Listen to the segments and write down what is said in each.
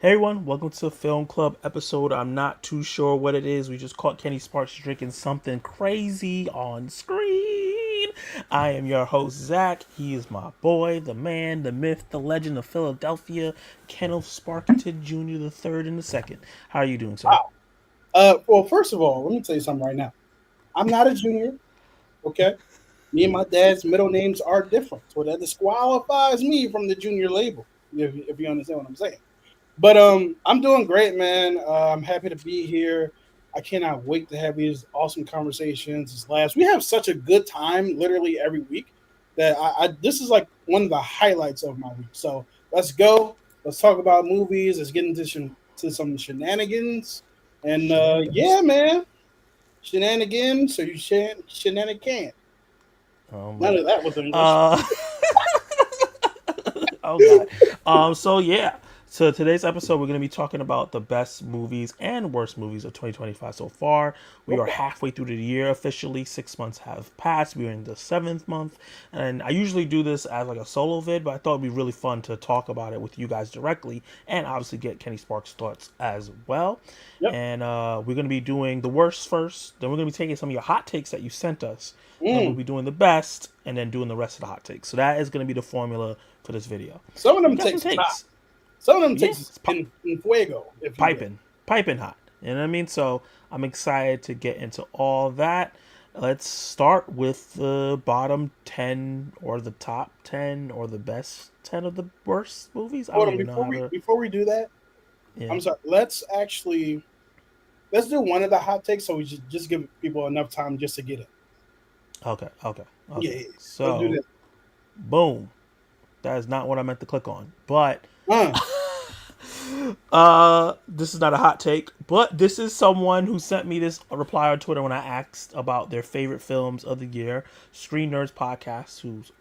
Hey everyone, welcome to Film Club episode. I'm not too sure what it is. We just caught Kenny Sparks drinking something crazy on screen. I am your host, Zach. He is my boy, the man, the myth, the legend of Philadelphia, Kenneth Sparkington Jr. the third and the second. How are you doing, sir? Wow. Well, first of all, let me tell you something right now. I'm not a junior, okay? Me and my dad's middle names are different, so that disqualifies me from the junior label. If you understand what I'm saying. But I'm doing great, man. I'm happy to be here. I cannot wait to have these awesome conversations. This last, we have such a good time, literally every week. That this is like one of the highlights of my week. So let's go. Let's talk about movies. Let's get into some shenanigans. And Shenanigans. yeah, man, shenanigans. So you shenanigan. Oh None man. of that was English. Uh Oh god. So yeah. So today's episode we're gonna be talking about the best movies and worst movies of 2025 so far. We are Okay. halfway through the year officially. 6 months have passed. We're in the seventh month. And I usually do this as like a solo vid, but I thought it'd be really fun to talk about it with you guys directly and obviously get Kenny Sparks' thoughts as well. Yep. And we're gonna be doing the worst first, then we're gonna be taking some of your hot takes that you sent us. Then we'll Mm. be doing the best and then doing the rest of the hot takes. So that is gonna be the formula for this video. Some of We them got some takes is hot. takes. Some of them Yeah, takes in fuego, if you will. piping hot. You know what I mean? So I'm excited to get into all that. Let's start with the bottom 10 or the top 10 or the best 10 of the worst movies. I Hold don't on, even know how to. before we do that, Yeah. I'm sorry. Let's do one of the hot takes so we just give people enough time just to get it. Okay. Okay. Yeah, Okay. yeah. Let's do So, that. boom. That is not what I meant to click on. But Uh, this is not a hot take, but this is someone who sent me this reply on Twitter when I asked about their favorite films of the year. Screen Nerds Podcast, who's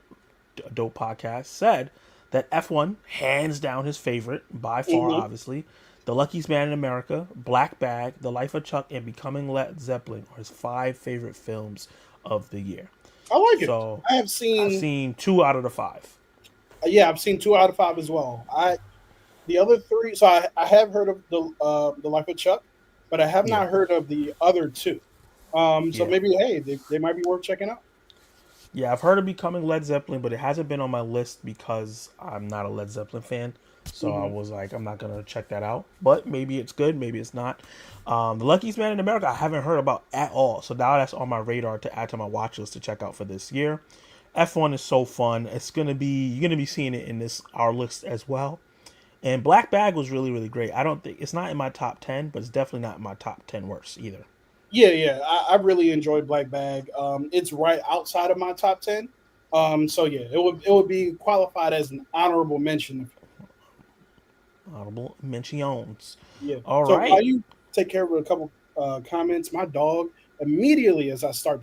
a dope podcast, said that F1 hands down his favorite by far, mhm. obviously. The Luckiest Man in America, Black Bag, The Life of Chuck, and Becoming Led Zeppelin are his five favorite films of the year. I like it. So I have I've seen. seen two out of the five. Yeah, I've seen 2 out of 5 as well. The other three. So I have heard of the Life of Chuck, but I have Yeah, not heard of the other two. So yeah. maybe hey, they might be worth checking out. Yeah, I've heard of Becoming Led Zeppelin, but it hasn't been on my list because I'm not a Led Zeppelin fan. So I Hmm. was like, I'm not gonna check that out. But maybe it's good, maybe it's not. The Luckiest Man in America, I haven't heard about at all. So now that's on my radar to add to my watch list to check out for this year. F1 is so fun. It's gonna be you're gonna be seeing it in this our list as well. And Black Bag was really really great. I don't think it's not in my top 10, but it's definitely not in my top 10 worst either. Yeah, yeah. I really enjoyed Black Bag. It's right outside of my top 10. So yeah, it would be qualified as an honorable mention. Honorable mentions. Yeah. All So while right, you take care of a couple comments, my dog immediately as we start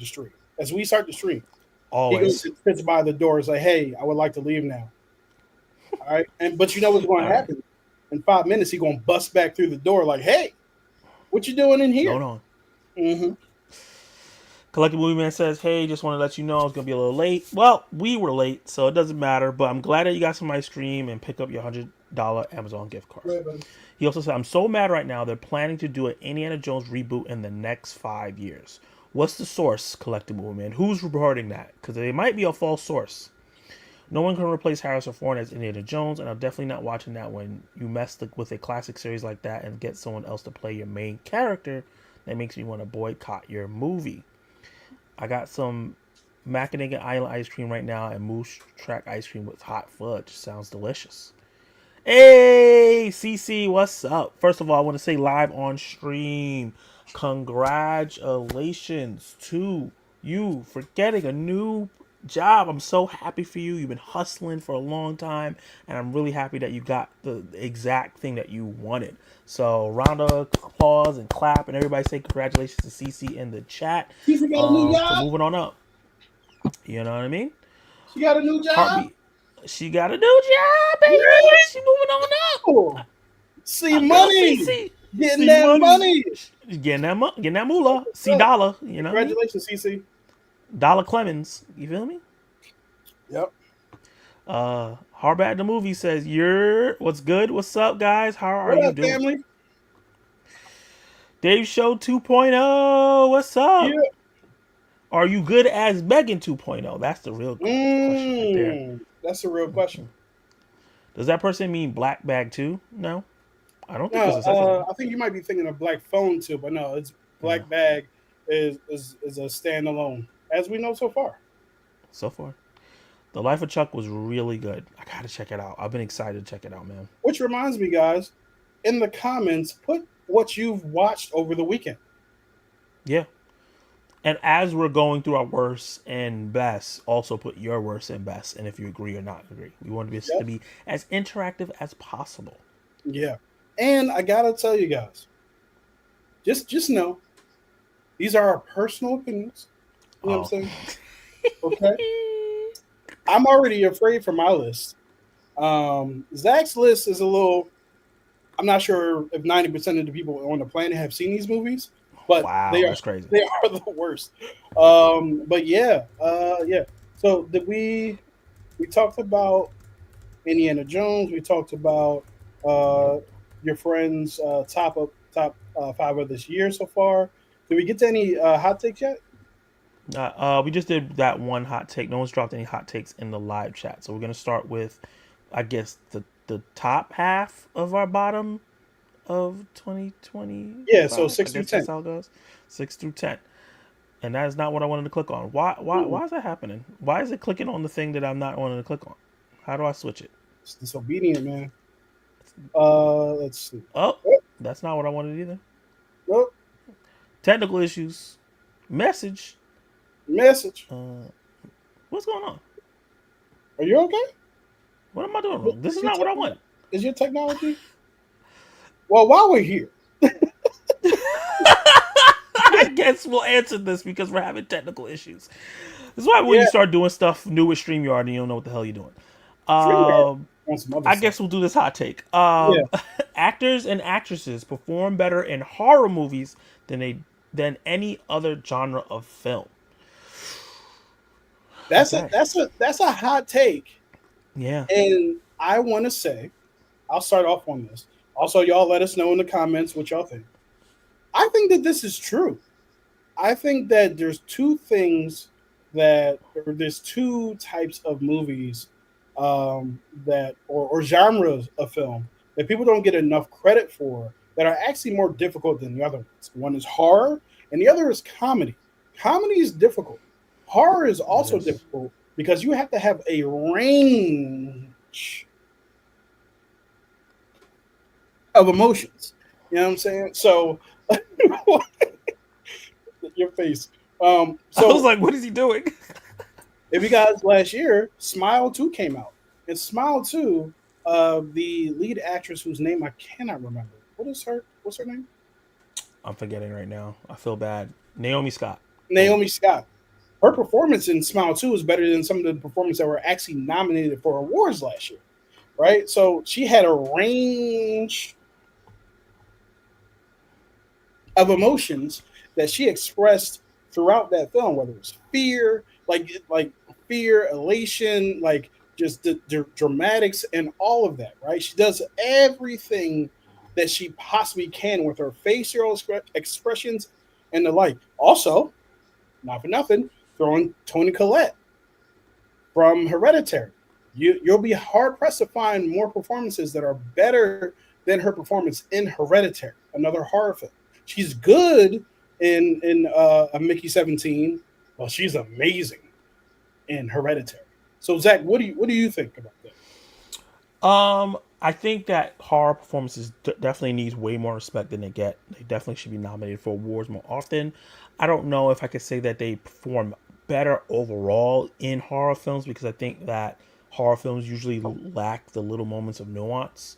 the stream, he goes always. and sits by the door. Is like, hey, I would like to leave now. All right, and but you know what's going All to right, happen? In 5 minutes, he going to bust back through the door like, hey, what you doing in what's here? going on? Mm-hmm. Collective Movie Man says, "Hey, just want to let you know it's gonna be a little late." Well, we were late, so it doesn't matter. But I'm glad that you got some ice cream and pick up your $100 Amazon gift card. Right, buddy. He also said, "I'm so mad right now. They're planning to do an Indiana Jones reboot in the next 5 years. What's the source, Collective Movie Man? Who's reporting that? Because they might be a false source. No one can replace Harrison Ford as Indiana Jones, and I'm definitely not watching that when you mess with a classic series like that and get someone else to play your main character. That makes me want to boycott your movie." I got some Macadamia Island ice cream right now and Moose Track ice cream with hot fudge. Sounds delicious. Hey, CC, what's up? First of all, I want to say live on stream, congratulations to you for getting a new job. I'm so happy for you. You've been hustling for a long time, and I'm really happy that you got the exact thing that you wanted. So, round of applause and clap, and everybody say congratulations to CC in the chat She got a new for job. moving on up. You know what I mean? She got a new job. Heartbeat. She got a new job, baby. She moving on up. Yeah. See Our girl money. CC. Getting See that money. money. Getting that moolah. See dollar. You know what I mean? Congratulations, CC. Dollar Clemens. You feel me? Yep. Harbad the movie says, "You're what's good? What's up, guys? How are What you up, doing?" family? Dave Show 2.0. What's Yeah. up? Are you good as Megan 2.0? That's the real question right there. That's a real question. Does that person mean black bag too? No, I don't think No, because it says it. I think you might be thinking of Black Phone too, but no, it's Yeah, Black Bag is a standalone, as we know so far. so far. The Life of Chuck was really good. I gotta check it out. I've been excited to check it out, man. Which reminds me, guys, in the comments, put what you've watched over the weekend. Yeah. And as we're going through our worst and best, also put your worst and best, and if you agree or not agree. We want this to Yep. be as interactive as possible. Yeah. And I gotta tell you guys, just know these are our personal opinions. You know what I'm Oh, saying? Okay. I'm already afraid for my list. Zach's list is a little. I'm not sure if 90% of the people on the planet have seen these movies, but wow, that's crazy. they are the worst. But yeah, yeah. So did we talked about Indiana Jones. We talked about Yep. uh, your friend's top five of this year so far. Did we get to any hot takes yet? We just did that one hot take. No one's dropped any hot takes in the live chat, so we're gonna start with, I guess the top half of our bottom of Yeah. So 2025. I 6 through guess 10. that's how it goes. 6 through 10. And that is not what I wanted to click on. Why is that happening? Why is it clicking on the thing that I'm not wanting to click on? How do I switch it? It's disobedient, man. Let's see. Oh, Oh, that's not what I wanted either. oh, Technical issues. Message. message. Uh, what's going on? Are you okay? What am I doing wrong? This Is is your not what I wanted. is your technology? Well, while we're here, I guess we'll answer this because we're having technical issues. This is why when yeah, you start doing stuff new with StreamYard and you don't know what the hell you're doing. StreamYard Um, on some other I stuff. guess we'll do this hot take. Yeah, Actors and actresses perform better in horror movies than any other genre of film. Okay. that's a hot take, Yeah. and I want to say I'll start off on this. Also, y'all let us know in the comments what y'all think. I think that this is true. I think that there's there's two types of movies that or genres of film that people don't get enough credit for that are actually more difficult than the other ones. One is horror, and the other is comedy. Comedy is difficult. Horror is It also is. difficult because you have to have a range of emotions. You know what I'm saying? So your face. I was So like, what is he doing? if you guys last year, Smile 2 came out. And Smile 2, the lead actress whose name I cannot remember. What's her name? I'm forgetting right now. I feel bad. Naomi Scott. Boom. Naomi Scott. Her performance in Smile 2 is better than some of the performances that were actually nominated for awards last year. Right? So she had a range of emotions that she expressed throughout that film, whether it was fear, like fear, elation, like just the dramatics and all of that. Right? She does everything that she possibly can with her facial expressions and the like. Also, not for nothing, throwing Toni Collette from Hereditary. You'll be hard pressed to find more performances that are better than her performance in Hereditary, another horror film. She's good in a Mickey 17, well, she's amazing in Hereditary. So Zach, what do you think about that? I think that horror performances definitely needs way more respect than they get. They definitely should be nominated for awards more often. I don't know if I could say that they perform better overall in horror films because I think that horror films usually lack the little moments of nuance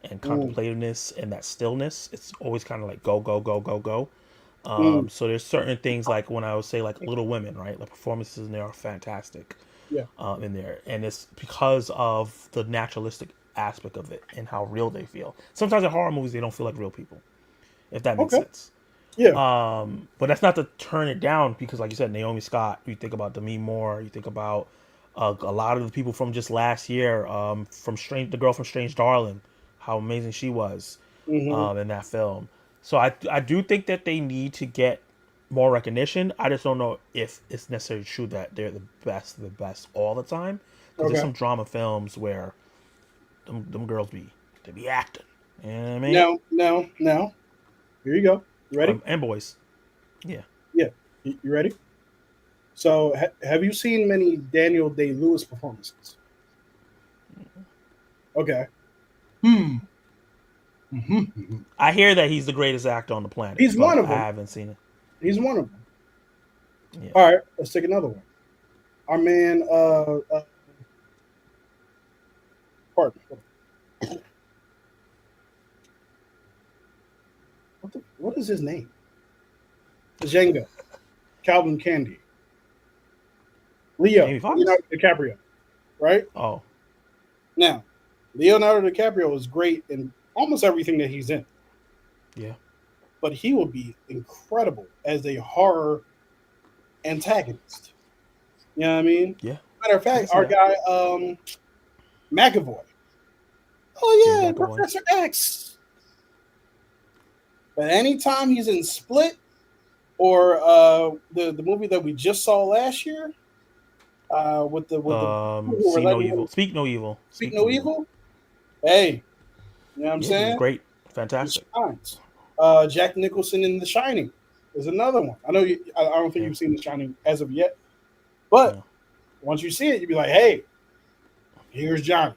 and Mm, contemplativeness and that stillness. It's always kind of like go go go go go. mm, So there's certain things like when I would say like Little Women, right? The performances in there are fantastic yeah. in there, and it's because of the naturalistic aspect of it and how real they feel. Sometimes in horror movies they don't feel like real people, if that makes Okay. sense. Yeah. But that's not to turn it down because, like you said, Naomi Scott. You think about Demi Moore. You think about A lot of the people from just last year, the girl from Strange Darling, how amazing she was Hmm. in that film. So I do think that they need to get more recognition. I just don't know if it's necessarily true that they're the best all the time. Because there's Okay. some drama films where them girls be acting. You know what I mean? Now. Here you go. You ready? And boys. Yeah. Yeah. You ready? So, have you seen many Daniel Day Lewis performances? Okay. Hmm. Hmm. I hear that he's the greatest actor on the planet, He's one but of I them. haven't seen it. He's one of them. Yeah. All right. Let's take another one. Our man. Pardon. What is his name? Django. Calvin Candy. Leo. Jamie Foxx? Leonardo DiCaprio. Right Oh, now, Leonardo DiCaprio is great in almost everything that he's in, yeah. but he will be incredible as a horror antagonist. You know what I mean? Yeah. Matter of I can fact, see our that. guy McAvoy. James Oh yeah, McAvoy. Professor X. But anytime he's in Split or the movie that we just saw last year with the who were See no letting evil. him Speak no evil. speak Speak no no evil. evil, hey, you know what I'm Yeah, he was saying? great. He Fantastic. shines. Jack Nicholson in The Shining is another one. I know I don't think Yeah. you've seen The Shining as of yet, but No. once you see it, you'll be like, hey, here's Johnny.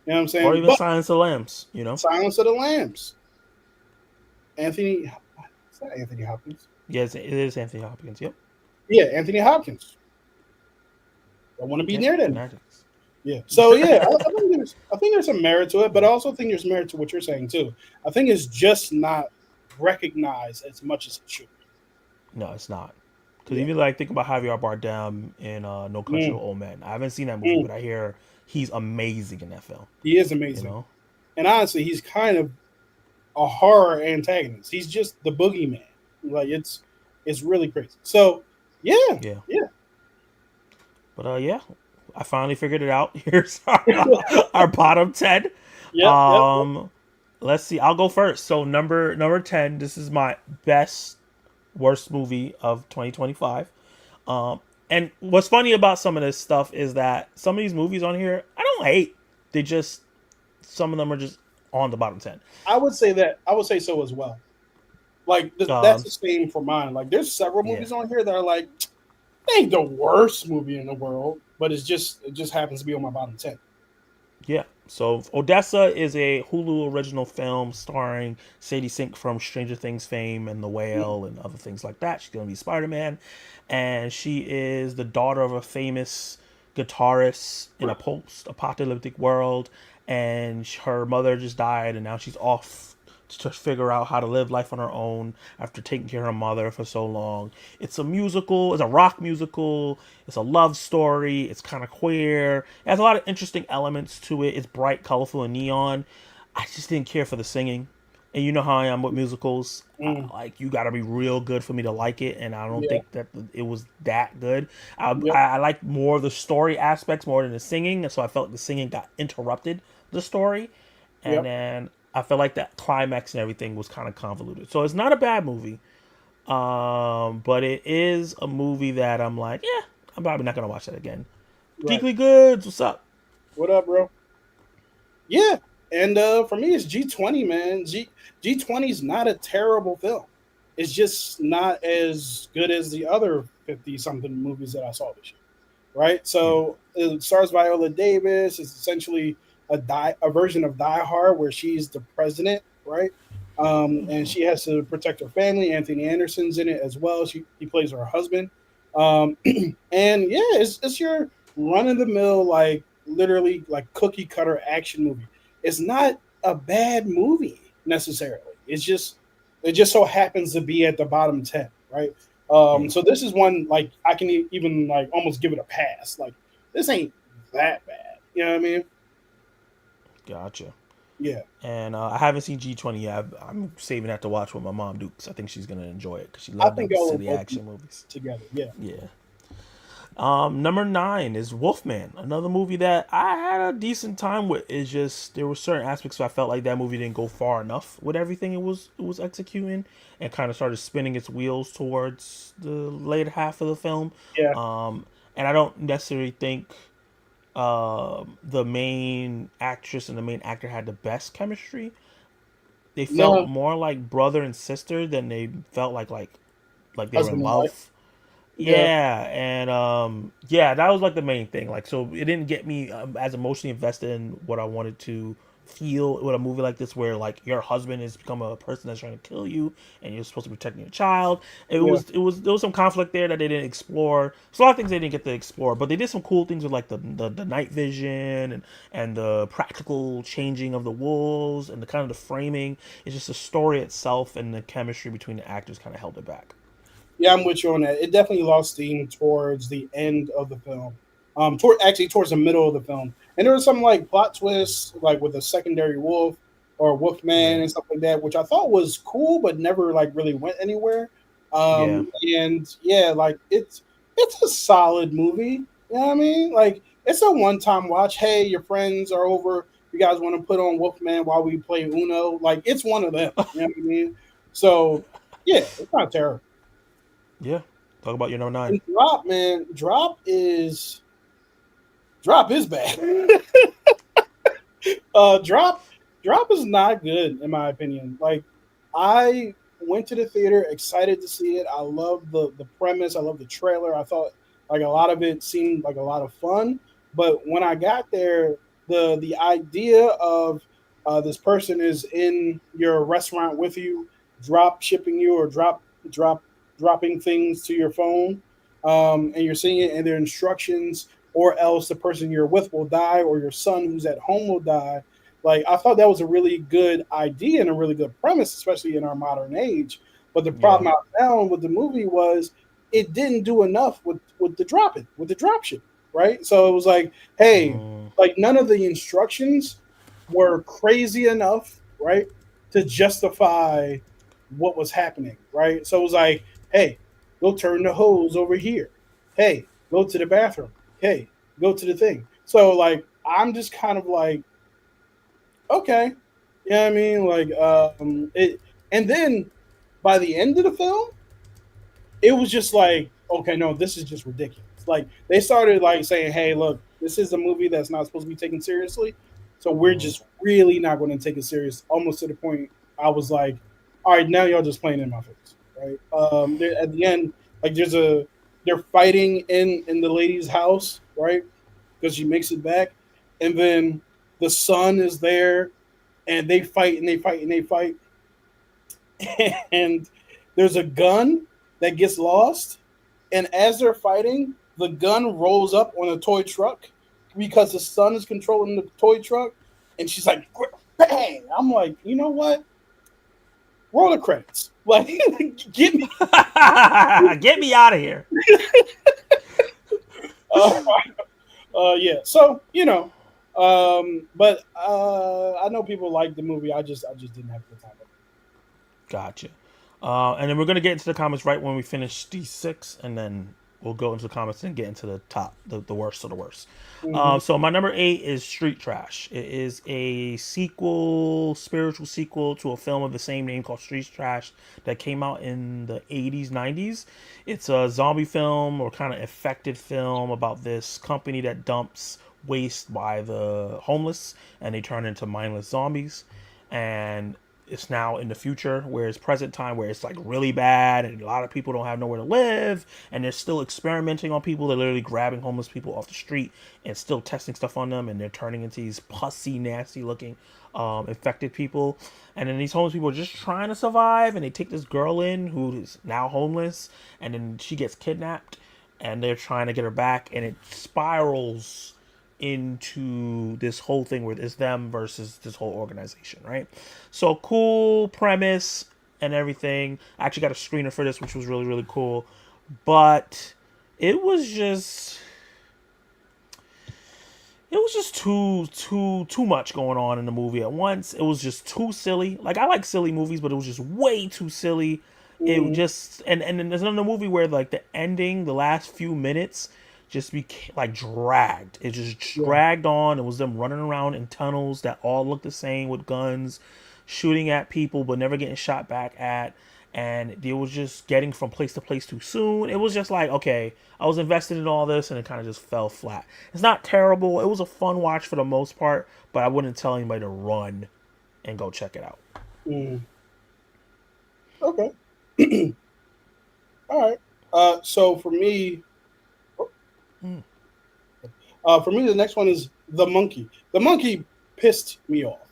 You know what I'm Or saying? even But Silence of the Lambs. You know. Silence of the Lambs. Anthony, is that Anthony Hopkins? Yes, it is Anthony Hopkins. Yep. Yeah, Anthony Hopkins. I want to be Yep. near that. Fanatics. Yeah. So yeah, I think there's some merit to it, but I also think there's merit to what you're saying too. I think it's just not recognized as much as it should. No, it's not. Because Yeah. even like think about Javier Bardem in No Country for Mm, Old Men. I haven't seen that movie, mm. but I hear he's amazing in that film. He is You amazing, know. and honestly, he's kind of a horror antagonist. He's just the boogeyman. Like it's really crazy. So yeah, Yeah. yeah, But yeah, I finally figured it out. Here's our bottom 10. yep. Um, let's see. I'll go first. So number 10. This is my best worst movie of 2025. Um, and what's funny about some of this stuff is that some of these movies on here I don't hate. They just some of them are just on the bottom 10. I would say that. I would say so as well. Like that's Um, the same for mine. Like there's several yeah. movies on here that are like they ain't the worst movie in the world, but it just happens to be on my bottom 10. Yeah. So Odessa is a Hulu original film starring Sadie Sink from Stranger Things fame and The Mm, Whale and other things like that. She's gonna be Spider-Man, and she is the daughter of a famous guitarist in a post-apocalyptic world. And her mother just died, and now she's off to figure out how to live life on her own after taking care of her mother for so long. It's a musical. It's a rock musical. It's a love story. It's kind of queer. It has a lot of interesting elements to it. It's bright, colorful, and neon. I just didn't care for the singing. And you know how I am with musicals. mm, Like you got to be real good for me to like it, and I don't yeah, think that it was that good. yep, I like more of the story aspects more than the singing, and so I felt like the singing got interrupted the story, and yep. then I felt like that climax and everything was kind of convoluted. So it's not a bad movie, but it is a movie that I'm like, yeah, I'm probably not gonna watch that again. Right. Geekly Goods, what's up? What up, bro? Yeah. And for me, it's G20, man. G20 is not a terrible film. It's just not as good as the other 50 something movies that I saw this year. Right? Yeah. So it stars Viola Davis. It's essentially a version of Die Hard where she's the president, right? And she has to protect her family. Anthony Anderson's in it as well. He plays her husband. And yeah, it's your run of the mill, like literally like cookie cutter action movie. It's not a bad movie necessarily. It just so happens to be at the bottom 10, right? Yeah. So this is one like I can even like almost give it a pass. Like this ain't that bad. You know what I mean? Gotcha. Yeah. And I haven't seen G20 yet. I'm saving that to watch with my mom, Duke, because I think she's gonna enjoy it because she I loved think them y'all will silly both action movies. together. Yeah. Yeah. Number 9 is Wolfman, another movie that I had a decent time with. It's just there were certain aspects I felt like that movie didn't go far enough with everything it was executing, and kind of started spinning its wheels towards the later half of the film. Yeah, And I don't necessarily think the main actress and the main actor had the best chemistry. They felt no, more like brother and sister than they felt like they were in husband and wife. love. Yeah, Yeah, and yeah, that was like the main thing. Like, so it didn't get me as emotionally invested in what I wanted to feel with a movie like this, where like your husband has become a person that's trying to kill you, and you're supposed to be protecting your child. yeah, There was some conflict there that they didn't explore. So a lot of things they didn't get to explore, but they did some cool things with like the night vision and the practical changing of the wolves and the kind of the framing. It's just the story itself and the chemistry between the actors kind of held it back. yeah. I'm with you on that. It definitely lost steam towards the end of the film. Towards the middle of the film, and there was some like plot twists, like with a secondary wolf or Yeah, wolfman and stuff like that, which I thought was cool, but never like really went anywhere. yeah, And yeah, like it's a solid movie. You know what I mean? Like it's a one time watch. Hey, your friends are over. You guys want to put on Wolfman while we play Uno? Like it's one of them. You know what I mean? So yeah, it's not terrible. yeah. Talk about your number 9. And Drop, man, Drop is bad. uh, Drop Drop is not good in my opinion. Like I went to the theater excited to see it. I love the premise. I love the trailer. I thought like a lot of it seemed like a lot of fun. But when I got there, the idea of this person is in your restaurant with you, drop shipping you or dropping things to your phone, and you're seeing it, and their instructions, or else the person you're with will die, or your son who's at home will die. Like I thought that was a really good idea and a really good premise, especially in our modern age. But the Yeah. problem I found with the movie was it didn't do enough with the dropping, with the drop ship, right? So it was like, hey, Mm, like none of the instructions were crazy enough, right, to justify what was happening, right? So it was like, hey, go turn the hose over here. Hey, go to the bathroom. Hey, go to the thing. So like I'm just kind of like, okay. Yeah, I mean, like it and then by the end of the film, it was just like, okay, no, this is just ridiculous. Like they started like saying, hey, look, this is a movie that's not supposed to be taken seriously. So we're mm, just really not going to take it serious, almost to the point I was like, all right, now y'all just playing in my face. Right. At the end, like they're fighting in the lady's house, right? Because she makes it back. And then the son is there and they fight and they fight and they fight. And there's a gun that gets lost, and as they're fighting, the gun rolls up on a toy truck because the son is controlling the toy truck, and she's like, bang! I'm like, you know what? Roll the credits. Like, get me. mm. Get me out of here. Uh, yeah. So but I know people like the movie. I just didn't have the time. Gotcha. And then we're gonna get into the comments right when we finish D6, and then we'll go into the comments and get into the top, the worst of the worst. Mm-hmm. So my number 8 is Street Trash. It is a sequel, spiritual sequel to a film of the same name called Street Trash that came out in the 80s, 90s. It's a zombie film or kind of affected film about this company that dumps waste by the homeless and they turn into mindless zombies. And it's now in the future, whereas present time where it's like really bad and a lot of people don't have nowhere to live, and they're still experimenting on people. They're literally grabbing homeless people off the street and still testing stuff on them, and they're turning into these pussy, nasty looking infected people. And then these homeless people are just trying to survive, and they take this girl in who is now homeless, and then she gets kidnapped, and they're trying to get her back, and it spirals into this whole thing where it's them versus this whole organization, right? So cool premise and everything. I actually got a screener for this, which was really, really cool. But it was just too much going on in the movie at once. It was just too silly. Like I like silly movies, but it was just way too silly. It Mm-hmm. just and then there's another movie where like the ending, the last few minutes just became like dragged. It just Yeah. dragged on. It was them running around in tunnels that all looked the same with guns, shooting at people but never getting shot back at. And they was just getting from place to place too soon. It was just like, okay, I was invested in all this and it kind of just fell flat. It's not terrible. It was a fun watch for the most part, but I wouldn't tell anybody to run and go check it out. Mm. Okay. All right. So Mm. for me, the next one is the monkey. The monkey pissed me off.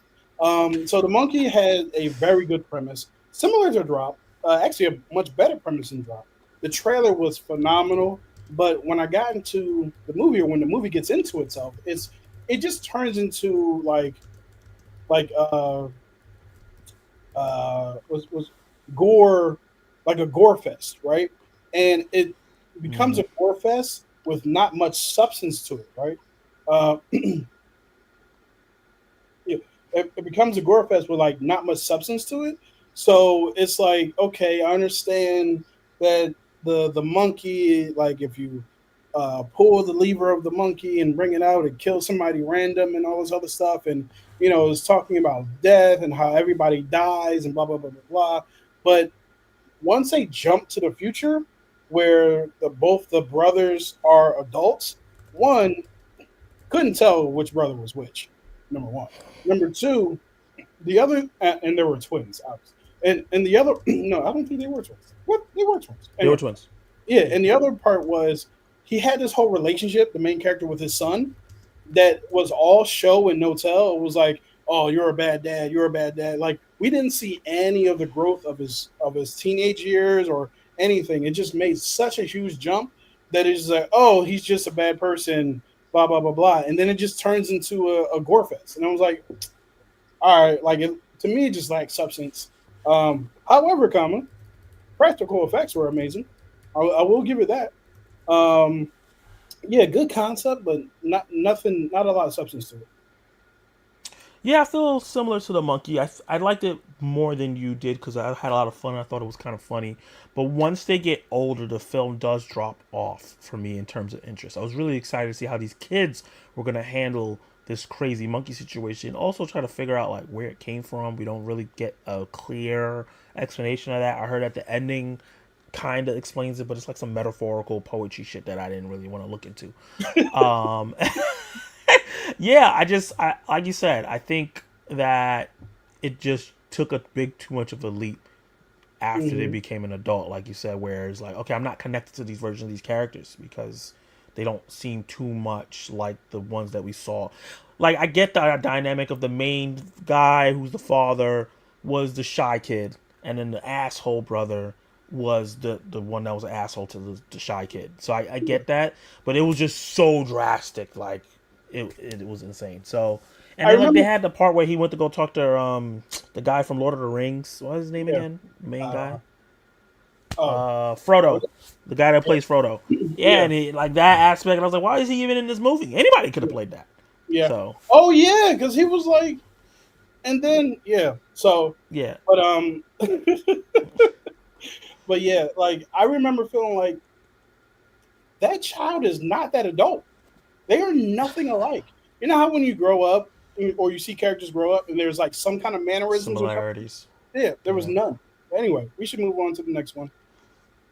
So the monkey had a very good premise, similar to Drop. Actually, a much better premise than Drop. The trailer was phenomenal, but when I got into the movie, or when the movie gets into itself, it just turns into like was gore, like a gore fest, right? And it becomes Mm. a gore fest with not much substance to it, right? Uh, yeah, it becomes a gore fest with like not much substance to it. So it's like, okay, I understand that the monkey, like if you pull the lever of the monkey and bring it out and kill somebody random and all this other stuff, and it's talking about death and how everybody dies and blah blah blah blah blah. But once they jump to the future, where both the brothers are adults, one couldn't tell which brother was which. Number one. Number two, the other, and there were twins, obviously. And the other, no, I don't think they were twins. What? They were twins. They were Anyway, twins. yeah. And the other part was he had this whole relationship, the main character with his son, that was all show and no tell. It was like, oh, you're a bad dad. You're a bad dad. Like we didn't see any of the growth of his teenage years or anything. It just made such a huge jump that it's like, oh, he's just a bad person. Blah blah blah blah, and then it just turns into a gore fest. And I was like, all right, like to me, it just lacks substance. However, practical effects were amazing. I will give it that. Um, yeah, good concept, but not a lot of substance to it. Yeah, I feel similar to the monkey. I liked it more than you did because I had a lot of fun. I thought it was kind of funny. But once they get older, the film does drop off for me in terms of interest. I was really excited to see how these kids were going to handle this crazy monkey situation. Also, try to figure out like where it came from. We don't really get a clear explanation of that. I heard at the ending kind of explains it, but it's like some metaphorical poetry shit that I didn't really want to look into. Um, yeah, I like you said, I think that it just took a big too much of a leap after they Hmm. became an adult, like you said, where it's like, okay, I'm not connected to these versions of these characters because they don't seem too much like the ones that we saw. Like I get the dynamic of the main guy who's the father was the shy kid, and then the asshole brother was the one that was an asshole to the shy kid. So I Yeah. get that, but it was just so drastic, like it was insane. So and I then like they remember. had the part where he went to go talk to the guy from Lord of the Rings. What was his name Yeah. again? The main Uh, guy. oh. Frodo, the guy that Yeah. plays Frodo. Yeah, Yeah. and like that aspect, and I was like, why is he even in this movie? Anybody could have Yeah. played that. Yeah. So Oh yeah, because he was like, and then yeah. So, yeah, but but yeah, like I remember feeling like that child is not that adult. They are nothing alike. You know how when you grow up or you see characters grow up and there's like some kind of mannerisms or something? similarities. Yeah, there was Yeah, none. Anyway, we should move on to the next one,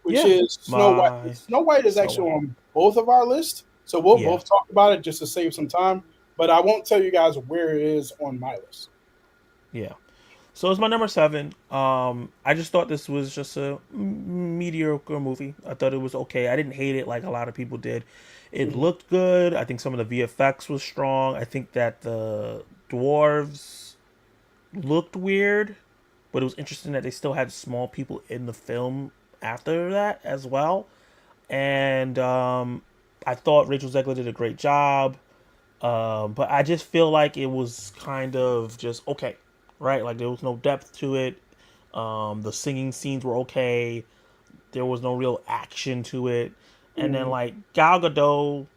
which yeah. is Snow White. My Snow White is Snow actually White. on both of our lists, so we'll Yeah, both talk about it just to save some time. But I won't tell you guys where it is on my list. yeah. So it's my number seven. I just thought this was just a mediocre movie. I thought it was okay. I didn't hate it like a lot of people did. It Mhm. looked good. I think some of the VFX was strong. I think that the dwarves looked weird, but it was interesting that they still had small people in the film after that as well. And I thought Rachel Zegler did a great job. But I just feel like it was kind of just okay, right? Like there was no depth to it. The singing scenes were okay. There was no real action to it. And then Mhm. like Gal Gadot,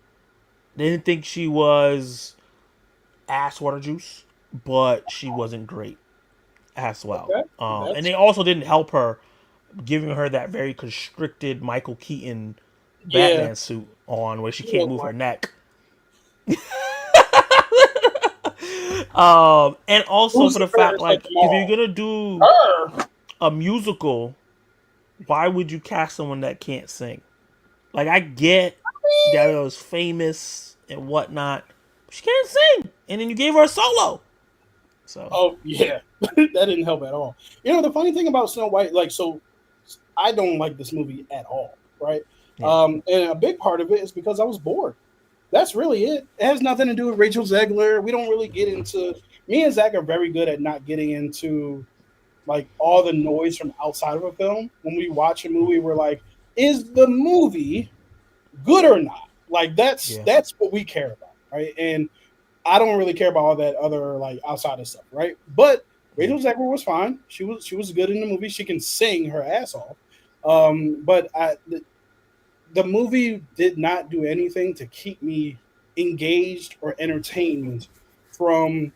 didn't think she was ass water juice, but she wasn't great as well. Okay, And that's they also didn't help her, giving her that very constricted Michael Keaton Yeah, Batman suit on where she she can't looked move her like neck. And also who's for the the fact, first like like, if you're tomorrow. gonna do Her. a musical, why would you cast someone that can't sing? Like, I get that it was famous and whatnot. But she can't sing, and then you gave her a solo. So Oh yeah, that didn't help at all. You know the funny thing about Snow White, like so, I don't like this movie at all, right? yeah, And a big part of it is because I was bored. That's really it. It has nothing to do with Rachel Zegler. We don't really get into. Me and Zach are very good at not getting into like all the noise from outside of a film. When we watch a movie, we're like, is the movie good or not? Like yeah, that's what we care about, right? And I don't really care about all that other like outside of stuff, right? But yeah, Rachel Zegler was fine. She was good in the movie. She can sing her ass off. But the movie did not do anything to keep me engaged or entertained from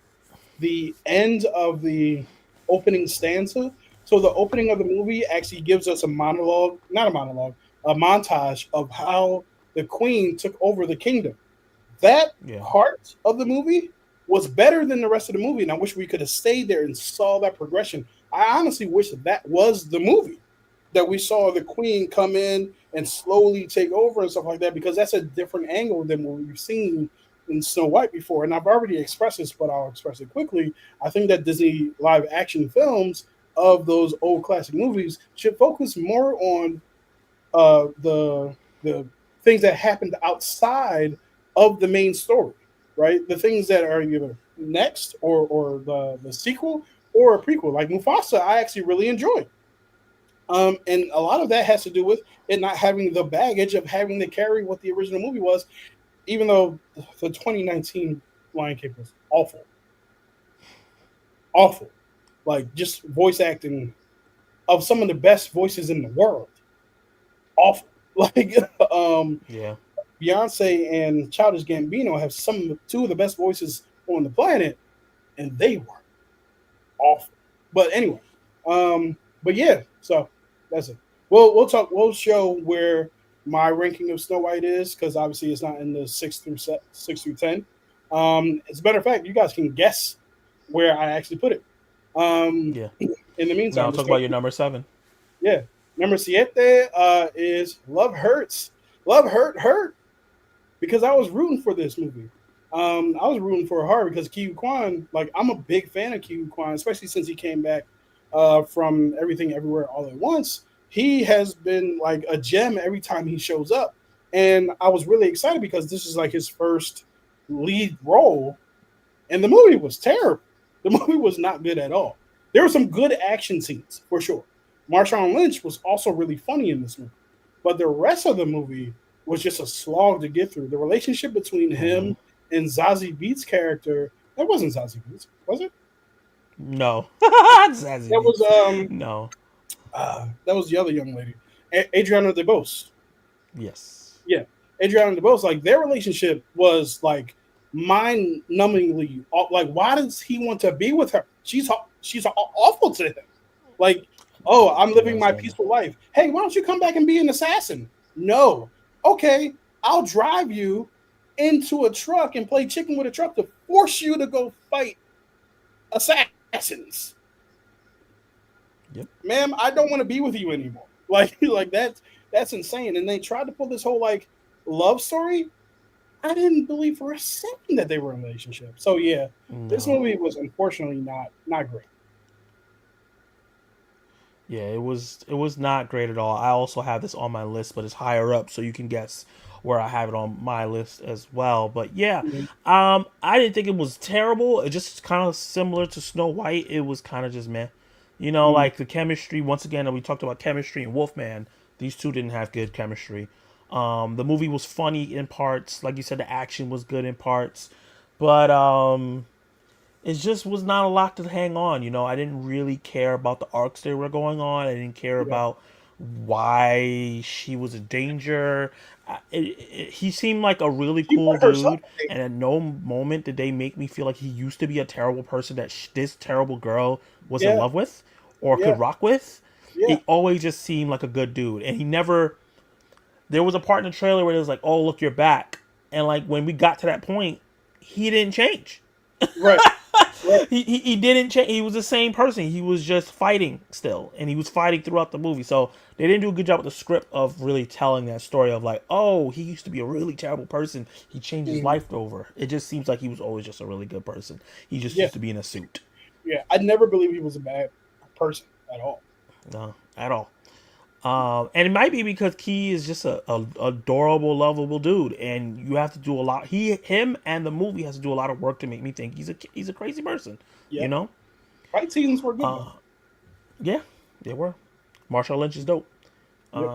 the end of the opening stanza. So the opening of the movie actually gives us a monologue, not a monologue, a montage of how the queen took over the kingdom. That yeah, part of the movie was better than the rest of the movie, and I wish we could have stayed there and saw that progression. I honestly wish that was the movie, that we saw the queen come in and slowly take over and stuff like that, because that's a different angle than what we've seen in Snow White before. And I've already expressed this, but I'll express it quickly. I think that Disney live action films of those old classic movies should focus more on the things that happened outside of the main story, right? The things that are either next or the sequel or a prequel. Like Mufasa, I actually really enjoyed. And a lot of that has to do with it not having the baggage of having to carry what the original movie was, even though the 2019 Lion King was awful, awful. Like just voice acting of some of the best voices in the world, awful. Like yeah. Beyonce and Childish Gambino have two of the best voices on the planet, and they were awful. But anyway, but yeah, so that's it. We'll talk. We'll show where my ranking of Snow White is, because obviously it's not in the 6 through 10. As a matter of fact, you guys can guess where I actually put it. Um, Yeah. in the Now meantime, talk about your number 7. yeah, number siete is Love Hurts. Love hurt because I was rooting for this movie. I was rooting for her because Kiyu Kwan, like I'm a big fan of Kiyu Kwan, especially since he came back from Everything Everywhere All at Once. He has been like a gem every time he shows up, and I was really excited because this is like his first lead role, and the movie was terrible. The movie was not good at all. There were some good action scenes for sure. Marshawn Lynch was also really funny in this movie, but the rest of the movie was just a slog to get through. The relationship between Mm-hmm. him and Zazie Beats' character, that wasn't Zazie Beats, was it? No. Zazie That was Beats. No. that was the other young lady, Adriana DeBose. Yes. Yeah, Adriana DeBose. Like their relationship was like mind-numbingly like. Why does he want to be with her? She's awful to him. Like, oh, I'm Yeah, living that's my Zazie. peaceful life. Hey, why don't you come back and be an assassin? No. Okay, I'll drive you into a truck and play chicken with a truck to force you to go fight assassins. Yep. Ma'am, I don't want to be with you anymore. Like that's insane. And they tried to pull this whole like love story. I didn't believe for a second that they were in a relationship. So yeah, this No. movie was unfortunately not great. Yeah, it was not great at all. I also have this on my list, but it's higher up, so you can guess where I have it on my list as well. But yeah, Mhm. I didn't think it was terrible. It just kind of similar to Snow White. It was kind of just meh. Mhm. Like the chemistry. Once again, we talked about chemistry and Wolfman. These two didn't have good chemistry. The movie was funny in parts. Like you said, the action was good in parts, but it just was not a lot to hang on. I didn't really care about the arcs they were going on. I didn't care Yeah. about why she was a danger. He seemed like a really She cool put herself dude, in and at no moment did they make me feel like he used to be a terrible person that this terrible girl was in danger. love with or Yeah, could rock with. yeah, He always just seemed like a good dude, and he never there was a part in the trailer where it was like, "Oh, look, you're back," and like when we got to that point, he didn't change. Right. Right. He didn't change. He was the same person. He was just fighting still, and he was fighting throughout the movie. So they didn't do a good job with the script of really telling that story of like, oh, he used to be a really terrible person. He changed his Mhm. life over. It just seems like he was always just a really good person. He just Yeah. used to be in a suit. Yeah. I never believed he was a bad person at all. No, at all. And it might be because Key is just a adorable, lovable dude, and you have to do a lot. Him, and the movie has to do a lot of work to make me think he's a crazy person. You Yep. know? Fight scenes were good though. Uh, yeah, they were. Marshall Lynch is dope. Yep.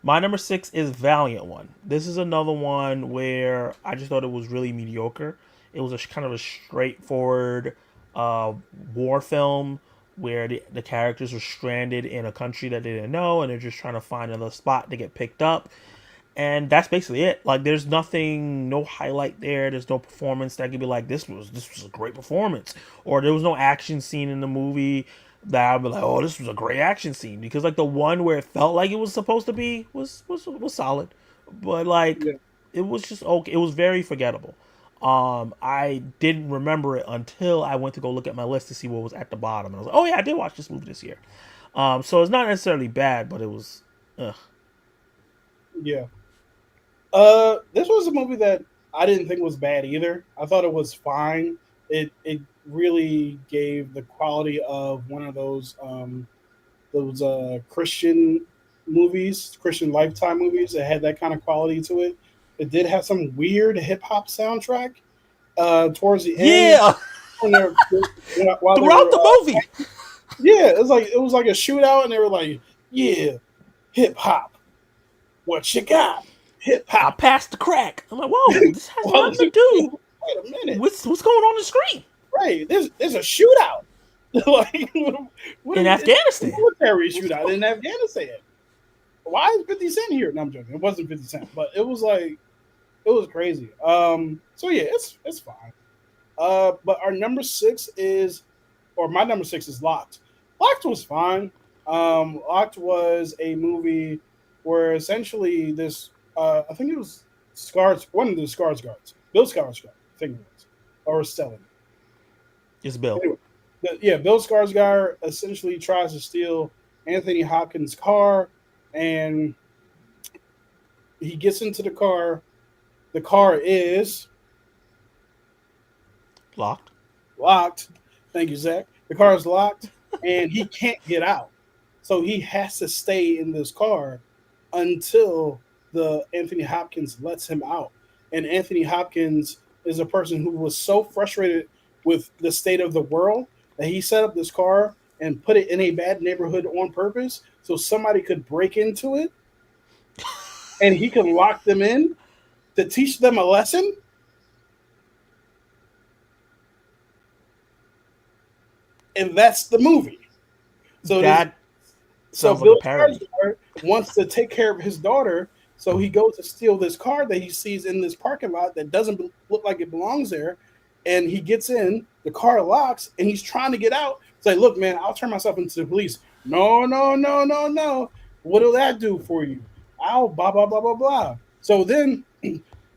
My number 6 is Valiant one. This is another one where I just thought it was really mediocre. It was a kind of a straightforward uh, war film where the characters were stranded in a country that they didn't know, and they're just trying to find another spot to get picked up. And that's basically it. Like, there's nothing, no highlight there. There's no performance that could be like, this was a great performance, or there was no action scene in the movie that I'd be like, oh, this was a great action scene, because like the one where it felt like it was supposed to be was solid, but like Yeah. it was just okay. It was very forgettable. I didn't remember it until I went to go look at my list to see what was at the bottom, and I was like, oh yeah, I did watch this movie this year. So it's not necessarily bad, but it was, ugh. Yeah. This was a movie that I didn't think was bad either. I thought it was fine. It really gave the quality of one of those Christian movies, Christian Lifetime movies. It had that kind of quality to it. It did have some weird hip hop soundtrack towards the end Yeah. when they're while they Throughout were the movie, yeah, it was like a shootout and they were like, yeah, hip hop, what you got, hip I hop. passed the crack. I'm like, whoa, this has Well, nothing to do wait a minute. what's going on the screen Right, there's a shootout. Like what in is it? A Afghanistan. military shootout in Afghanistan. Why is 50 Cent here? No, I'm joking. It wasn't 50 Cent, but it was like it was crazy. So yeah, it's fine. But our number 6 is or my number 6 is Locked. Locked was fine. Locked was a movie where essentially this I think it was Scars one of the Skarsgårds. Bill Skarsgård, I think it was. Or Stellan. It's Bill. Anyway, yeah, Bill Skarsgård essentially tries to steal Anthony Hopkins' car, and he gets into the car. The car is Locked. locked. Thank you, Zach. The car is locked, and he can't get out. So he has to stay in this car until the Anthony Hopkins lets him out. And Anthony Hopkins is a person who was so frustrated with the state of the world that he set up this car and put it in a bad neighborhood on purpose so somebody could break into it and he could lock them in to teach them a lesson. And that's the movie. So That so sounds like a Bill parody. Skarsgård wants to take care of his daughter, so he goes to steal this car that he sees in this parking lot that doesn't look like it belongs there. And he gets in, the car locks, and he's trying to get out. It's like, look, man, I'll turn myself into the police. No, no, no, no, no. What'll that do for you? I'll blah blah blah blah blah. So then,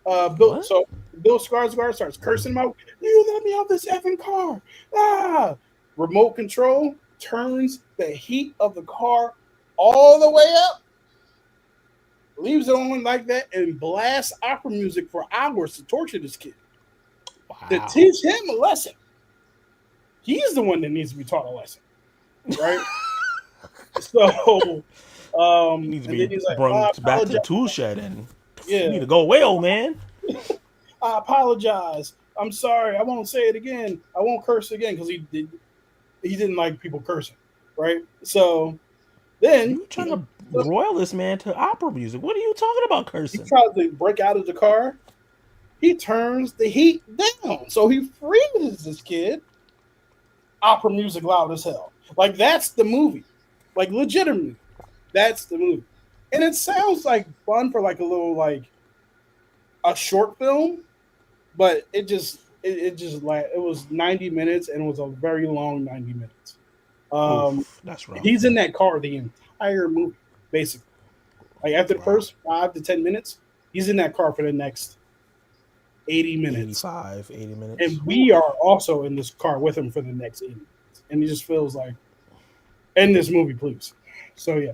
What? Bill Skarsgård starts cursing him out. You let me out this effing car! Ah! Remote control turns the heat of the car all the way up, leaves it on like that, and blasts opera music for hours to torture this kid to Wow. teach him a lesson. He's the one that needs to be taught a lesson, right? So, He needs to and be then he's like, brought I back to the apologize. tool shed, and you need Yeah, to go away, old man. I apologize. I'm sorry. I won't say it again. I won't curse again because he didn't like people cursing, right? So then You trying to royal this man to opera music? What are you talking about he cursing? tries to break out of the car. He turns the heat down, so he freezes this kid. Opera music loud as hell. Like that's the movie. Like legitimately, that's the movie. And it sounds like fun for like a little like a short film, but it was 90 minutes and it was a very long 90 minutes. Oof, that's rough. He's in that car the entire movie, basically. Like after the Wow. first 5 to 10 minutes, he's in that car for the next 80 minutes, 85, 80 minutes. and Whew. we are also in this car with him for the next 80 minutes, and he just feels like end this movie, please. So yeah,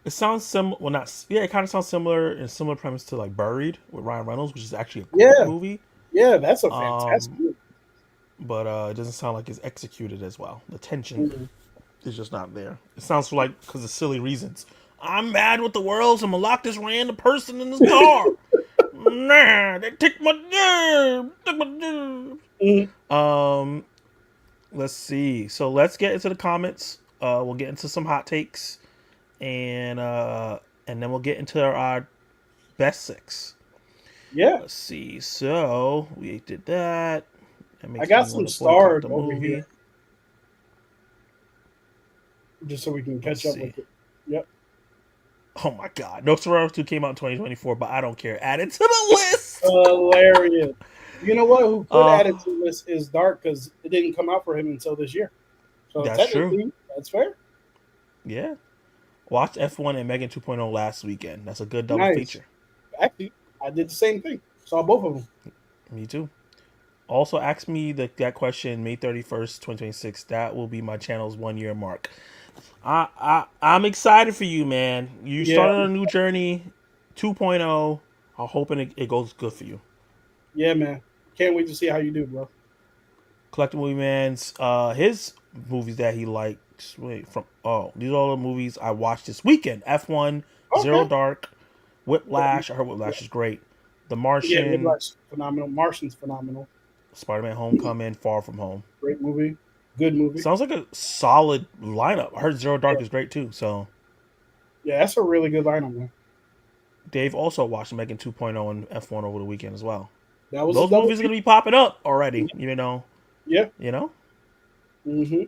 It sounds similar. Well, not. Yeah, it kind of sounds similar and similar premise to like Buried with Ryan Reynolds, which is actually a great yeah, movie. yeah, that's a fantastic Um, movie. but it doesn't sound like it's executed as well. The tension Mhm. is just not there. It sounds like because of silly reasons. I'm mad with the world, so I'm gonna lock this random person in this car. Nah, they took my job. Took my Mhm. job. Let's see. So let's get into the comments. We'll get into some hot takes, and then we'll get into our best six. Yeah, Let's see. So we did that. That I makes me got want some to boycott stars the over here movie. just so we can Let's catch up see. with it. Yep. Oh my God, No Survivor 2 came out in 2024, but I don't care. Add it to the list. Hilarious. You know what? Who could Uh, add it to this is Dark because it didn't come out for him until this year. So that's true. technically, that's fair. Yeah. Watch F1 and Megan 2.0 last weekend. That's a good double Nice. feature. Actually, I did the same thing. Saw both of them. Me too. Also, ask me that question May 31st, 2026. That will be my channel's 1 year mark. I'm excited for you, man. You Yeah, started a new journey, 2.0. I'm hoping it goes good for you. yeah, man. Can't wait to see how you do, bro. Collector Movie Man's his movies that he likes. Wait, from these are all the movies I watched this weekend. F1, Zero Okay. Dark, Whiplash. I heard Whiplash is great. The Yeah, Martian, Midwest phenomenal. Martian's phenomenal. Spider-Man: Homecoming, Far From Home. Great movie. Good movie. Sounds like a solid lineup. I heard Zero Yeah, Dark is great too. So yeah, that's a really good lineup, man. Dave also watched Megan 2.0 and F1 over the weekend as well. That was a Those double movies are feature. gonna be popping up already. You know, Yeah. you know. Mm-hmm.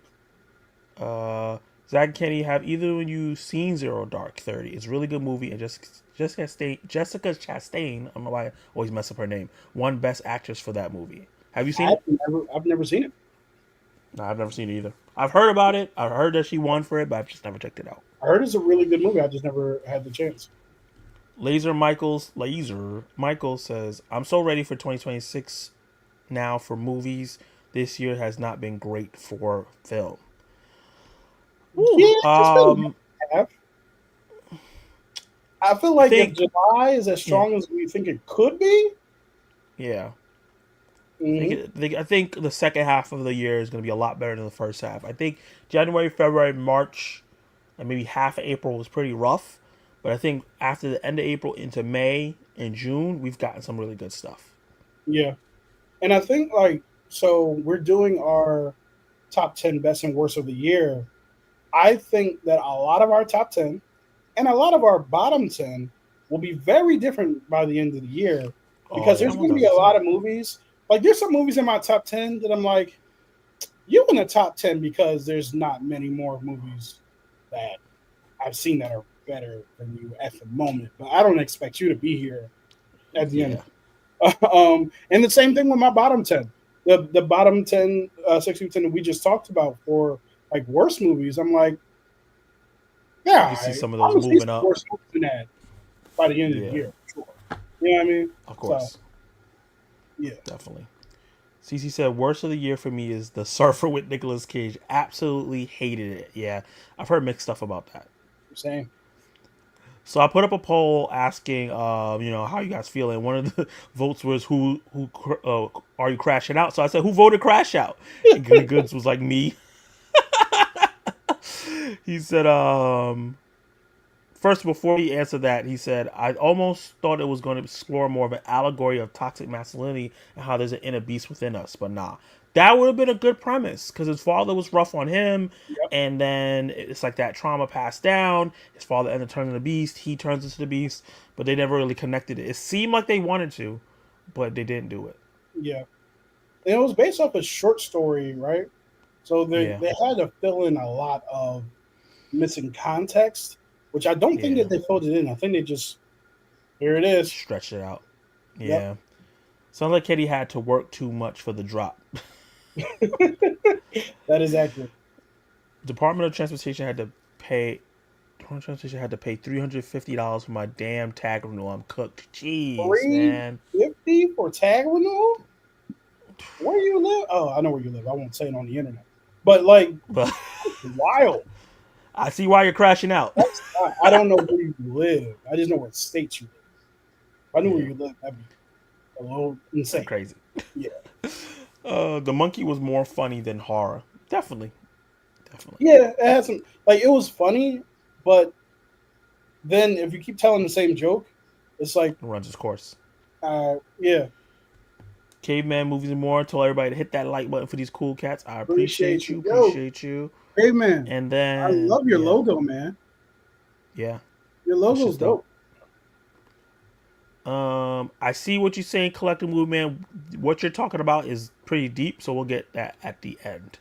Uh, Zach and Kenny, have either of you seen Zero Dark 30? It's a really good movie, and Jessica Chastain, I don't know why I always mess up her name, won Best Actress for that movie. Have you seen it? I've never seen it. No, I've never seen it either. I've heard about it. I've heard that she won for it, but I've just never checked it out. I heard it's a really good movie. I just never had the chance. Laser Michael says, I'm so ready for 2026 now for movies. This year has not been great for film. Yeah, Ooh, it's been half. I feel I like if think, July is as yeah, strong as we think it could be, yeah. hmm I think the second half of the year is going to be a lot better than the first half. I think January, February, March, and maybe half of April was pretty rough. But I think after the end of April into May and June, we've gotten some really good stuff. yeah. And I think like so we're doing our top 10 best and worst of the year. I think that a lot of our top 10 and a lot of our bottom 10 will be very different by the end of the year Oh because yeah, there's I'm going to be a 1000%. lot of movies. Like there's some movies in my top 10 that I'm like, you in the top 10 because there's not many more movies that I've seen that are better than you at the moment. But I don't expect you to be here at the end. Yeah, And the same thing with my bottom 10. The bottom 10, 60 that we just talked about for like worst movies. I'm like, you can yeah, see some of I'm those gonna see moving some up. worse movies than that by the end of the Yeah, year. Sure. You know what I mean? of So course, yeah, definitely. CC said worst of the year for me is The Surfer with Nicolas Cage. Absolutely hated it. Yeah, I've heard mixed stuff about that. same. So I put up a poll asking, how you guys feeling. One of the votes was are you crashing out? So I said, who voted crash out? And Goods was like me. He said, first before he answered that, he said, I almost thought it was going to explore more of an allegory of toxic masculinity and how there's an inner beast within us, but nah. That would have been a good premise because his father was rough on him, Yep. and then it's like that trauma passed down. His father ended up turning the beast. He turns into the beast, but they never really connected it. It seemed like they wanted to, but they didn't do it. Yeah. And it was based off a short story, right? So Yeah, they had to fill in a lot of missing context, which I don't think yeah, that they filled it in. I think they just here it is. stretched it out. Yep. Yeah, sounds like Kitty had to work too much for the drop. That is accurate. Department of Transportation had to pay Translation had to pay $350 for my damn tag renewal. I'm cooked. Jeez, Three man. fifty for tag renewal? Where you live? Oh, I know where you live. I won't say it on the internet. But like, But wild. I see why you're crashing out. I don't know where you live. I just know what state you live. If I knew where Yeah, you live, that'd be a little that's insane. crazy. Yeah. The monkey was more funny than horror. Definitely, definitely. Yeah, it had some like it was funny, but then if you keep telling the same joke, it's like, It runs its course. yeah, Caveman movies and more. Told everybody to hit that like button for these cool cats. I appreciate appreciate you. you. Yo, Appreciate you. hey man, And I then love your yeah, logo, man. yeah, Your that's logo's just dope. dope. I see what you're saying, collective movement. What you're talking about is pretty deep, so we'll get that at the end.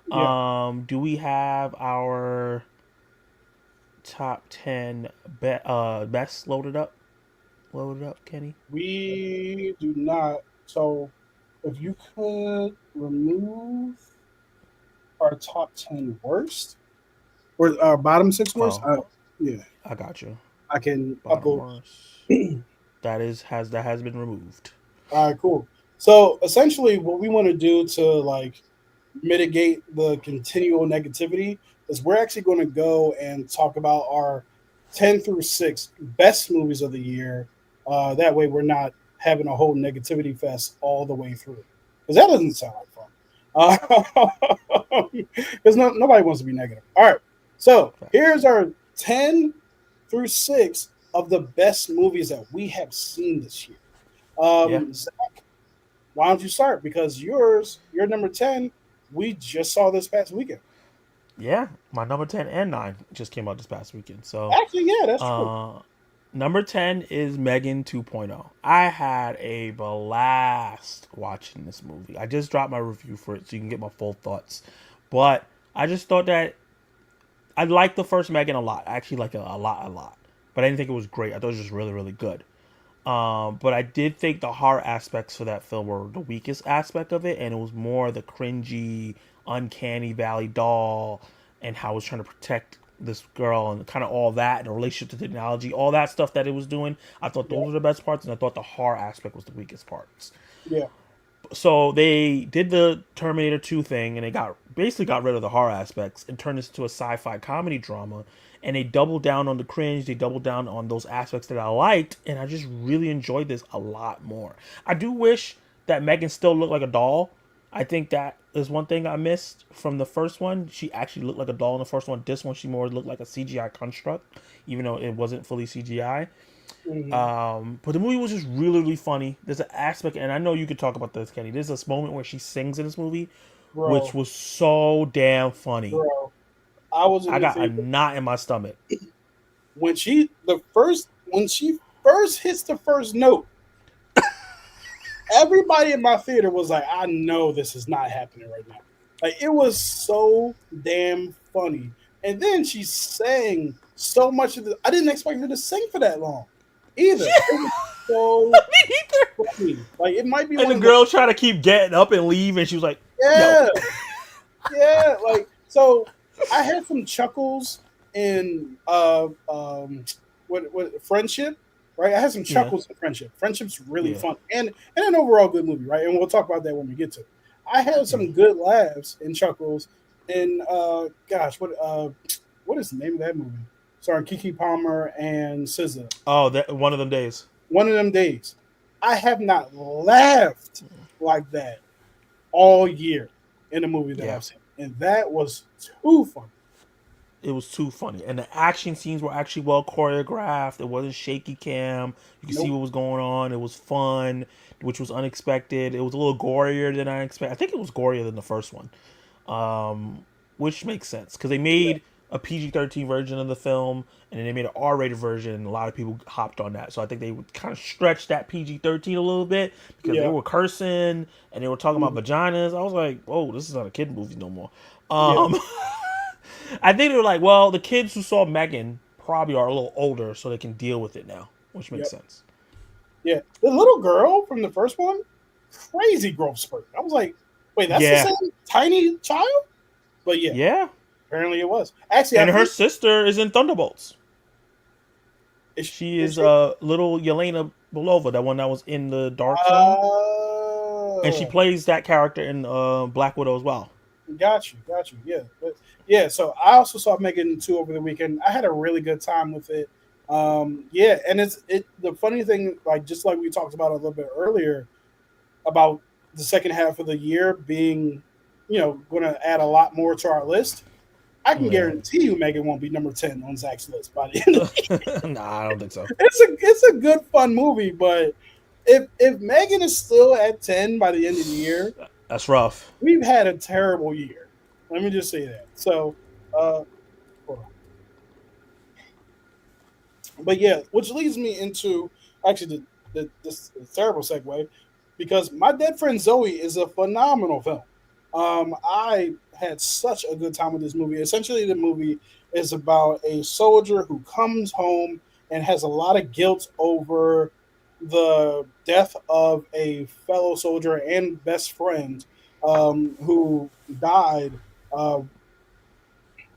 Yeah. Do we have our top 10 best loaded up? Loaded up, Kenny. We do not. So if you could remove our top 10 worst or our bottom six worst, Oh, yeah, I got you. I can Bottom upload. worst. That has been removed. All right, cool. So essentially, what we want to do to like mitigate the continual negativity is we're actually going to go and talk about our 10 through 6 best movies of the year. That way, we're not having a whole negativity fest all the way through because that doesn't sound like fun. Because nobody wants to be negative. All right, so Facts. here's our 10 through 6 of the best movies that we have seen this year. Yeah. Zach, why don't you start? Because your number 10, we just saw this past weekend. Yeah. My number 10 and 9 just came out this past weekend. So, Actually, yeah, that's true. uh, number 10 is Megan 2.0. I had a blast watching this movie. I just dropped my review for it so you can get my full thoughts. But I just thought that I liked the first Megan a lot. I actually liked it a lot, a lot. But I didn't think it was great. I thought it was just really, really good. But I did think the horror aspects for that film were the weakest aspect of it, and it was more the cringy, uncanny valley doll, and how it was trying to protect this girl, and kind of all that, and the relationship to technology, all that stuff that it was doing. I thought Yeah, those were the best parts, and I thought the horror aspect was the weakest parts. yeah, So they did the Terminator 2 thing, and they got rid of the horror aspects and turned this into a sci-fi comedy drama. And they doubled down on the cringe. They doubled down on those aspects that I liked, and I just really enjoyed this a lot more. I do wish that Megan still looked like a doll. I think that is one thing I missed from the first one. She actually looked like a doll in the first one. This one, she more looked like a CGI construct, even though it wasn't fully CGI. hmm But the movie was just really, really funny. There's an aspect, and I know you could talk about this, Kenny. There's this moment where she sings in this movie, which bro, was so damn funny. bro. I was in I the got a theater knot in my stomach. when she first hits the first note. Everybody in my theater was like, "I know this is not happening right now." Like it was so damn funny, and then she sang so much of the. I didn't expect her to sing for that long, either. It was so funny. Like it might be And one the of the girl trying to keep getting up and leave, and she was like, "Yo, yeah, yeah. Like so, I had some chuckles in what friendship, right? I had some yeah, chuckles in friendship. Friendship's really yeah, fun and an overall good movie, right? And we'll talk about that when we get to it. I had yeah." some good laughs and chuckles in gosh, what is the name of that movie? Starring Kiki Palmer and SZA. Oh, that one of them days. One of them days. I have not laughed like that all year in a movie that Yeah, I've seen, and that was too funny. it was too funny, and the action scenes were actually well choreographed. It wasn't shaky cam. You could see Nope. what was going on. It was fun, which was unexpected. It was a little gorier than I expected. I think it was gorier than the first one, which makes sense because they Yeah. made a PG-13 version of the film, and then they made an R-rated version, and a lot of people hopped on that. So I think they would kind of stretch that PG-13 a little bit because they Yeah. were cursing and they were talking about Mhm. vaginas. I was like, "Whoa, this is not a kid movie no more." Yeah. Um, I think they were like, "Well, the kids who saw Megan probably are a little older, so they can deal with it now," which makes Yep. sense. Yeah. The little girl from the first one, crazy growth spurt. I was like, wait, that's the Yeah, same tiny child? But yeah, yeah, Apparently, it was. Actually, I And her think sister is in Thunderbolts. She is is she? little Yelena Belova, that one that was in the Dark Zone, and she Uh, plays that character in Black Widow as well. got you. Yeah, but yeah. So I also saw Megan 2 over the weekend. I had a really good time with it. Yeah, and it. The funny thing, like just like we talked about a little bit earlier, about the second half of the year being, going to add a lot more to our list. I can Yeah. guarantee you, Megan won't be number 10 on Zach's list by the end. Nah, I don't think so. It's a good fun movie, but if Megan is still at 10 by the end of the year, That's rough. we've had a terrible year. Let me just say that. So, uh, but yeah, which leads me into actually this terrible segue, because My Dead Friend Zoe is a phenomenal film. I had such a good time with this movie. Essentially, the movie is about a soldier who comes home and has a lot of guilt over the death of a fellow soldier and best friend, who died. Uh,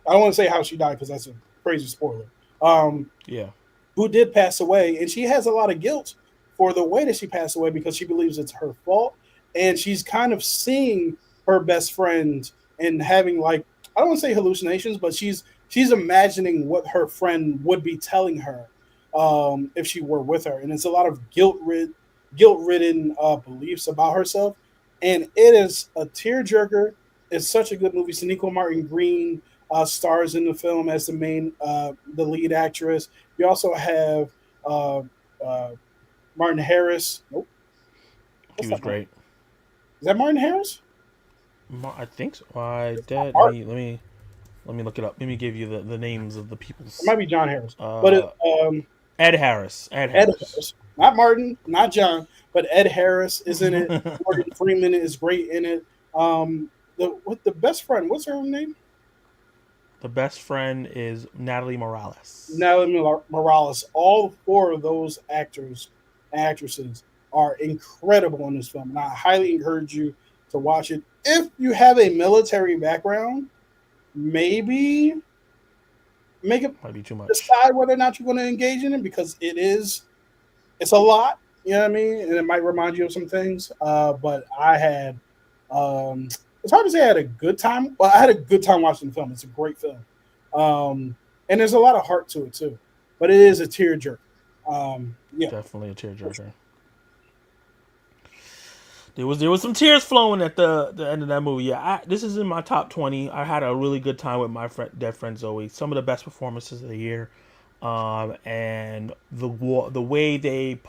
I don't want to say how she died because that's a crazy spoiler. Um, Yeah. who did pass away, and she has a lot of guilt for the way that she passed away because she believes it's her fault, and she's kind of seeing her best friend and having, like, I don't want to say hallucinations, but she's imagining what her friend would be telling her, if she were with her, and it's a lot of guilt ridden beliefs about herself, and it is a tearjerker. It's such a good movie. Sonequa Martin Green stars in the film as the lead actress. You also have uh, uh, Martin Harris. Nope, He that's was not Martin. great. Is that Martin Harris? I think so. I It's not did. Martin. Let me look it up. Let me give you the names of the It people's. might be John Harris, but Uh, Ed Harris. Ed Ed Harris. Harris, not Martin, not John, but Ed Harris is in it. Morgan Freeman is great in it. The best friend, what's her name? The best friend is Natalie Morales. Natalie Morales. All four of those actors and actresses are incredible in this film, and I highly encourage you to watch it. If you have a military background, maybe make it Might be too much. decide whether or not you're going to engage in it, because it's a lot. You know what I mean? And it might remind you of some things. But I had, it's hard to say I had a good time. Well, I had a good time watching the film. It's a great film. Um, and there's a lot of heart to it too. But it is a tearjerker. Yeah. Definitely a tearjerker. There was some tears flowing at the end of that movie. Yeah, this is in my top 20. I had a really good time with my dead friend Zoe. Some of the best performances of the year, and the way they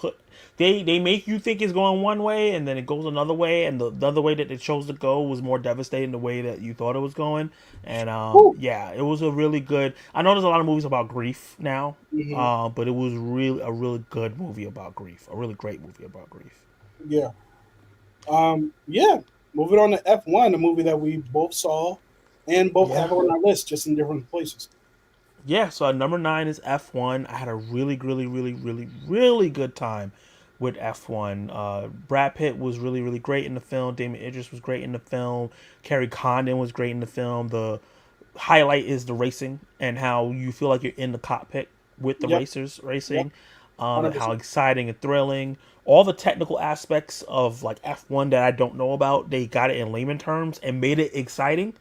make you think it's going one way and then it goes another way, and the other way that it chose to go was more devastating the way that you thought it was going. And Woo. yeah, it was a really good. I know there's a lot of movies about grief now, Hmm. but it was really a really good movie about grief. A really great movie about grief. Yeah. Yeah. Moving on to F1, a movie that we both saw and both Yeah. have on our list, just in different places. Yeah, so number 9 is F1. I had a really, really, really, really, really good time with F1. Brad Pitt was really, really great in the film. Damon Idris was great in the film. Kerry Condon was great in the film. The highlight is the racing and how you feel like you're in the cockpit with the Yep. racers Yep. racing. And how 100%. exciting and thrilling. All the technical aspects of like F1 that I don't know about, they got it in layman terms and made it exciting.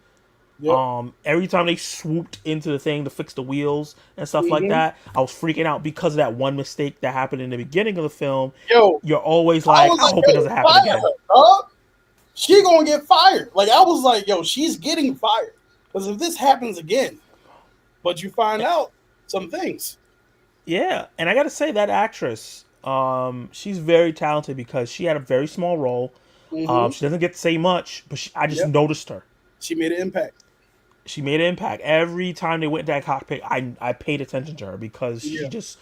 Yep. Every time they swooped into the thing to fix the wheels and stuff like Hmm. that, I was freaking out because of that one mistake that happened in the beginning of the film. Yo, You're always I like, was I like, hope it yo, doesn't happen fire again. her, dog. She gonna get fired. Like, I was like, yo, she's getting fired. Because if this happens again, but you find out some things. Yeah, and I gotta say that actress, she's very talented because she had a very small role. Hmm. She doesn't get to say much, but I just Yep. noticed her. She made an impact. She made an impact every time they went to that cockpit. I paid attention to her because she Yeah. just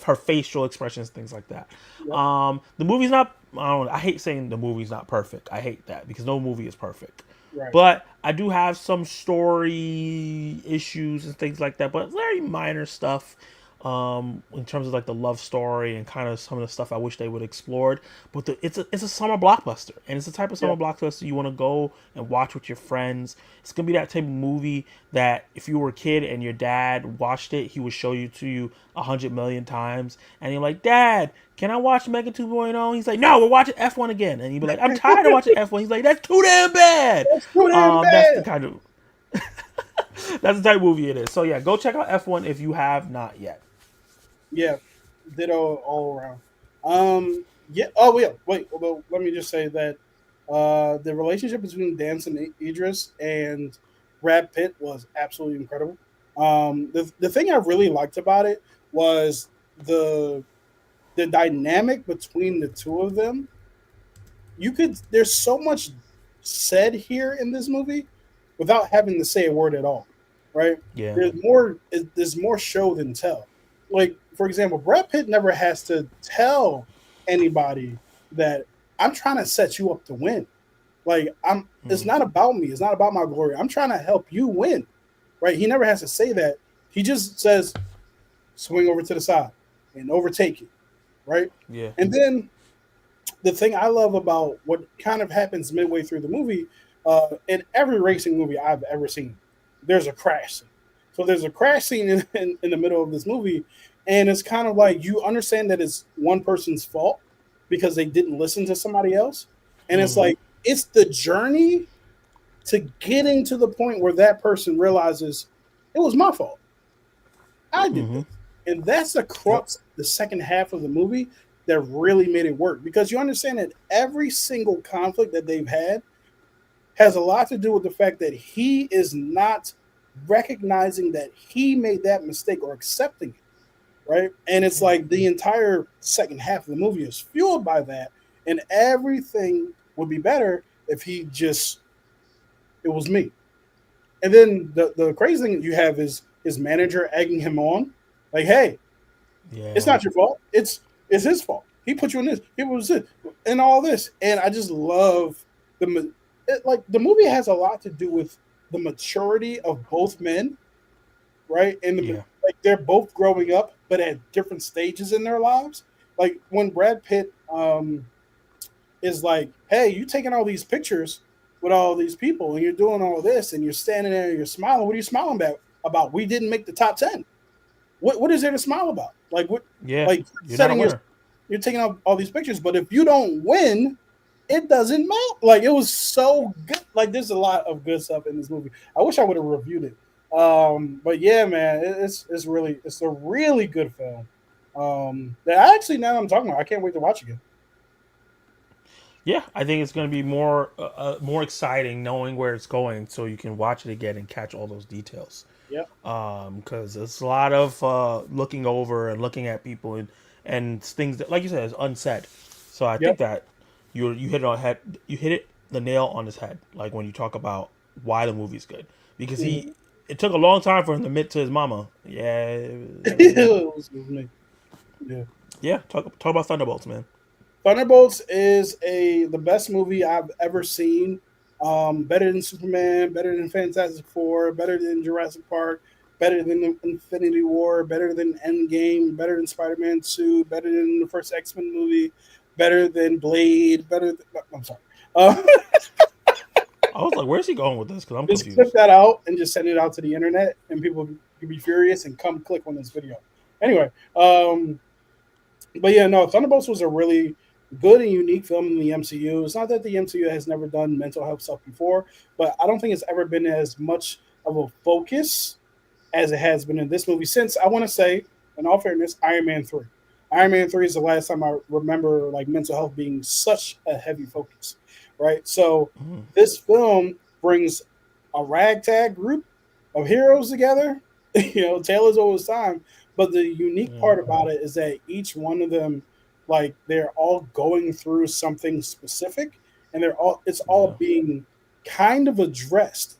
her facial expressions, things like that. Yep. The movie's not. I don't. I hate saying the movie's not perfect. I hate that because no movie is perfect. Right. But I do have some story issues and things like that, but very minor stuff. in terms of like the love story and kind of some of the stuff I wish they would explored. But it's a summer blockbuster, and it's the type of Yeah. summer blockbuster you want to go and watch with your friends. It's gonna be that type of movie that if you were a kid and your dad watched it, he would show you to you 100 million times, and you're like, Dad, can I watch Megan 2.0? He's like, No, we're watching F1 again, and you'd be like, I'm tired of watching F1. He's like, That's too damn bad. That's too damn That's the bad. kind of that's the type of movie it is. So yeah, go check out F1 if you have not yet. Yeah, ditto all around. Yeah. Oh, yeah. Wait. Well, let me just say that the relationship between Damson Idris and Brad Pitt was absolutely incredible. The thing I really liked about it was the the dynamic between the two of them. There's so much said here in this movie without having to say a word at all, right? Yeah. There's more show than tell. Like, for example, Brad Pitt never has to tell anybody that I'm trying to set you up to win. Like, it's Mm, not about me, it's not about my glory, I'm trying to help you win, right? He never has to say that. He just says, swing over to the side and overtake it, right? yeah. And then the thing I love about what kind of happens midway through the movie, in every racing movie I've ever seen, there's a crash scene. So there's a crash scene in the middle of this movie, and it's kind of like you understand that it's one person's fault because they didn't listen to somebody else, and it's Mm-hmm. like it's the journey to getting to the point where that person realizes it was my fault. I did Mm-hmm. this. And that's the Yep. crux of the second half of the movie that really made it work because you understand that every single conflict that they've had has a lot to do with the fact that he is not recognizing that he made that mistake or accepting it, right? And it's Yeah. like the entire second half of the movie is fueled by that, and everything would be better if he just, it was me. And then the crazy thing you have is his manager egging him on, like, hey, it's Yeah. not your fault. It's his fault. He put you in this. He was this and all this. And I just love like the movie has a lot to do with the maturity of both men, right? And Yeah. like they're both growing up, but at different stages in their lives. Like when Brad Pitt is like, "Hey, you taking all these pictures with all these people, and you're doing all this, and you're standing there, and you're smiling. What are you smiling about? We didn't make the top 10. What is there to smile about? Like what? Yeah. Like You're not a setting your winner. you're taking all these pictures, but if you don't win, it doesn't matter. Like it was so good. Like there's a lot of good stuff in this movie. I wish I would have reviewed it. But yeah, man, it's a really good film. That I actually now that I'm talking about, I can't wait to watch again. Yeah, I think it's going to be more exciting knowing where it's going, so you can watch it again and catch all those details. Yep, Because it's a lot of looking over and looking at people and things that, like you said, is unsaid. So I yep. think that you hit it on head. You hit it the nail on his head. Like when you talk about why the movie's good, because Mhm. it took a long time for him to admit to his mama. Yeah, It was me. Yeah. yeah. Talk about Thunderbolts, man. Thunderbolts is the best movie I've ever seen. Better than Superman, better than Fantastic Four, better than Jurassic Park, better than Infinity War, better than Endgame, better than Spider-Man 2, better than the first X-Men movie, better than Blade, better than, I'm sorry. Uh, I was like, where's he going with this? Because I'm just clip confused. that out and just send it out to the internet, and people can be furious and come click on this video. Anyway, but yeah, no, Thunderbolts was a really good and unique film in the MCU. It's not that the MCU has never done mental health stuff before, but I don't think it's ever been as much of a focus as it has been in this movie since, I want to say, in all fairness, Iron Man 3. Iron Man 3 is the last time I remember like mental health being such a heavy focus, right? So Mm, this film brings a ragtag group of heroes together, Taylor's always time. But the unique yeah, part about it is that each one of them, like they're all going through something specific, and it's all yeah, being kind of addressed.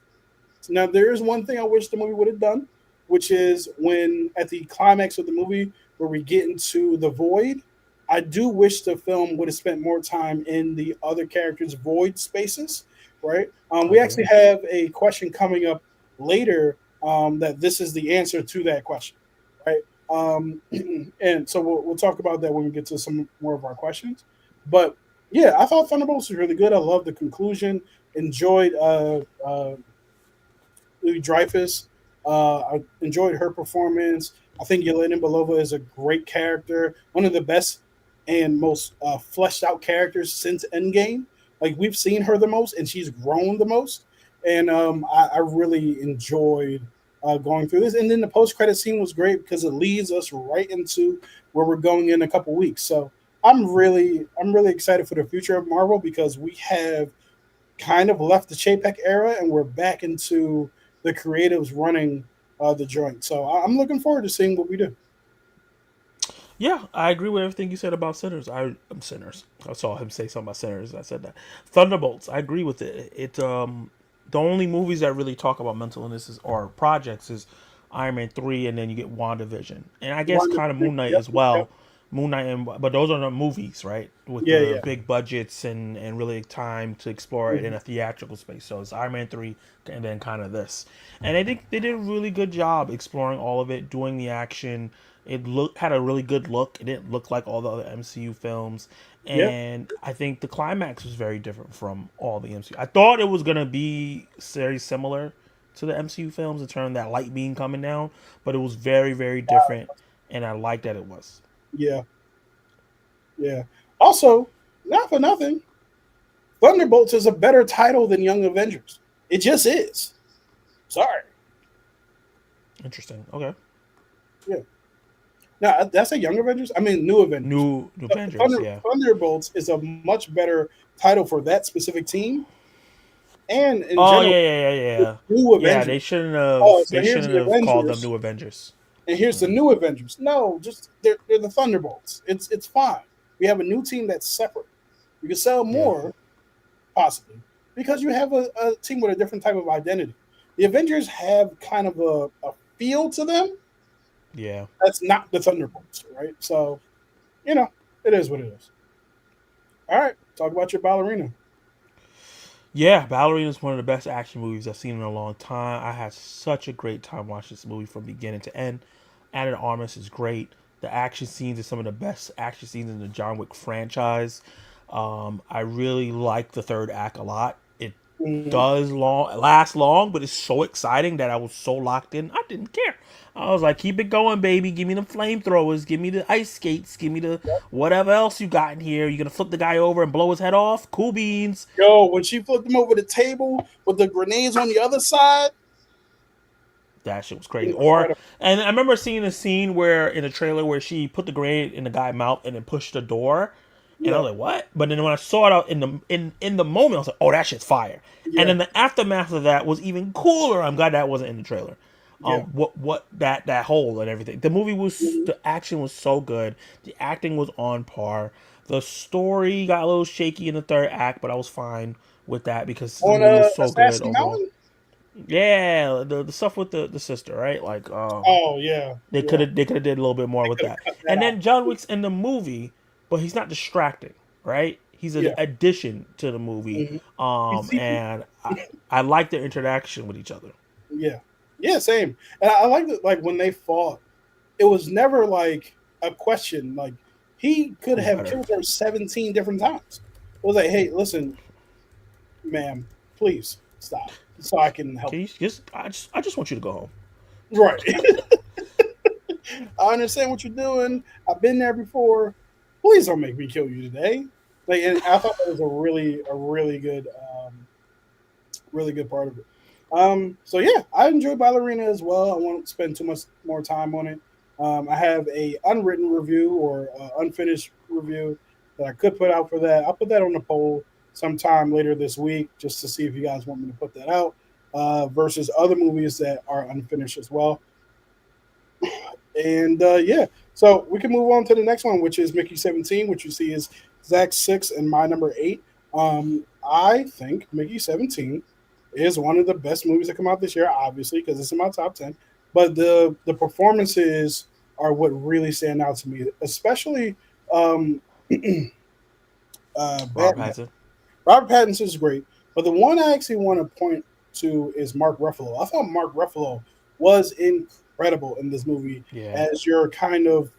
Now, there is one thing I wish the movie would have done, which is when at the climax of the movie where we get into the void, I do wish the film would have spent more time in the other characters' void spaces, right? We okay, actually have a question coming up later that this is the answer to that question, right? And so we'll talk about that when we get to some more of our questions. But yeah, I thought Thunderbolts was really good. I love the conclusion. Enjoyed Louis Dreyfus. I enjoyed her performance. I think Yelena Belova is a great character, one of the best and most fleshed out characters since Endgame. Like we've seen her the most, and she's grown the most. And I really enjoyed going through this. And then the post credit scene was great because it leads us right into where we're going in a couple weeks. So I'm really excited for the future of Marvel because we have kind of left the Chapek era and we're back into the creatives running the joint. So I'm looking forward to seeing what we do. Yeah, I agree with everything you said about Sinners. I'm Sinners. I saw him say something about Sinners. I said that. Thunderbolts. I agree with it. The only movies that really talk about mental illnesses or projects is Iron Man 3, and then you get WandaVision, and I guess One, kind of Moon Knight yep, as yep, well. Moon Knight, but those are the movies, right? With yeah, the yeah. big budgets and really time to explore it in Mhm. a theatrical space. So it's Iron Man 3, and then kind of this, and I think they did a really good job exploring all of it, doing the action. Had a really good look. It didn't look like all the other MCU films, Yep. and I think the climax was very different from all the MCU. I thought it was gonna be very similar to the MCU films in terms of that light beam coming down, but it was very different, and I like that it was. Yeah, yeah. Also, not for nothing, Thunderbolts is a better title than Young Avengers. It just is. Sorry. Interesting. Okay. Yeah. Now that's a Young Avengers. I mean, New Avengers. New Avengers. Yeah. Thunderbolts is a much better title for that specific team, and in Oh general, yeah. New Yeah, Avengers. they shouldn't Oh, have. so They here's shouldn't the have called them Avengers. New Avengers. And here's the Mm. new Avengers. No, just they're the Thunderbolts. It's fine. We have a new team that's separate. You can sell Yeah. more, possibly, because you have a team with a different type of identity. The Avengers have kind of a feel to them Yeah. that's not the Thunderbolts, right? So, you know, it is what it is. All right, talk about your ballerina. Yeah, Ballerina is one of the best action movies I've seen in a long time. I had such a great time watching this movie from beginning to end. Anna de Armas is great. The action scenes are some of the best action scenes in the John Wick franchise. I really like the third act a lot. It Mm-hmm. does last long, but it's so exciting that I was so locked in. I didn't care. I was like, keep it going, baby. Give me the flamethrowers. Give me the ice skates. Give me the whatever else you got in here. You gonna flip the guy over and blow his head off? Cool beans. Yo, when she flipped him over the table with the grenades on the other side, That shit was crazy. Or incredible. and I remember seeing a scene where in the trailer where she put the grenade in the guy's mouth and then pushed the door, and I Yeah, was like, "What?" But then when I saw it out in the moment, I was like, "Oh, that shit's fire!" And yeah, then the aftermath of that was even cooler. I'm glad that wasn't in the trailer. yeah. What that hole and everything. The movie was Mm-hmm. the action was so good. The acting was on par. The story got a little shaky in the third act, but I was fine with that because the On movie was so good Assassin overall. Mountain. Yeah, the stuff with the sister, right? Like Oh yeah, yeah. they could have did a little bit more They with could have that. cut that And out. then John Wick's in the movie, but he's not distracting, right? He's an Yeah. addition to the movie. Mm-hmm. You see, And I like their interaction with each other. yeah, yeah, same. And I like that. Like when they fought, it was never like a question. Like he could Who's have better? killed her 17 different times. It was like, hey, listen, ma'am, please stop, so I can help Can you just I just want you to go home. you. Right. I understand what you're doing. I've been there before. Please don't make me kill you today. Like, and I thought that was a really good part of it. So yeah, I enjoy Ballerina as well. I won't spend too much more time on it. I have a unwritten review or unfinished review that I could put out for that. I'll put that on the poll sometime later this week just to see if you guys want me to put that out versus other movies that are unfinished as well. And yeah, so we can move on to the next one, which is Mickey 17, which you see is Zach 6 and my number 8. I think Mickey 17 is one of the best movies that come out this year, obviously, because it's in my top 10. But the performances are what really stand out to me, especially um, Rob Batman. Pattinson. Robert Pattinson is great, but the one I actually want to point to is Mark Ruffalo. I thought Mark Ruffalo was incredible in this movie Yeah. as your kind of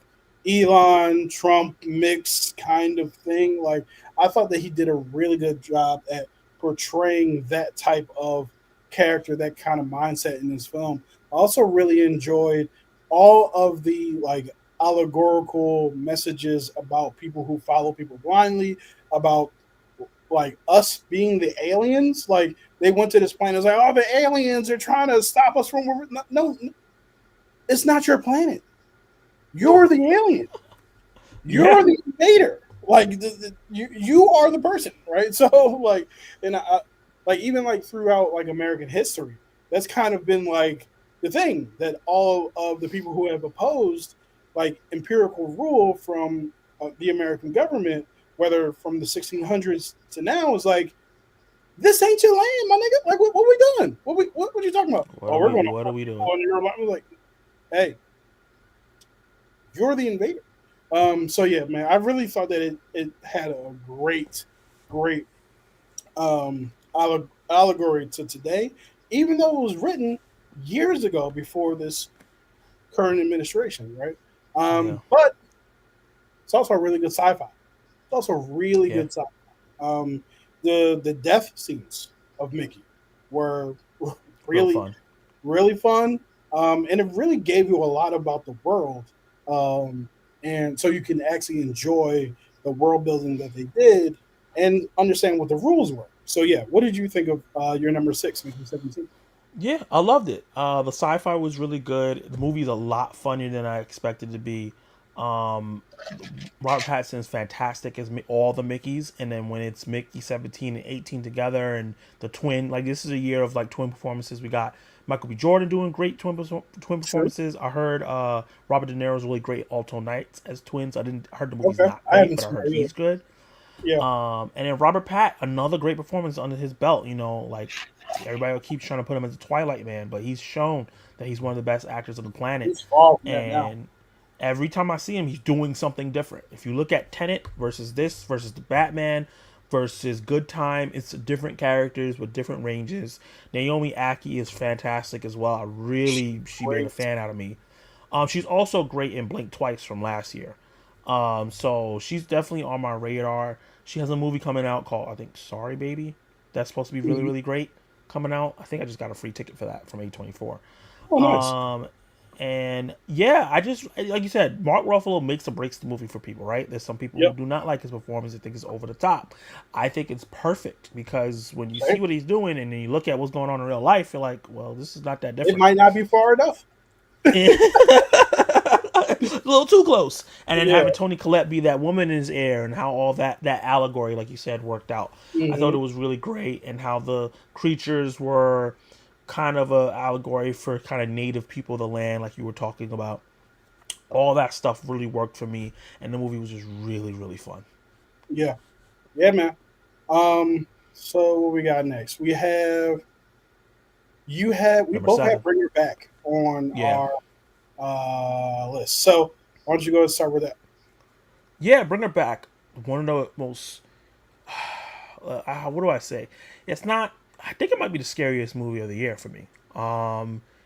Elon Trump mix kind of thing. Like I thought that he did a really good job at portraying that type of character, that kind of mindset in this film. I also really enjoyed all of the like allegorical messages about people who follow people blindly, about like us being the aliens. Like they went to this planet, it's like, oh, the aliens are trying to stop us from where no, it's not your planet. You're the alien. Yeah. You're the invader. Like you are the person, right? So like, and like even like throughout like American history, that's kind of been like the thing that all of the people who have opposed like empirical rule from the American government, whether from the 1600s to now, is like this ain't your land, my nigga. Like what we doing? What you talking about? What Oh, are we're we? going What are we doing? on your land. Like, hey, you're the invader. So yeah, man, I really thought that it had a great allegory to today, even though it was written years ago before this current administration, right? Yeah. But it's also a really good sci-fi. It's also really Yeah. good sci-fi. The death scenes of Mickey were Real really fun. really fun, and it really gave you a lot about the world, um, and so you can actually enjoy the world building that they did and understand what the rules were. So yeah, what did you think of your number six, Mickey 17? Yeah, I loved it. The sci-fi was really good. The movie's a lot funnier than I expected to be. Um, Robert Pattinson is fantastic as all the Mickeys, and then when it's Mickey 17 and 18 together, and the twin, like this is a year of like twin performances. We got Michael B. Jordan doing great twin True. performances. I heard Robert De Niro's really great Alto Knights as twins. I heard the movie's Okay, not I great, haven't but I seen heard that either. he's good. Yeah, And then Robert Pat, another great performance under his belt. Like everybody keeps trying to put him as a Twilight Man, but he's shown that he's one of the best actors on the planet. he's far from that now. And every time I see him, he's doing something different. If you look at Tenet versus this versus the Batman versus Good Time, it's different characters with different ranges. Naomi Aki is fantastic as well. She made a Great. fan out of me. She's also great in Blink Twice from last year. So she's definitely on my radar. She has a movie coming out called, I think, Sorry Baby. That's supposed to be really, Mhm. really great coming out. I think I just got a free ticket for that from A24. Oh, nice. Um, and yeah, I just, like you said, Mark Ruffalo makes or breaks the movie for people, right? There's some people who Yep. do not like his performance and think it's over the top. I think it's perfect because when you see Okay. what he's doing and then you look at what's going on in real life, you're like, well, this is not that It different. might not be far enough. A little too close. And then Yeah. having Tony Collette be that woman in his ear and how all that allegory, like you said, worked out. I thought Hmm. it was really great, and how the creatures were kind of a allegory for kind of native people of the land, like you were talking about. All that stuff really worked for me, and the movie was just really, really fun. Yeah. Yeah, man. So what we got next? We Number both have seven. Bring It Back on Yeah. our list. So why don't you go and start with that? Yeah, bring her back. One of the most what do I say? It's not. I think it might be the scariest movie of the year for me.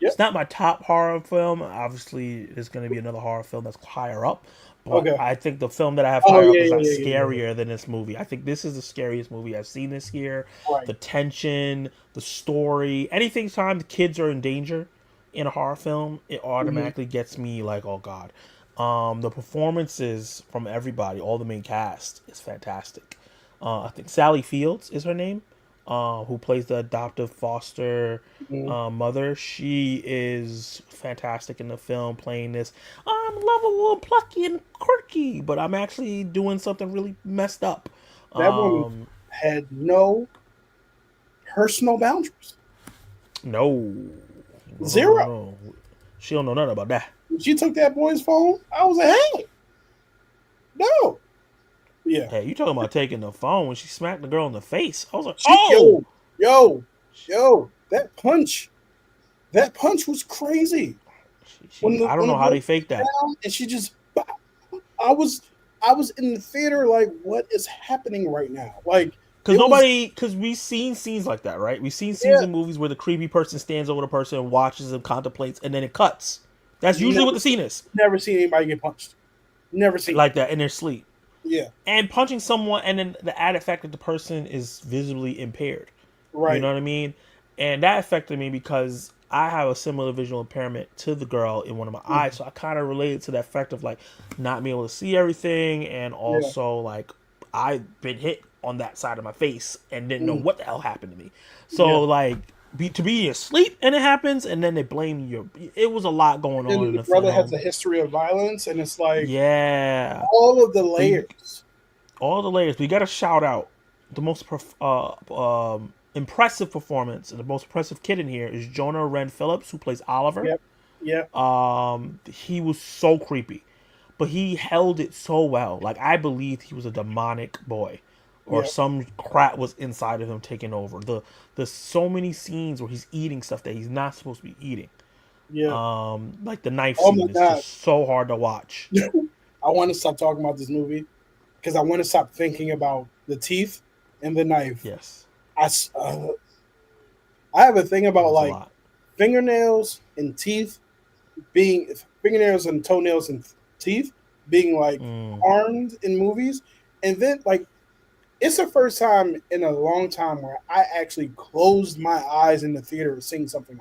It's Yep. not my top horror film. Obviously, there's going to be another horror film that's higher up, but Okay. I think the film that I have Oh higher up yeah, is yeah, not yeah, yeah, yeah. scarier than this movie. I think this is the scariest movie I've seen this year. Right. The tension, the story, anything time the kids are in danger in a horror film, it Hmm. automatically gets me like, oh god. The performances from everybody, all the main cast, is fantastic. I think Sally Fields is her name, who plays the adoptive foster Hmm. mother. She is fantastic in the film, playing this. I'm lovable, plucky, and quirky, but I'm actually doing something really messed up. That woman Um, had no personal boundaries. no, no, no, no, Zero. no. She don't know nothing about that. When she took that boy's phone, I was like, hey, no. Yeah. Hey, you talking about taking the phone when she smacked the girl in the face? I was like, She oh. yo, yo, that punch was crazy. I don't When the know how girl they faked that. down and she just I was I was in the theater like, what is happening right now? Like it was Because we've seen scenes like that, right? We've seen scenes yeah, in movies where the creepy person stands over the person and watches them, contemplates, and then it cuts. That's usually what Never, the scene is, never seen anybody get punched. Never seen. like that in their sleep. Yeah. And punching someone, and then the added fact that the person is visibly impaired. You know Right. what I mean? And that affected me because I have a similar visual impairment to the girl in one of my eyes, Mhm. so I kind of related to that fact of like not being able to see everything, and Yeah. also like I've been hit on that side of my face and didn't know Mhm. what the hell happened to me. Yeah. So like to be asleep and it happens, and then they blame you. It was a lot going And on in the the brother has film. a history of violence, and it's like Yeah, all of the but layers. all the layers. We got to shout out the most impressive performance and the most impressive kid in here is Jonah Ren Phillips, who plays Oliver. Yep. Yep. He was so creepy, but he held it so well. Like I believed he was a demonic boy, or Yep. some crap was inside of him taking over. There's so many scenes where he's eating stuff that he's not supposed to be eating. Yep. Like the knife Oh my scene is god. just so hard to watch. I want to stop talking about this movie because I want to stop thinking about the teeth and the knife. Yes, I s- uh, I have a thing it about was a like lot. fingernails and teeth being fingernails and toenails and teeth being like Mm. harmed in movies, and then like it's the first time in a long time where I actually closed my eyes in the theater seeing something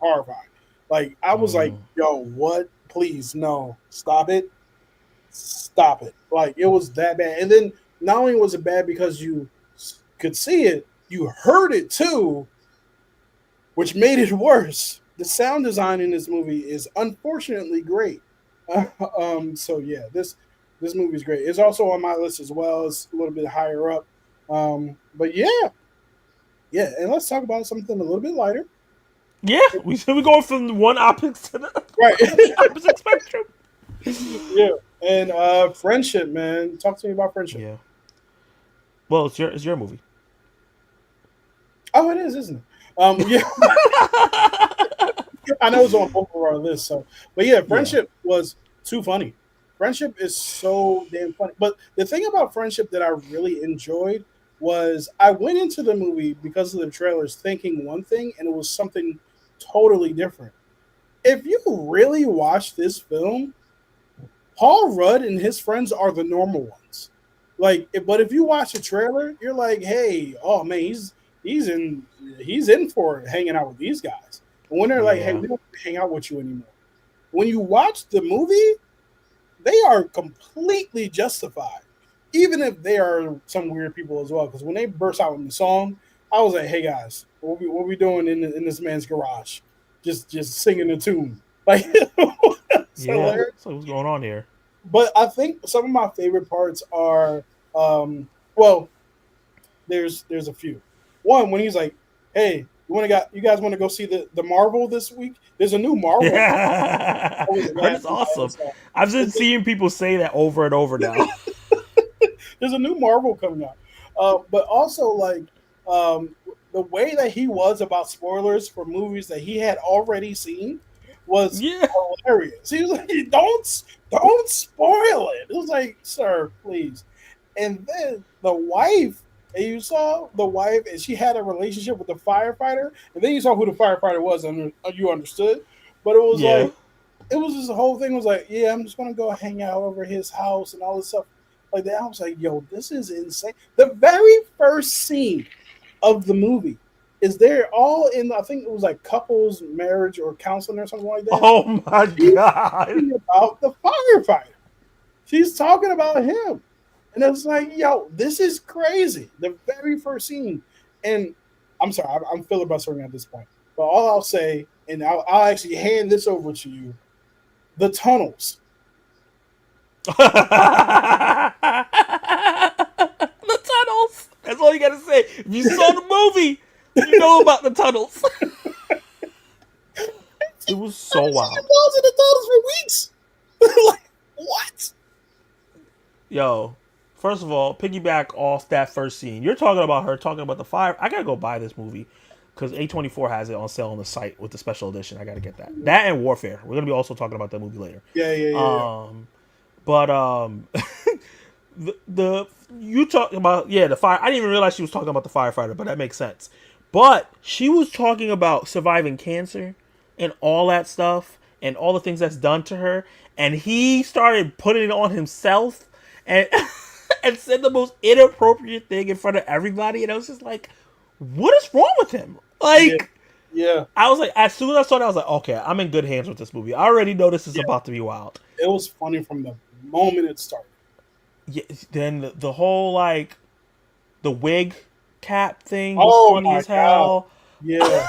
horrifying. Like I was like, Mm. "Yo, what? Please, no, stop it, stop it!" Like it was that bad. And then not only was it bad because you could see it, you heard it too, which made it worse. The sound design in this movie is unfortunately great. So yeah, this movie is great. It's also on my list as well. It's a little bit higher up. But yeah, yeah, and let's talk about something a little bit lighter. Yeah, we going from one opposite to Right. the opposite spectrum. Yeah. And friendship, man. Talk to me about friendship. Yeah. Well, it's your movie. Oh, it is, isn't it? Yeah, I know it's on both of our lists. So, but yeah, Yeah. friendship was too funny. Friendship is so damn funny. But the thing about friendship that I really enjoyed was I went into the movie because of the trailers thinking one thing, and it was something totally different. If you really watch this film, Paul Rudd and his friends are the normal ones. But if you watch the trailer, you're like, hey, oh man, he's in he's in for it, hanging out with these guys. And when they're like, hey, Yeah. we don't hang out with you anymore. When you watch the movie, they are completely justified, even if they are some weird people as well. Because when they burst out in the song, I was like, hey guys, what we doing in this man's garage? Just singing a tune, like it's Yeah. hilarious. So what's going on here? But I think some of my favorite parts are, um, well, there's a few. One when he's like, "Hey, you guys want to go see the Marvel this week? There's a new Marvel." Yeah. I was I heard it's laughing my awesome. ass off. I've been seeing people say that over and over now. There's a new Marvel coming out, but also like um, the way that he was about spoilers for movies that he had already seen was Yeah. hilarious. He was like, don't spoil it." It was like, "Sir, please." And then the wife, and you saw the wife, and she had a relationship with the firefighter, and then you saw who the firefighter was, and you understood. But it was Yeah. like it was this whole thing was like, yeah, I'm just gonna go hang out over his house and all this stuff like that. I was like, yo, this is insane. The very first scene of the movie is they're all in. I think it was like couples marriage or counseling or something like that. Oh my She's god. talking about the firefighter. She's talking about him. And it's like, yo, this is crazy. The very first scene. And I'm sorry, I'm filibustering at this point. But all I'll say, and I'll actually hand this over to you, the tunnels. The tunnels. That's all you gotta say. If you saw the movie, you know about the tunnels. It was so I've wild. in the tunnels for weeks. Like, what? Yo, first of all, piggyback off that first scene. You're talking about her talking about the fire. I gotta go buy this movie because A24 has it on sale on the site with the special edition. I gotta get that. That and Warfare. We're gonna be also talking about that movie later. Yeah, yeah, yeah, yeah. But the you talking about the fire. I didn't even realize she was talking about the firefighter, but that makes sense. But she was talking about surviving cancer and all that stuff and all the things that's done to her, and he started putting it on himself and and said the most inappropriate thing in front of everybody, and I was just like, what is wrong with him? Yeah, Like, yeah, I was like, as soon as I saw that, I was like, okay, I'm in good hands with this movie. I already know this is yeah. about to be wild. It was funny from the moment it started. Yeah, then the whole like the wig cap thing was Oh funny my as god. hell. Yeah,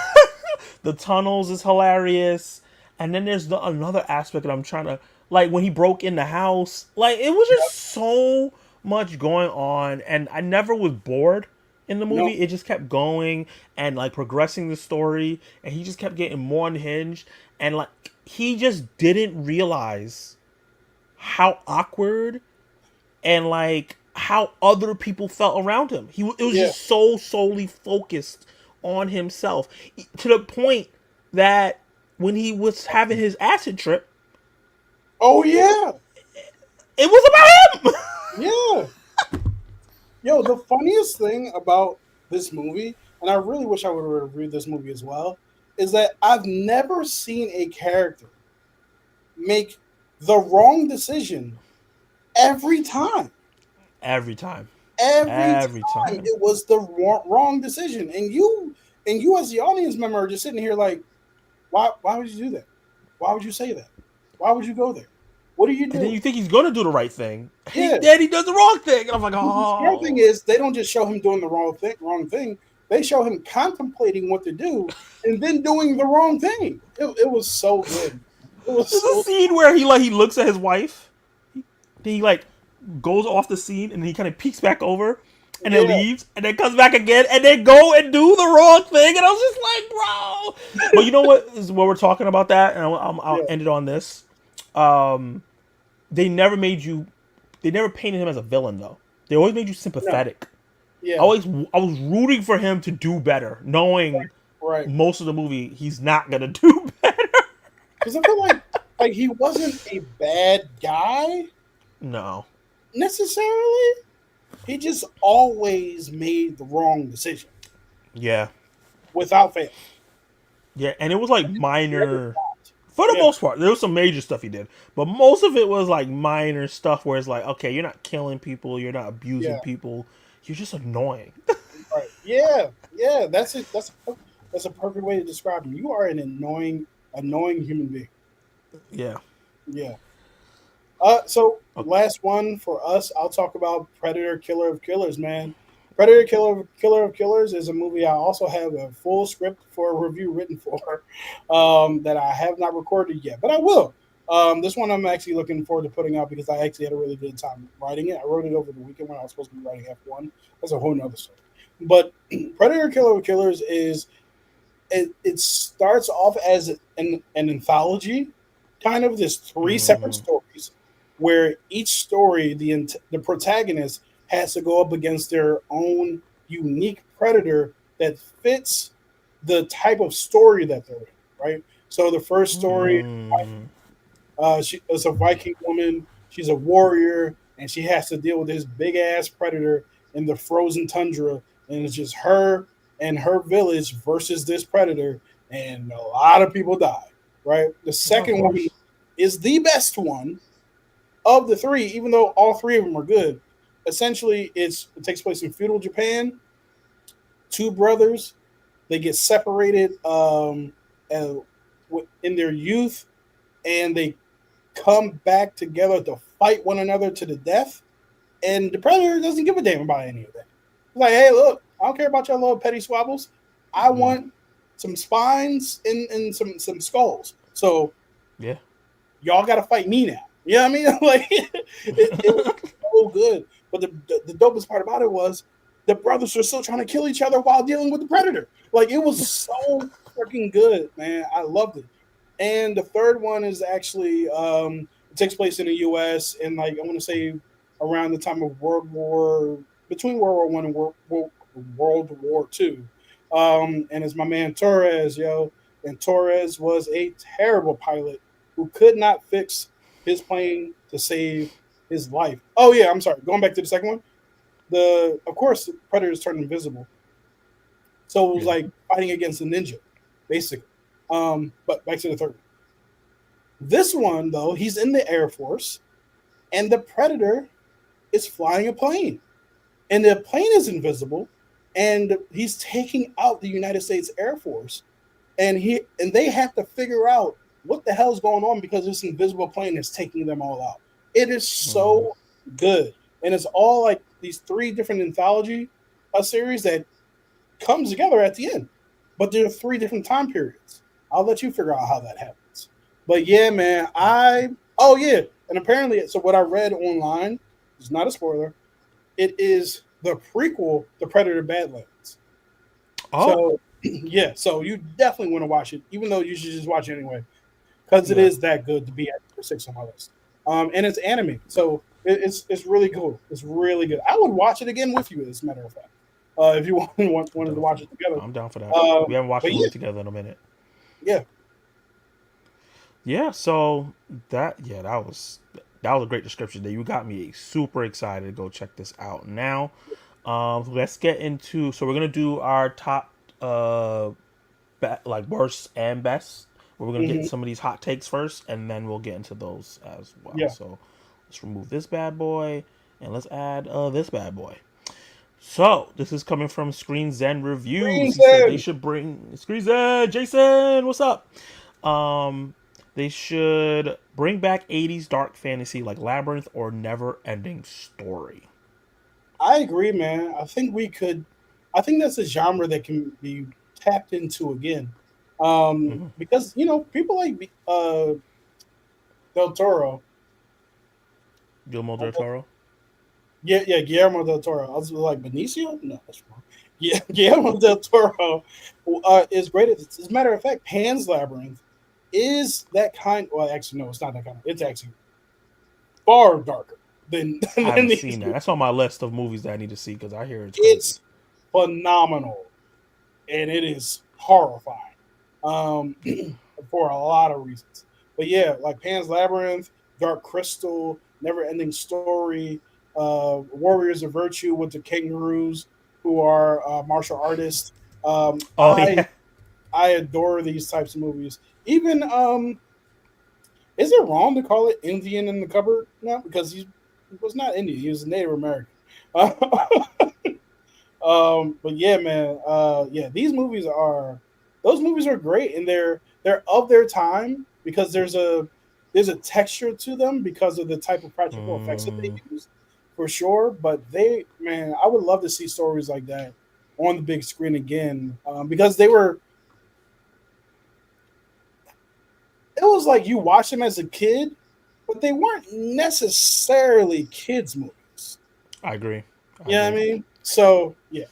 The tunnels is hilarious, and then there's another aspect that I'm trying to like when he broke in the house. Like it was just yeah. so much going on, and I never was bored in the No, movie. It just kept going and like progressing the story, and he just kept getting more unhinged, and like he just didn't realize how awkward and like how other people felt around him. It was yeah. just so solely focused on himself to the point that when he was having his acid trip, Oh yeah, it was about him. yeah. Yo, the funniest thing about this movie, and I really wish I would have reviewed this movie as well, is that I've never seen a character make the wrong decision every time. Every time, Every every time time. it was the wrong decision, and you as the audience member are just sitting here like, why would you do that? Why would you say that? Why would you go there? What are you And then doing? you think he's gonna do the right thing, Yeah. then he does the wrong thing, and I'm like, The smart thing oh. is they don't just show him doing the wrong thing. They show him contemplating what to do and then doing the wrong thing. It was so good. It was There's a so scene where he looks at his wife, he like goes off the scene and he kind of peeks back over and then yeah, leaves and then comes back again and then go and do the wrong thing, and I was just like, bro. But you know what is what we're talking about that, and I'll yeah, end it on this. Um, they never made you, they never painted him as a villain though. They always made you no, sympathetic. yeah, I was rooting for him to do better, knowing right. most of the movie he's not gonna do better. Because I feel like he wasn't a bad guy No. necessarily. He just always made the wrong decision Yeah. without fail. Yeah, and it was like minor. For the Yeah, most part, there was some major stuff he did, but most of it was like minor stuff where it's like, okay, you're not killing people, you're not abusing yeah, people, you're just annoying. right. Yeah, yeah. That's it. That's a perfect way to describe him. You are an annoying human being. Yeah. Yeah. So Okay. last one for us, I'll talk about Predator Killer of Killers, man. Predator Killer of Killers is a movie I also have a full script for a review written for that I have not recorded yet, but I will. This one I'm actually looking forward to putting out because I actually had a really good time writing it. I wrote it over the weekend when I was supposed to be writing F1. That's a whole nother story. But Predator Killer of Killers is it starts off as an anthology, kind of this three separate Mm, stories, where each story the protagonist has to go up against their own unique predator that fits the type of story that they're in, right? So the first story, mm, she is a Viking woman. She's a warrior, and she has to deal with this big ass predator in the frozen tundra, and it's just her and her village versus this predator, and a lot of people die. Right. The of second one course. is the best one of the three, even though all three of them are good. Essentially, it takes place in feudal Japan. Two brothers, they get separated uh, in their youth, and they come back together to fight one another to the death. And the predator doesn't give a damn about any of that. He's like, hey, look, I don't care about your little petty squabbles. I Mm, want some spines and some skulls. So yeah. y'all got to fight me now. You know what I mean? Like it was so good. But the dopest part about it was the brothers are still trying to kill each other while dealing with the predator. Like it was so freaking good, man. I loved it. And the third one is actually it takes place in the U.S. and like I want to say around the time of between World War I and World War II. And it's my man Torres, yo. And Torres was a terrible pilot who could not fix his plane to save his life. Oh yeah, I'm sorry. Going back to the second one, the of course the predators turned invisible, so it was Yeah. like fighting against a ninja, basically. But back to the third one. This one though, he's in the Air Force, and the Predator is flying a plane, and the plane is invisible, and he's taking out the United States Air Force, and they have to figure out what the hell's going on because this invisible plane is taking them all out. It is Mm, so good, and it's all like these three different anthology series that comes together at the end, but there are three different time periods. I'll let you figure out how that happens. But yeah, man, I oh yeah, and apparently, so what I read online is not a spoiler. It is the prequel to Predator Badlands. oh, So yeah, so you definitely want to watch it, even though you should just watch it anyway, because it yeah. is that good to be at number 6 on my list. And it's anime, so it's really cool. It's really good. I would watch it again with you, as a matter of fact, if you I'm wanted to down for watch that. it together. I'm down for that. We haven't watched But a yeah, movie together in a minute. yeah, Yeah, so that was a great description. There, you got me super excited to go check this out. Now, let's get into. So we're gonna do our top, like worst and best. We're gonna get hmm some of these hot takes first, and then we'll get into those as well. yeah. So let's remove this bad boy, and let's add this bad boy. So this is coming from Screen Zen Green Reviews. He said they said, should bring Screen Zen. Jason, what's up? They should bring back 80s dark fantasy like Labyrinth or Never Ending Story. I agree, man. I think we could. I think that's a genre that can be tapped into again, Mm-hmm. because people like Del Toro. Guillermo del Toro. Yeah, yeah, Guillermo del Toro. I was like Benicio. No, that's wrong. Yeah, Guillermo del Toro is great. As a matter of fact, Pan's Labyrinth is that kind. Well, actually, no, it's not that kind. It's actually far darker than I than haven't these. seen that. That's on my list of movies that I need to see because I hear it's crazy. It's phenomenal, and it is horrifying, um, for a lot of reasons. But yeah, like Pan's Labyrinth, Dark Crystal, Never Ending Story, Warriors of Virtue with the kangaroos who are martial artists. Um, Oh I yeah, I adore these types of movies. Even is it wrong to call it Indian in the cupboard? No, because he was not Indian; he was Native American. But yeah, man, yeah, those movies are great, and they're of their time because there's a texture to them because of the type of practical effects that they mm, use, for sure. But man, I would love to see stories like that on the big screen again, because it was like you watched them as a kid, but they weren't necessarily kids movies. I agree. I You know what agree. I mean? So yeah,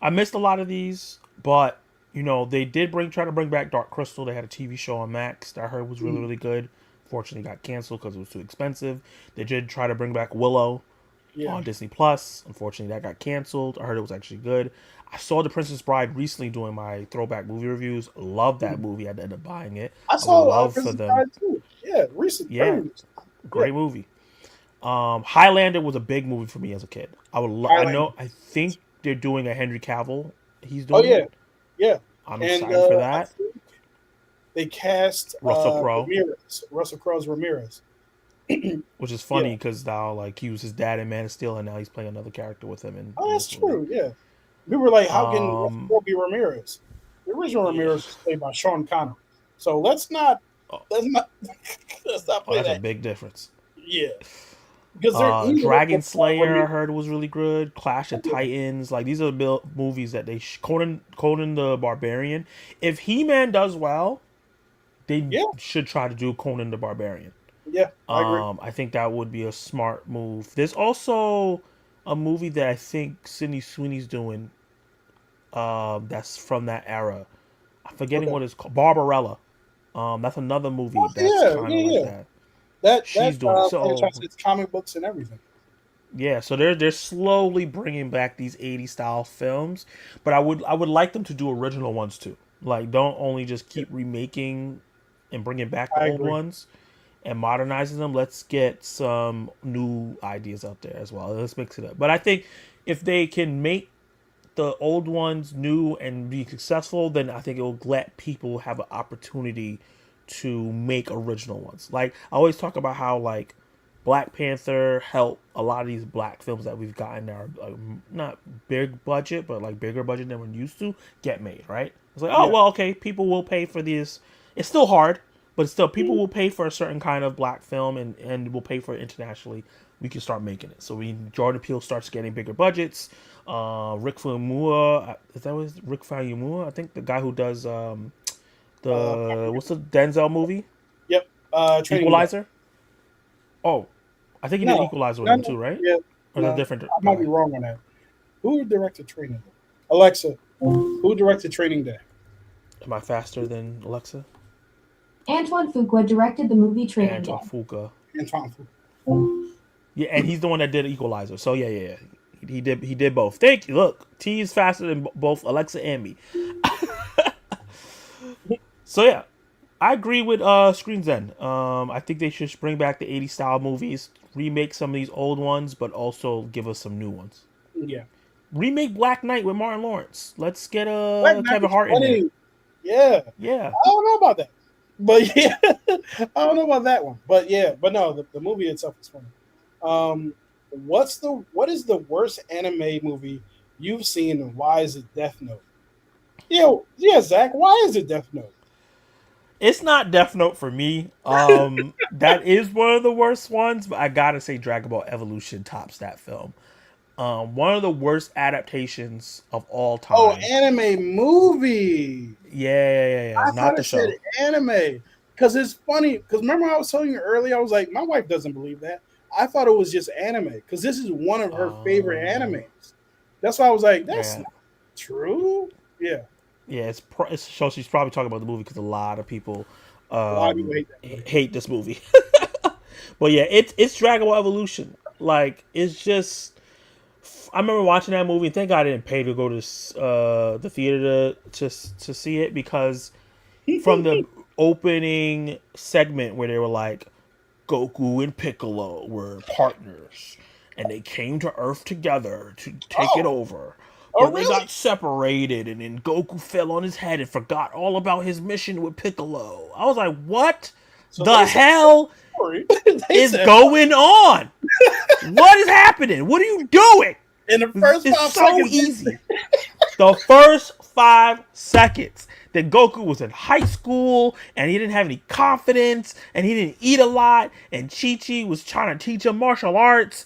I missed a lot of these, but they did try to bring back Dark Crystal. They had a TV show on Max that I heard was really Mhm. really good. Fortunately, got canceled because it was too expensive. They did try to bring back Willow Yeah. on Disney Plus. Unfortunately, that got canceled. I heard it was actually good. I saw The Princess Bride recently doing my throwback movie reviews. Loved that Mhm. movie. I ended up buying it. I I would saw love for Princess them. Bride too. Yeah, recent, very Yeah, recent. Yeah, great movie. Highlander was a big movie for me as a kid. I Highlander. know. I think they're doing a Henry Cavill. He's Oh doing yeah, it. yeah. I'm And excited for I that. think they cast Russell Crowe, Ramirez, Russell Crowe's Ramirez. which is Yeah. funny because now like he was his dad in Man of Steel, and now he's playing another character with him Oh, in that's this movie. true. Yeah. We were like, how can Russell Um, Crowe be Ramirez? The original yeah. Ramirez was played by Sean Connery. So Oh, let's not let's not oh, play that's a that. big difference. Yeah, because they're even at the Dragon point where Slayer I heard was really good. Clash of yeah, Titans, like these are movies that Conan the Barbarian. If He Man does well, they yeah, should try to do Conan the Barbarian. yeah. I agree. I think that would be a smart move. There's also a movie that I think Sydney Sweeney's doing. That's from that era. I'm forgetting Okay. what it's called. Barbarella. That's another movie Oh, that's yeah, kind of yeah, like yeah. that. That She's doing so. franchise, it's comic books and everything. Yeah, so they're slowly bringing back these 80s style films, but I would like them to do original ones too. Like don't only just Yeah, keep remaking and bringing back the I old agree. ones and modernizing them. Let's get some new ideas out there as well. Let's mix it up. But I think if they can make the old ones new and be successful, then I think it will let people have an opportunity to make original ones. Like I always talk about how like Black Panther helped a lot of these black films that we've gotten that are like, not big budget, but like bigger budget than we're used to get made. Right? It's like, oh Yeah. well, okay, people will pay for these. It's still hard, but still, people will pay for a certain kind of black film, and will pay for it internationally. We can start making it. So Jordan Peele starts getting bigger budgets. Rick Famuyiwa, is that what Rick Famuyiwa? I think the guy who does the what's the Denzel movie? Yep. Training Day. Equalizer. Oh, I think he did No, Equalizer with no, him no. too, right? Yeah, Or is it a no. different I might guy? be wrong on that. Who directed Training Day? Alexa, who directed Training Day? Am I faster than Alexa? Antoine Fuqua directed the movie Training Anton Day. Fuqua. Anton Fuqua. Yeah, and he's the one that did Equalizer. So yeah. He did both. Thank you. Look, T is faster than both Alexa and me. So yeah, I agree with Screen Zen. I think they should bring back the '80s style movies, remake some of these old ones, but also give us some new ones. Yeah. Remake Black Knight with Martin Lawrence. Let's get Black Knight Kevin was Hart in there. funny. Yeah. Yeah. I don't know about that. But yeah, I don't know about that one. But yeah, but no, the movie itself is funny. What is the worst anime movie you've seen, and why is it Death Note? Yeah, Zach, why is it Death Note? It's not Death Note for me. That is one of the worst ones, but I gotta say Dragon Ball Evolution tops that film. One of the worst adaptations of all time. Oh, anime movie. Yeah. I Not thought the it said show. anime. Because it's funny. Because remember, I was telling you earlier, I was like, my wife doesn't believe that. I thought it was just anime. Because this is one of her favorite animes. That's why I was like, that's not true. Yeah. Yeah, so she's probably talking about the movie because a lot of people A lot of people hate that movie. hate this movie. But yeah, it's Dragon Ball Evolution. Like it's just, I remember watching that movie. Thank God I didn't pay to go to the theater to see it, because from the opening segment where they were like, Goku and Piccolo were partners, and they came to Earth together to take it over. Oh, But they got separated, and then Goku fell on his head and forgot all about his mission with Piccolo. I was like, what So the hell is going on? What is happening? What are you doing? In the first It's 5 so seconds. easy. The first 5 seconds that Goku was in high school and he didn't have any confidence and he didn't eat a lot, and Chi-Chi was trying to teach him martial arts.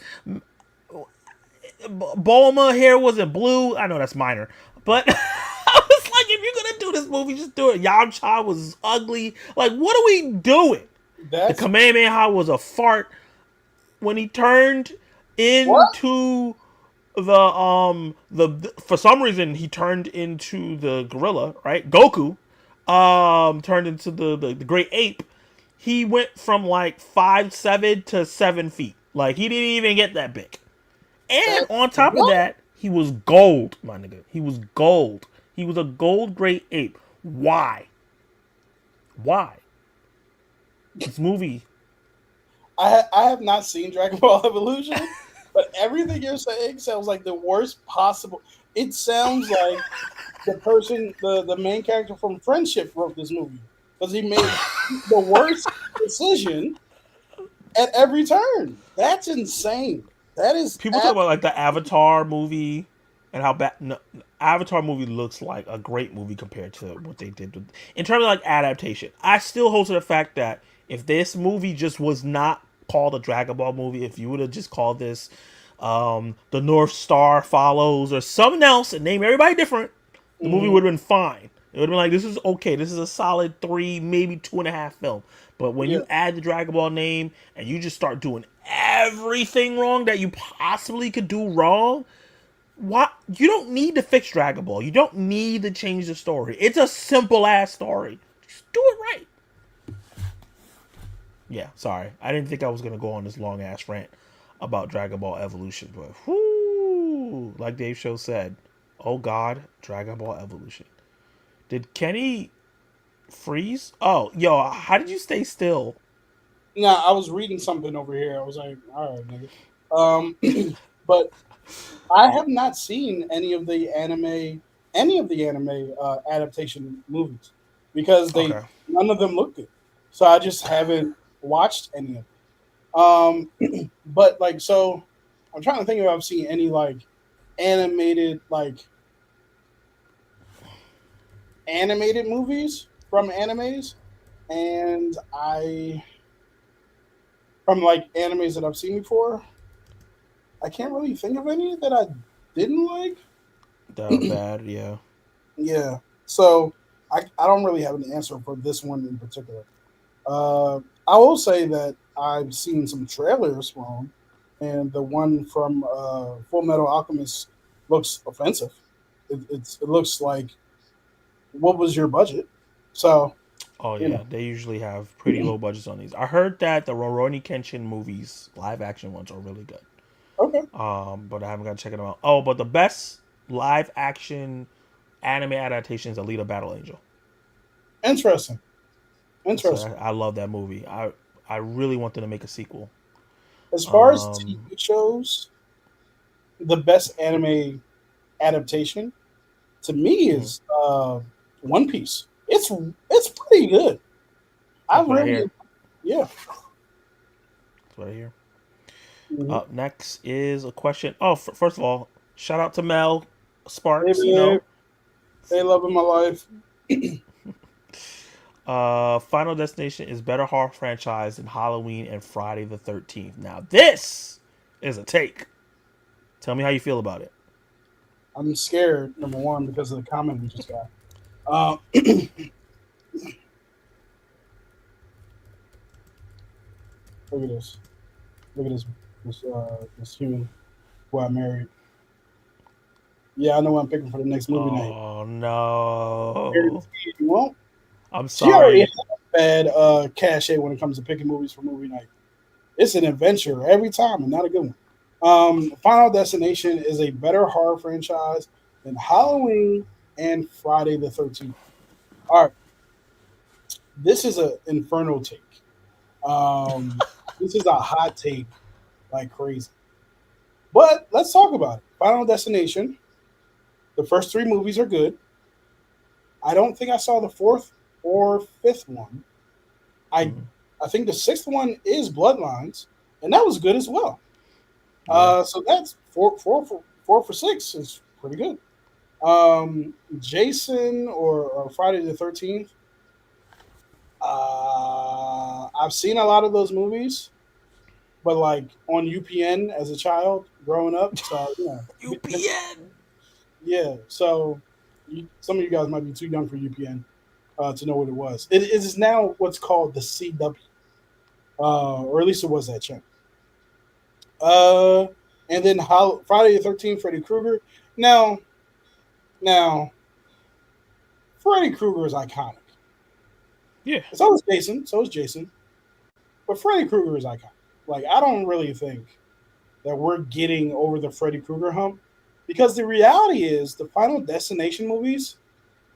Bulma hair wasn't blue. I know that's minor, but I was like, if you're gonna do this movie, just do it. Yamcha was ugly. Like, what are we doing? The Kamehameha was a fart. When he turned into the for some reason he turned into the gorilla, right? Goku turned into the great ape. He went from like 5'7" to 7 feet. Like, he didn't even get that big. And on top of that, he was gold, my nigga. He was gold. He was a gold great ape. Why? This movie. I have not seen Dragon Ball Evolution, but everything you're saying sounds like the worst possible. It sounds like the main character from Friendship wrote this movie, because he made the worst decision at every turn. That's insane. That is People talk about like the Avatar movie and how bad. No, Avatar movie looks like a great movie compared to what they did in terms of like adaptation. I still hold to the fact that if this movie just was not called a Dragon Ball movie, if you would have just called this The North Star Follows or something else and name everybody different, the movie would have been fine. It would have been like, this is okay. This is a solid 3, maybe 2.5 film. But when you add the Dragon Ball name and you just start doing everything wrong that you possibly could do wrong, what, you don't need to fix Dragon Ball. You don't need to change the story. It's a simple ass story. Just do it right. Yeah, sorry. I didn't think I was gonna go on this long ass rant about Dragon Ball Evolution, but whoo, like Dave Show said, oh God, Dragon Ball Evolution. Did Kenny freeze? Oh, yo, how did you stay still? No, I was reading something over here. I was like, all right, nigga. But I have not seen any of the anime adaptation movies, because none of them look good. so I just haven't watched any of it. But like, so I'm trying to think if I've seen any like animated like animated movies from animes, and I from like animes that I've seen before. I can't really think of any that I didn't like. That are bad, yeah. Yeah, so I don't really have an answer for this one in particular. Uh, I will say that I've seen some trailers from, and the one from Full Metal Alchemist looks offensive. It looks like what was your budget? So Oh you yeah, know, they usually have pretty low budgets on these. I heard that the Rurouni Kenshin movies, live action ones, are really good. okay, But I haven't got to check them out. Oh, but the best live action anime adaptation is Alita Battle Angel. interesting, So interesting. I love that movie. I really want them to make a sequel. As far as Um, TV shows, the best anime adaptation to me mhm. is One Piece. It's pretty good. I That's what I really hear. yeah. That's what I hear. Mhm. Up next is a question. Oh, first of all, shout out to Mel Hey Sparks. babe, hey love of my life. Final Destination is better horror franchise than Halloween and Friday the 13th. Now this is a take. Tell me how you feel about it. I'm scared, number one, because of the comment we just got. Look at this. Look at this human who I married. Yeah, I know what I'm picking for the next movie night. Oh Guarantee no. you won't. I'm She already has sorry. a bad cachet when it comes to picking movies for movie night. It's an adventure every time and not a good one. Final Destination is a better horror franchise than Halloween and Friday the 13th. All right, this is an inferno take. Um, this is a hot take like crazy. But let's talk about it. Final Destination. The first three movies are good. I don't think I saw the fourth or fifth one. I Mhm. I think the sixth one is Bloodlines, and that was good as well. Yeah. So that's four for six is pretty good. Jason or Friday the 13th. I've seen a lot of those movies, but like on UPN as a child growing up. So UPN. yeah. So some of you guys might be too young for UPN to know what it was. It is now what's called the CW, or at least it was that channel. Uh, and then Friday the 13th, Freddy Krueger. Now, now, Freddy Krueger is iconic. Yeah. So is Jason. So is Jason. But Freddy Krueger is iconic. Like I don't really think that we're getting over the Freddy Krueger hump because the reality is the Final Destination movies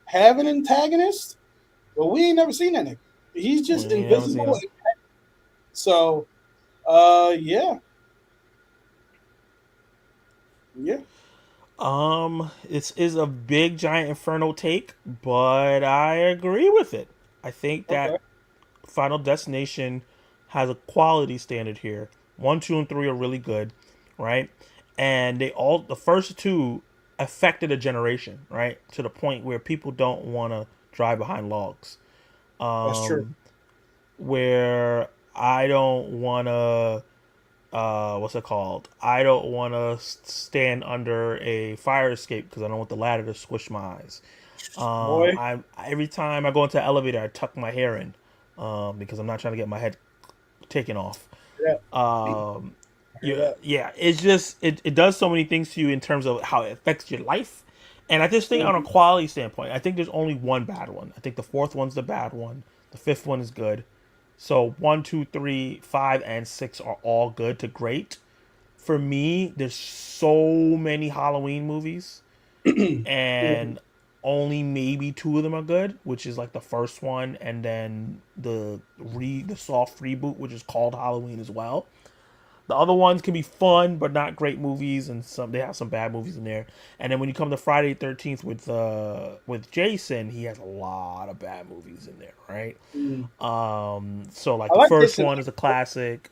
have an antagonist, but we ain't never seen that nigga. He's We just ain't never seen invisible. him. So, yeah, yeah, It is a big giant inferno take, but I agree with it. I think okay, that Final Destination has a quality standard here. One, two, and three are really good, right? And the first two affected a generation, right? To the point where people don't want to drive behind logs. that's true. Um, where I don't want to, what's it called? I don't want to stand under a fire escape because I don't want the ladder to squish my eyes. Boy, I every time I go into the elevator, I tuck my hair in, because I'm not trying to get my head taken off. yeah, Um, I hear yeah, that. yeah. It's just it does so many things to you in terms of how it affects your life. And I just think on a Mhm. quality standpoint, I think there's only one bad one. I think the fourth one's the bad one. The fifth one is good. So one, two, three, five, and six are all good to great. For me, there's so many Halloween movies, Mhm. and only maybe two of them are good, which is like the first one, and then the soft reboot, which is called Halloween as well. The other ones can be fun but not great movies, and they have some bad movies in there. And then when you come to Friday the 13th with Jason, he has a lot of bad movies in there, right? Mm. So like I the like first Jason. one is a classic,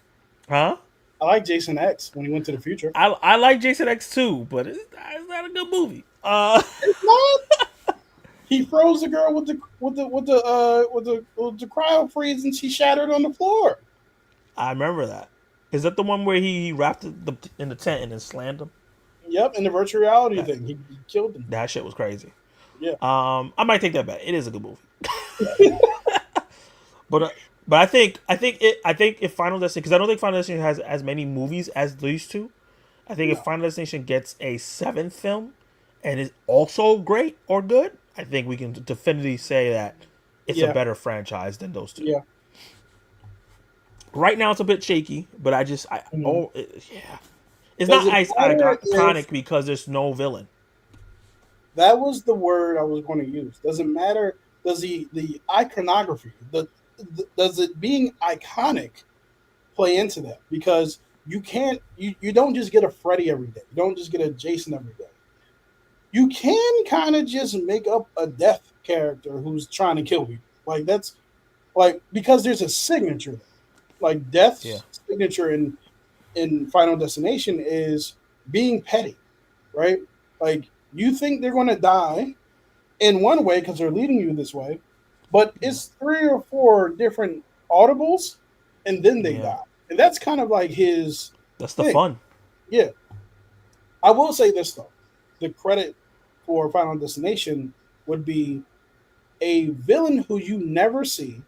huh? I like Jason X when he went to the future. I like Jason X too, but it's not a good movie. It's not. He froze the girl with the cryo freeze, and she shattered on the floor. I remember that. Is that the one where he wrapped in the tent and then slammed him? Yep, in the virtual reality That thing, he killed him. that shit was crazy. Yeah. I might take that back. It is a good movie, but uh, but I think if Final Destination, because I don't think Final Destination has as many movies as these two. I think if No. Final Destination gets a seventh film and is also great or good, I think we can definitively say that it's a Yeah. better franchise than those two. Yeah. Right now, it's a bit shaky, but Mhm. yeah, it's Does not it as matter if iconic because there's no villain. that was the word I was going to use? Does it matter? Does the iconography, does it being iconic play into that? Because you don't just get a Freddy every day. You don't just get a Jason every day. You can kind of just make up a death character who's trying to kill you. Like that's like because there's a signature there. Like Yeah, death's signature in Final Destination is being petty, right? Like you think they're going to die in one way because they're leading you this way, but yeah, it's three or four different audibles, and then they yeah. die, and that's kind of like his That's the thing. fun. Yeah, I will say this though: the credit for Final Destination would be a villain who you never see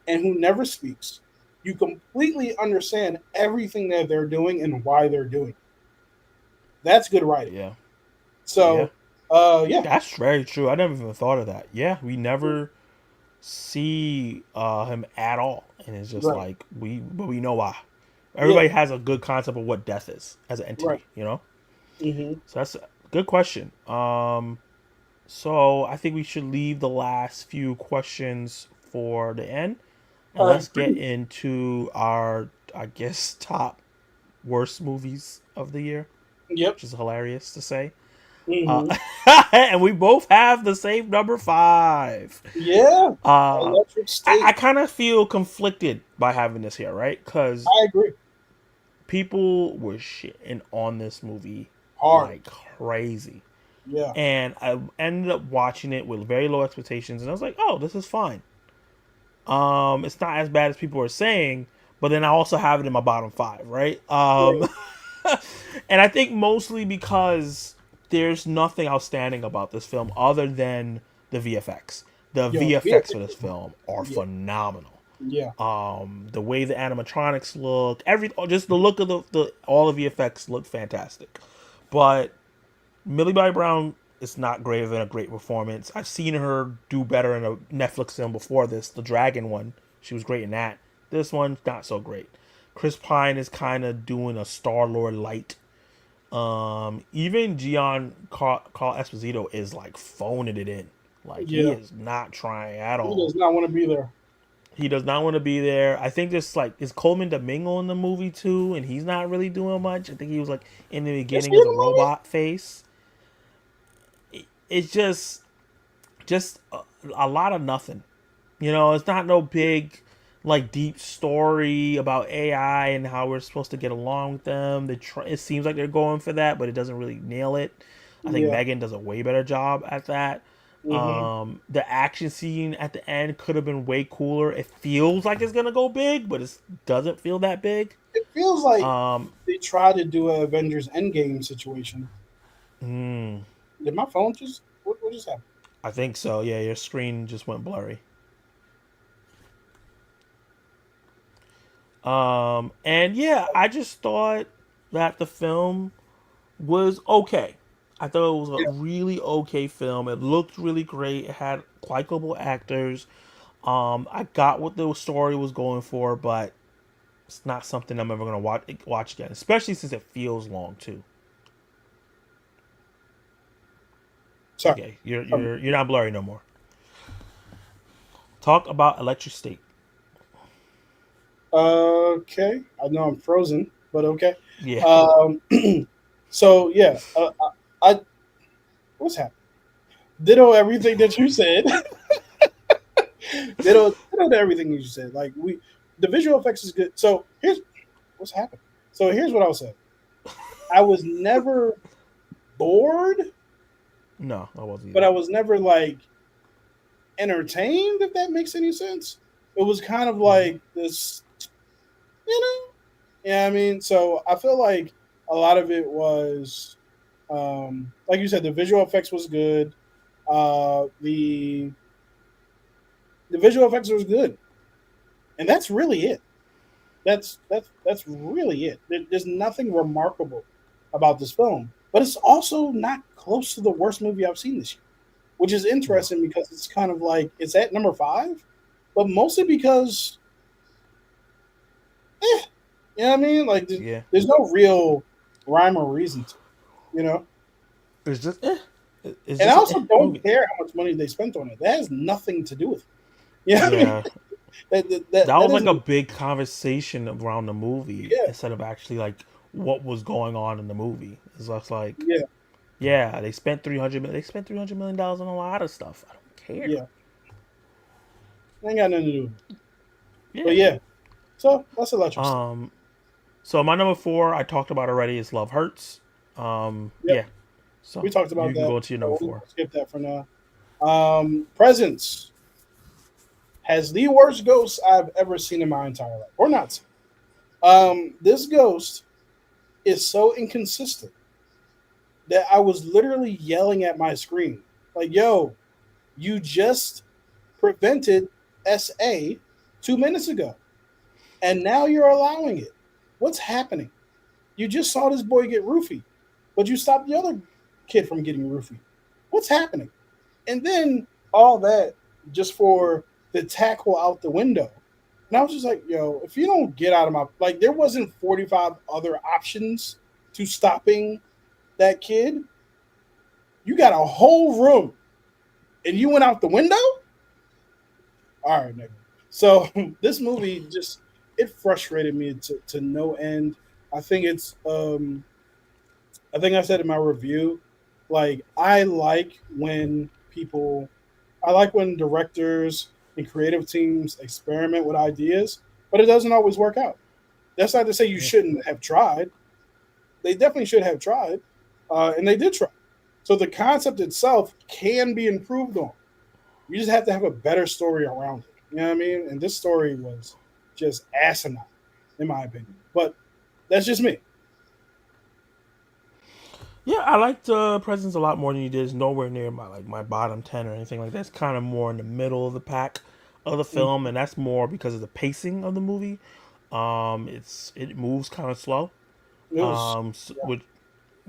and who never speaks. You completely understand everything that they're doing and why they're doing it. That's good writing. Yeah, yeah. So, yeah, That's very true. I never even thought of that. Yeah, we never see him at all, and it's just right, like but we know why. yeah, Everybody has a good concept of what death is as an right. entity, you know. Hmm. So that's a good question. So I think we should leave the last few questions for the end, and I let's get agree. into our, I guess, top worst movies of the year, Yep. which is hilarious to say. Uh, Hmm. and we both have the same number five. Yeah. Uh, Electric I State. kind of feel conflicted by having this here, right? Because I agree. people were shitting on this movie Hard. like crazy. Yeah. And I ended up watching it with very low expectations, and I was like, "Oh, this is fine. It's not as bad as people are saying." But then I also have it in my bottom five, right? Right. And I think mostly because there's nothing outstanding about this film other than the VFX. The Yo, the VFX for VFX this is hard. film are Yeah. phenomenal. Yeah. The way the animatronics look, just the look of the all the VFX look fantastic. But Millie Bobby Brown is not great than a great performance. I've seen her do better in a Netflix film before this, the Dragon one. She was great in that. This one's not so great. Chris Pine is kind of doing a Star Lord light. Even Carl Esposito is like phoning it in. Like he Yeah. is not trying at He all. does not want to be there. He does not want to be there. I think this like is Coleman Domingo in the movie too, and he's not really doing much. I think he was like in the Is beginning he as in a the movie? robot face. It's just a lot of nothing. You know, it's not no big like deep story about AI and how we're supposed to get along with them. It seems like they're going for that, but it doesn't really nail it. I think Yeah. Megan does a way better job at that. Hmm. The action scene at the end could have been way cooler. It feels like it's gonna go big, but it doesn't feel that big. It feels like Um, they tried to do a Avengers Endgame situation. mm, Did my phone just what just happened? I think so. Yeah, your screen just went blurry. And yeah, I just thought that the film was okay. I thought it was a Yeah. really okay film. It looked really great. It had likable actors. I got what the story was going for, but it's not something I'm ever gonna watch again, especially since it feels long too. Sorry. Okay, you're Um, you're you're not blurry no more. Talk about Electric State. okay. I know I'm frozen. but okay. Yeah. Um, so yeah, I what's happening? Ditto everything that you said. Ditto to everything you said. Like the visual effects is good. So here's what's happened. So here's what I'll say. I was never bored, No, I wasn't but either. I was never like entertained. If that makes any sense, it was kind of Mhm. like this, you know. Yeah, I mean, so I feel like a lot of it was, like you said, the visual effects was good. The visual effects was good, and that's really it. That's really it. There's nothing remarkable about this film, but it's also not close to the worst movie I've seen this year, which is No. interesting because it's kind of like it's at number five, but mostly because, you know what I mean? Like Yeah. there's no real rhyme or reason to it, you know. It's just it's And I just an also don't movie. care how much money they spent on it. That has nothing to do with it. You know what I mean? Yeah. That That was like isn't. a big conversation around the movie Yeah, instead of actually like what was going on in the movie. It's just like, yeah, yeah, they spent $300 on a lot of stuff. I don't care. yeah. Ain't got nothing to do with it. But Yeah. yeah, so that's electric stuff. Um. So my number four, I talked about already, is Love Hurts. Yep, Yeah. So we talked about you can that. go to your number So we'll four. skip that for now. Presence has the worst ghost I've ever seen in my entire life, or not seen. This ghost is so inconsistent that I was literally yelling at my screen, like, "Yo, you just prevented SA 2 minutes ago, and now you're allowing it. What's happening? You just saw this boy get roofied, but you stopped the other kid from getting roofied. What's happening?" And then all that just for the tackle out the window. And I was just like, yo, if you don't get out of my, like, there wasn't 45 other options to stopping that kid. You got a whole room and you went out the window? All right, nigga. So this movie just, it frustrated me to no end. I think it's, I think I said in my review, like, I like when directors and creative teams experiment with ideas, but it doesn't always work out. That's not to say you Yeah. shouldn't have tried. They definitely should have tried, and they did try. So the concept itself can be improved on. You just have to have a better story around it. You know what I mean? And this story was just asinine, in my opinion. But that's just me. Yeah, I liked Presence a lot more than you did. It's nowhere near my bottom 10 or anything like that. It's kind of more in the middle of the pack of the Mm, film, and that's more because of the pacing of the movie. It moves kind of slow, it was, yeah.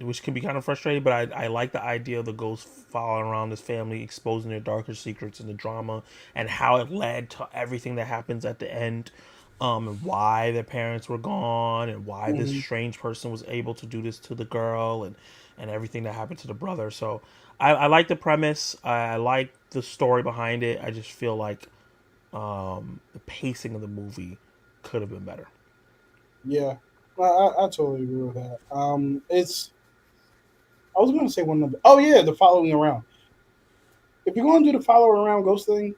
which can be kind of frustrating. But I like the idea of the ghost following around this family, exposing their darker secrets and the drama, and how it led to everything that happens at the end. And why their parents were gone, and why this Mhm. strange person was able to do this to the girl, and everything that happened to the brother. So I like the premise. I like the story behind it. I just feel like the pacing of the movie could have been better. Yeah, I totally agree with that. I was going to say one of the. Oh yeah, the following around. If you're going to do the follow around ghost thing,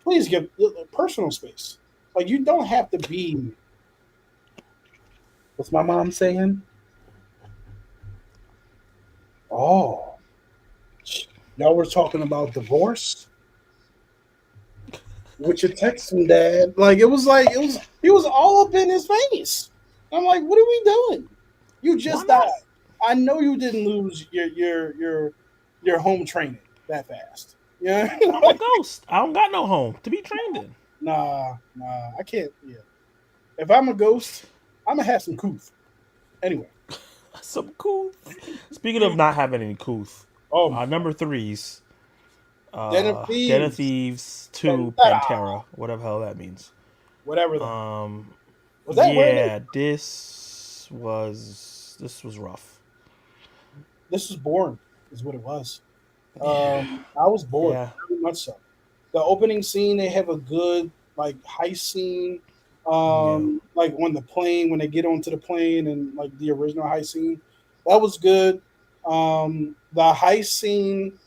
please give personal space. Like you don't have to be. What's my mom saying? Oh, y'all were talking about divorce. With your texting dad, like it was. He was all up in his face. I'm like, what are we doing? You Why just died. not? I know you didn't lose your home training that fast. Yeah, I'm a ghost. I don't got no home to be trained in. nah, I can't. Yeah, if I'm a ghost, I'm gonna have some couth. Anyway, Some couth. Speaking of not having any couth, oh my god, number threes, Den of Den of Thieves, Thieves 2 Vendetta, Pantera, whatever the hell that means. whatever that Um, was. That where they. yeah, this was rough. This was boring, is what it was. Yeah, I was bored, yeah, very much so. The opening scene, they have a good like heist scene. Yeah. Like when they get onto the plane and like the original heist scene, that was good. The heist scene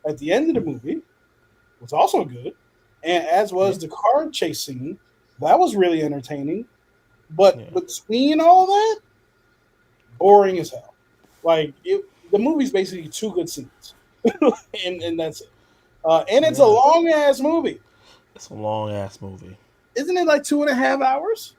at the end of the movie was also good, and as Yeah. was the car chase scene, that was really entertaining. But Yeah. between all that, boring as hell. Like the movie's basically two good scenes, and that's it. And it's a Yeah. long ass movie, It's a long ass movie. isn't it? Like 2.5 hours.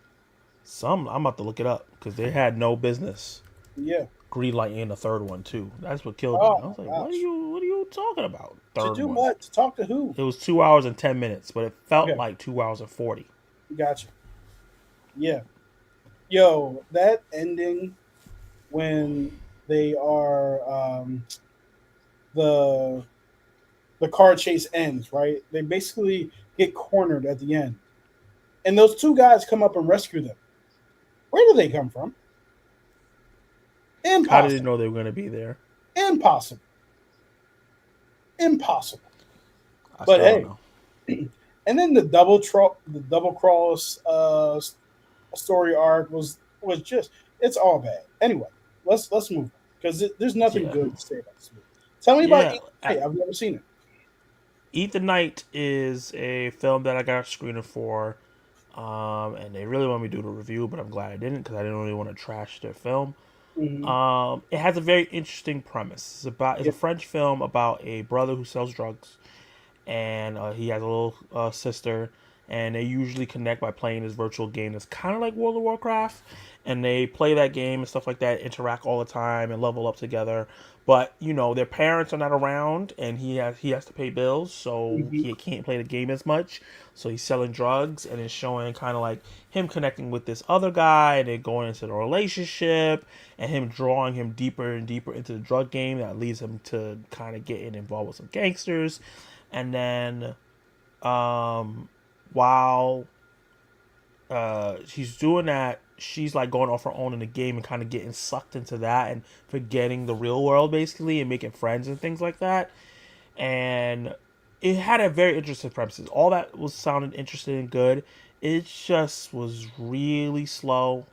I'm about to look it up because they had no business Yeah. greenlighting the third one too. That's what killed me. Oh I was like, my gosh. what are you talking about? To Third do one. what? To talk to who? It was 2 hours and 10 minutes, but it felt Okay, like 2 hours and 40. gotcha. Yeah. Yo, that ending when they are the the car chase ends, right? They basically get cornered at the end. And those two guys come up and rescue them. Where do they come from? How did they Impossible. know they were going to be there? Impossible. Impossible. I But still don't hey, know. and then the double cross story arc was just it's all bad. Anyway, let's move on because there's nothing Yeah. good to say about this movie. Tell me about Yeah. Eat the Night. I've never seen it. Eat the Night is a film that I got a screener for. And they really want me to do the review, but I'm glad I didn't because I didn't really want to trash their film. Mm-hmm. It has a very interesting premise. It's Yeah. a French film about a brother who sells drugs, and he has a little sister, and they usually connect by playing this virtual game that's kind of like World of Warcraft, and they play that game and stuff like that, interact all the time and level up together. But their parents are not around, and he has to pay bills, so Mm-hmm. he can't play the game as much. So he's selling drugs, and it's showing kind of like him connecting with this other guy, and then going into the relationship, and him drawing him deeper and deeper into the drug game that leads him to kind of getting involved with some gangsters. And then while she's doing that, she's like going off her own in the game and kind of getting sucked into that and forgetting the real world basically and making friends and things like that. And it had a very interesting premises. All that was sounded interesting and good. It just was really slow.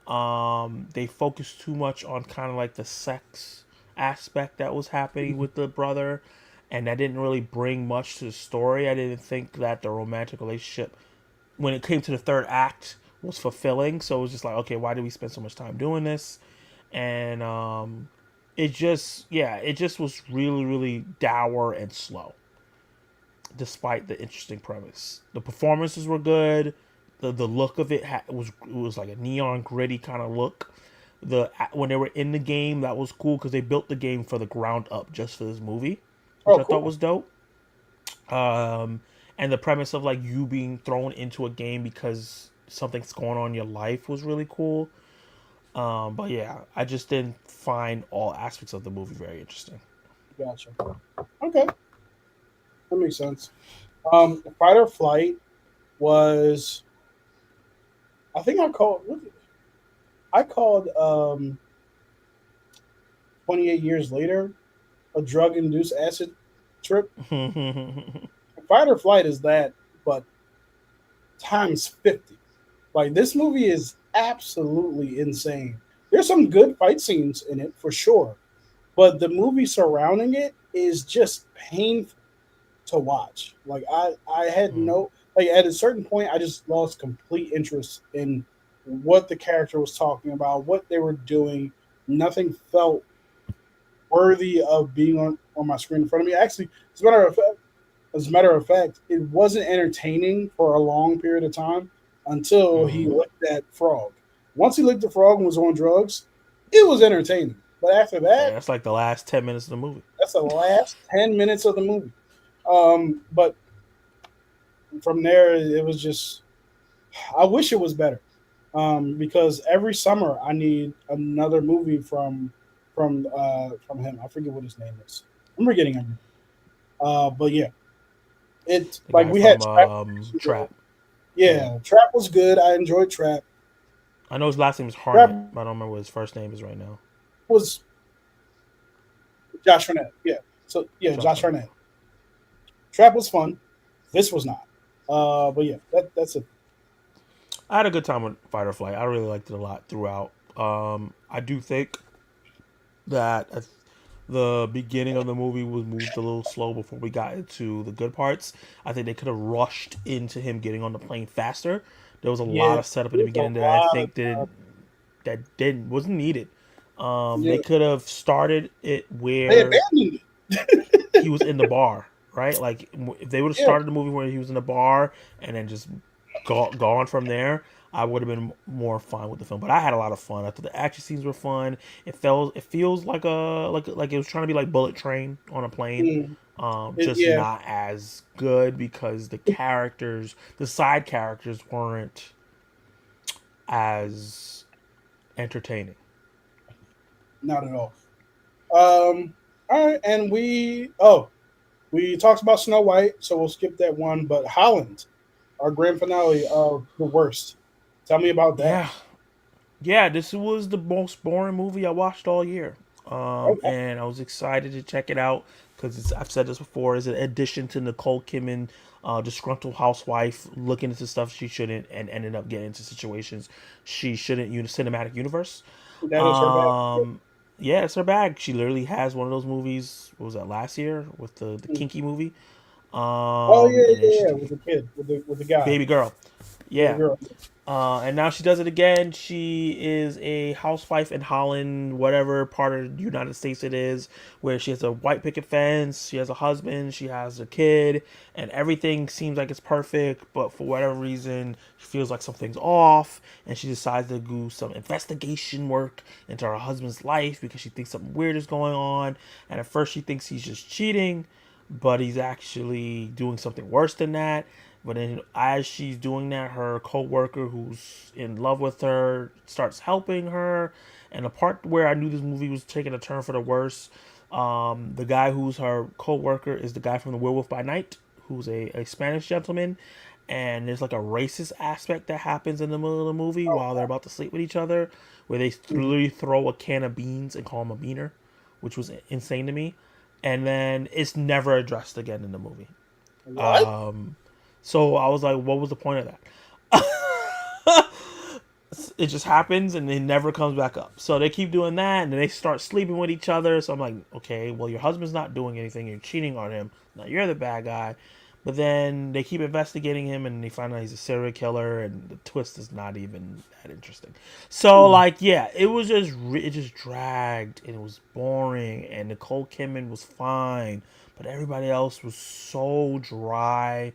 They focused too much on kind of like the sex aspect that was happening with the brother, and that didn't really bring much to the story. I didn't think that the romantic relationship, when it came to the third act, was fulfilling. So it was just like, okay, why did we spend so much time doing this? And it just was really, really dour and slow, despite the interesting premise. The performances were good. The look of it was like a neon gritty kind of look. When they were in the game, that was cool because they built the game for the ground up just for this movie, which Oh, I thought cool. was dope. Um, and the premise of like you being thrown into a game because something's going on in your life was really cool. But yeah, I just didn't find all aspects of the movie very interesting. Gotcha. Okay, that makes sense. Fight or Flight was I think I called 28 years later a drug induced acid trip. Fight or Flight is that, but times 50. Like this movie is absolutely insane. There's some good fight scenes in it for sure, but the movie surrounding it is just painful to watch. Like I had no like at a certain point I just lost complete interest in what the character was talking about, what they were doing. Nothing felt worthy of being on my screen in front of me. Actually, as a matter of fact, it wasn't entertaining for a long period of time until he Mm. licked that frog. Once he licked the frog and was on drugs, it was entertaining. But after Yeah, that, that's like the last 10 minutes of the movie. that's the last 10 minutes of the movie. But from there, it was just. I wish it was better, because every summer I need another movie from him. I forget what his name is. I'm forgetting him. But yeah, it The like guy we had from Trap. Trap. Yeah, Yeah, Trap was good. I enjoyed Trap. I know his last name is Trap Harnett, but I don't remember what his first name is right now. was Josh Arnett. Yeah. So yeah, Josh Josh Harnett. Arnett. Trap was fun. This was not. But yeah, that's it. I had a good time with Fight or Flight. I really liked it a lot throughout. I do think that the beginning of the movie was moved a little slow before we got into the good parts. I think they could have rushed into him getting on the plane faster. There was a lot Yeah, of setup in the there's a beginning that I lot of think didn't wasn't needed. yeah. They could have started it They where abandoned he was in the bar, right? Like if they would have it. started the movie where he was in the bar and then just gone from there, I would have been more fine with the film. But I had a lot of fun. I thought the action scenes were fun. It feels like like it was trying to be like Bullet Train on a plane. Yeah. Just Yeah. not as good because the side characters weren't as entertaining. Not at all. All right, and we talked about Snow White, so we'll skip that one. But Holland, our grand finale of the worst. Tell me about that. Yeah, yeah, this was the most boring movie I watched all year. Okay. And I was excited to check it out because I've said this before, is an addition to Nicole Kidman, disgruntled housewife looking into stuff she shouldn't and ended up getting into situations she shouldn't. Cinematic universe. That is her bad. Um, yeah, it's her bag. She literally has one of those movies. What was that last year with the Mm. kinky movie? Oh yeah, And then yeah, she yeah, with the kid, with the guy, baby girl. baby Yeah, girl. and now she does it again. She is a housewife in Holland, whatever part of the United States it is, where she has a white picket fence, she has a husband, she has a kid, and everything seems like it's perfect, but for whatever reason, she feels like something's off, and she decides to do some investigation work into her husband's life because she thinks something weird is going on. And at first, she thinks he's just cheating, but he's actually doing something worse than that. But then, as she's doing that, her co-worker, who's in love with her, starts helping her. And the part where I knew this movie was taking a turn for the worse, the guy who's her co-worker is the guy from The Werewolf by Night, who's a Spanish gentleman. And there's like a racist aspect that happens in the middle of the movie Oh, while they're about to sleep with each other, where they mhm. literally throw a can of beans and call him a beaner, which was insane to me. And then it's never addressed again in the movie. What? Um, so I was like, what was the point of that? It just happens and it never comes back up. So they keep doing that and then they start sleeping with each other. So I'm like, okay, well, your husband's not doing anything. You're cheating on him. Now you're the bad guy. But then they keep investigating him and they find out he's a serial killer and the twist is not even that interesting. So Mm. like, yeah, it just dragged and it was boring and Nicole Kidman was fine, but everybody else was so dry.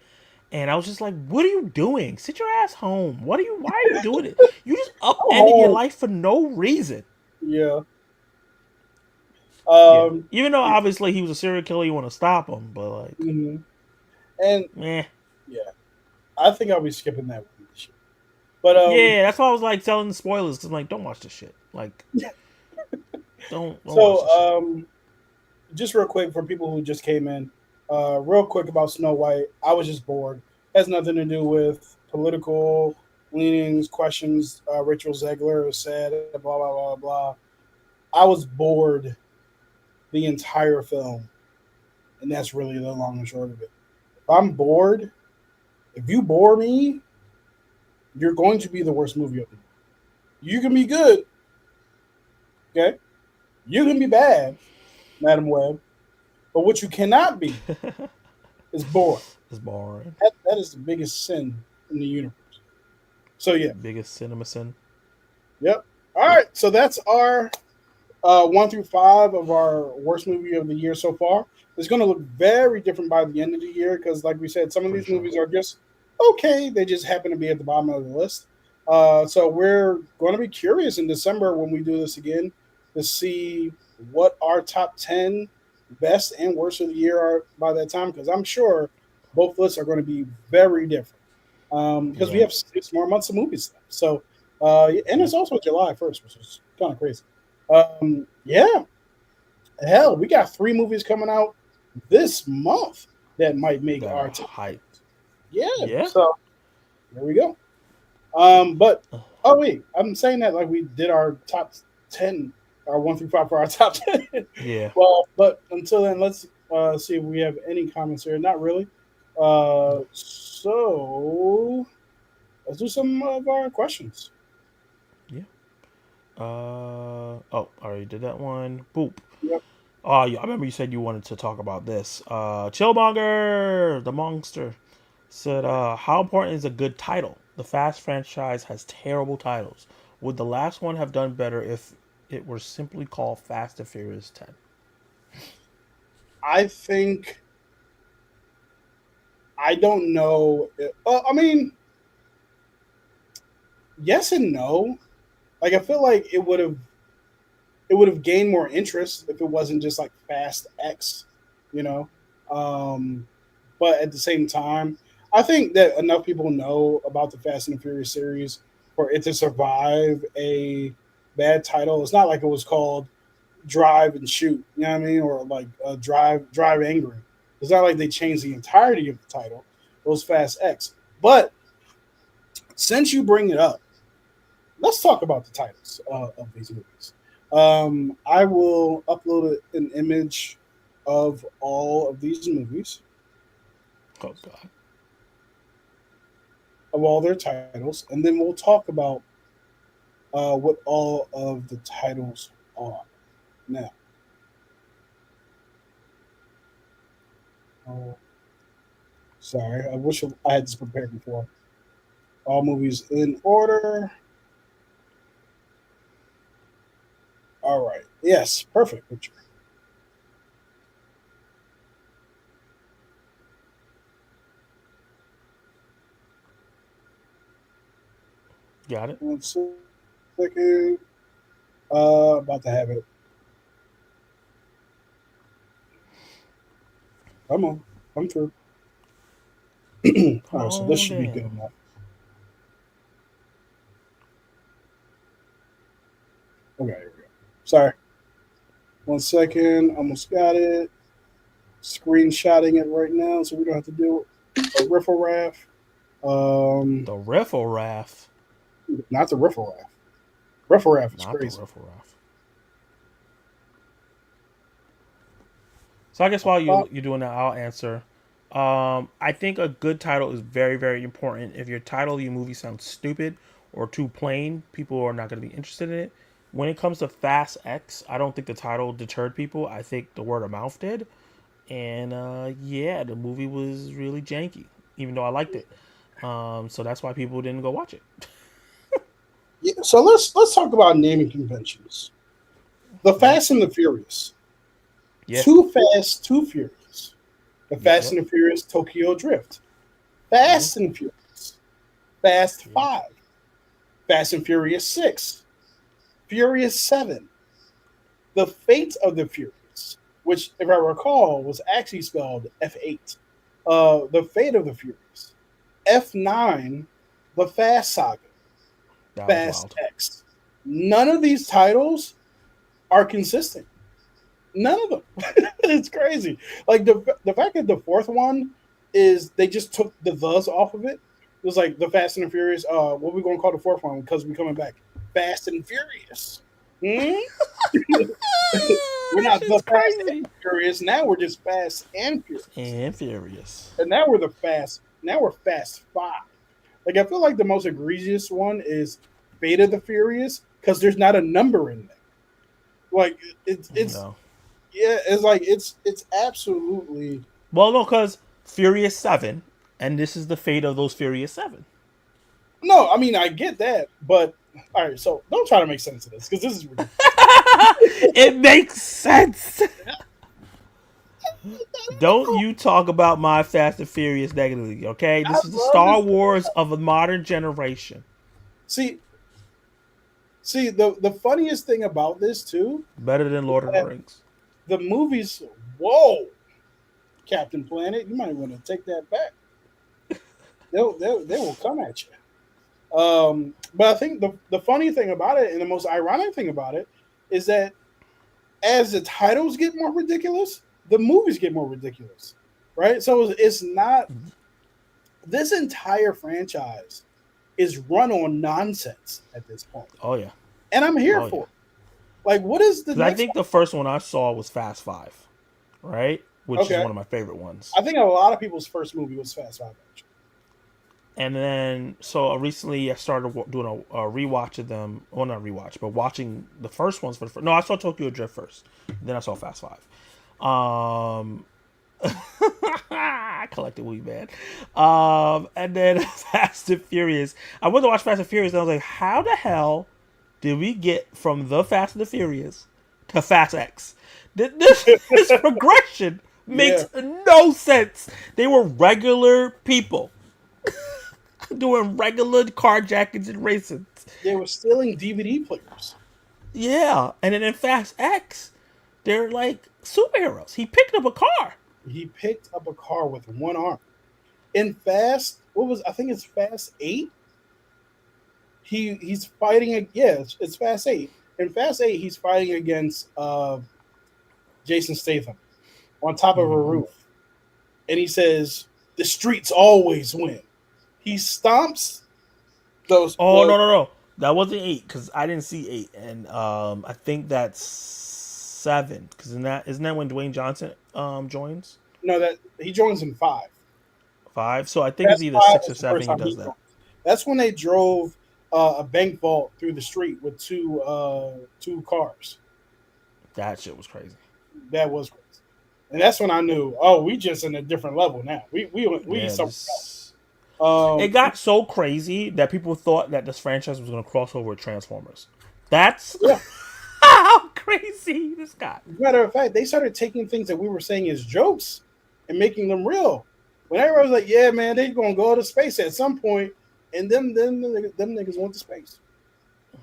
And I was just like, what are you doing? Sit your ass home. Why are you doing it? You just upended your Oh, life for no reason. yeah. Yeah. Um, Even though obviously he was a serial killer, you want to stop him, but like, mhm. And meh. yeah, I think I'll be skipping that one this year. But Yeah, that's why I was like telling the spoilers because I'm like, don't watch this shit. Like, don't watch so this shit. just real quick for people who just came in, real quick about Snow White. I was just bored. Has nothing to do with political leanings, questions. Rachel Zegler said, blah blah blah blah. I was bored the entire film, and that's really the long and short of it. If I'm bored, if you bore me, you're going to be the worst movie of the year. You can be good, okay? You can be bad, Madam Web, but what you cannot be is bored. It's boring. That is the biggest sin in the universe. So yeah, Biggest cinema sin. yep. All right, so that's our 1 through 5 of our worst movie of the year so far. It's going to look very different by the end of the year because, like we said, some of For these sure. movies are just okay. They just happen to be at the bottom of the list. So we're going to be curious in December when we do this again to see what our top 10 best and worst of the year are by that time because I'm sure both lists are going to be very different because we Yeah. have 6 more months of movies left. So, and Yep. it's also July 1st, which is kind of crazy. Yeah, hell, we got 3 movies coming out this month that might make That our are top. hype. Yeah, Yeah. so there we go. But oh wait, I'm saying that like we did our top 10, our 1 through 5 for our top 10. Yeah. Well, but until then, let's see if we have any comments here. Not really. So let's do some of our questions. Yeah. Oh, I already did that one. Boop. Yep. Oh, yeah, I remember you said you wanted to talk about this. Chillmonger, the monster, said, "How important is a good title? The Fast franchise has terrible titles. Would the last one have done better if it were simply called Fast and Furious 10?" I think I don't know. I mean, yes and no. Like I feel like it would have gained more interest if it wasn't just like Fast X, you know. Um, but at the same time, I think that enough people know about the Fast and the Furious series for it to survive a bad title. It's not like it was called Drive and Shoot, you know what I mean, or like Drive Angry. It's not like they changed the entirety of the title. It was Fast X. But since you bring it up, let's talk about the titles of these movies. I will upload an image of all of these movies, Oh God. of all their titles, and then we'll talk about what all of the titles are. Now, oh, sorry, I wish I had this prepared before. All movies in order. All right. Yes, perfect picture. Got it. 1 second. About to have it. Come on, come through. Come All right, so this on should be good down. enough. Okay, here we go. Sorry. 1 second. Almost got it. Screenshotting it right now so we don't have to do a riffle raff. The riffle raff, Not the riffle raff. Riffle raff is not the crazy. riffle raff. So I guess while Uh, you're doing that, I'll answer. I think a good title is very, very important. If your title of your movie sounds stupid or too plain, people are not going to be interested in it. When it comes to Fast X, I don't think the title deterred people. I think the word of mouth did. And yeah, the movie was really janky, even though I liked it. So that's why people didn't go watch it. yeah, so let's talk about naming conventions. The Yeah. Fast and the Furious. Yeah. Too Fast, Too Furious. The Yep. Fast Yep. and the Furious Tokyo Drift. Yeah. Fast and Furious. Fast Yeah. 5. Fast and Furious 6. Furious 7. The Fate of the Furious, which, if I recall, was actually spelled F8. The Fate of the Furious. F9. The Fast Saga. That was Fast wild. X. None of these titles are consistent. None of them. It's crazy. Like the fact that the fourth one is they just took the thes off of it. It was like the Fast and the Furious. What are we gonna call the fourth one because we're coming back? Fast and Furious. Hmm? We're That not the shit's Fast crazy. and Furious. Now we're just Fast and Furious. And furious. And now we're the Fast. Now we're Fast 5. Like I feel like the most egregious one is Fate of the Furious because there's not a number in there. Like it's No. yeah, it's like it's absolutely Well, no, because Furious 7, and this is the fate of those Furious 7. no. I mean, I get that, but all right. So don't try to make sense of this because this is ridiculous. It makes sense. Don't you talk about my Fast and Furious negatively, okay? I This is the love Star this. Wars of a modern generation. See, the funniest thing about this too, Better than Lord of the that Rings. the movies. Whoa, Captain Planet, you might want to take that back. They will come at you. But I think the funny thing about it and the most ironic thing about it is that as the titles get more ridiculous, the movies get more ridiculous, right? So it's not this entire franchise is run on nonsense at this point, Oh, yeah. and I'm here Oh, yeah. for it. Like, what is the Because I next think the first one I saw was Fast 5, right? one? Which is Okay, one of my favorite ones. I think a lot of people's first movie was Fast Five. Actually. And then, so recently I started doing a rewatch of them. Well, not rewatch, but watching the first ones for the first. No, I saw Tokyo Drift first. Then I saw Fast Five. I collected Wee Man. And then Fast and Furious. I went to watch Fast and Furious, and I was like, how the hell did we get from the Fast and the Furious to Fast X? This progression makes no sense. They were regular people doing regular carjackings and racing. They were stealing DVD players. Yeah, and then in Fast X, they're like superheroes. He picked up a car. He picked up a car with one arm. In Fast, I think it's Fast 8. He's fighting it's Fast 8. In Fast 8, he's fighting against Jason Statham on top of a roof. And he says, the streets always win. He stomps those. Oh, no. That wasn't 8 because I didn't see 8. And I think that's 7. Because isn't that when Dwayne Johnson joins? No, that he joins in 5. 5? So I think it's either 6 or 7 he does that. That's when they drove a bank vault through the street with two cars. That shit was crazy. That was crazy. And that's when I knew, oh, we just in a different level now. We something else. It got so crazy that people thought that this franchise was going to cross over with Transformers. That's how crazy this got. Matter of fact, they started taking things that we were saying as jokes and making them real. When everybody was like, yeah, man, they're going to go to space at some point, and them niggas went to space.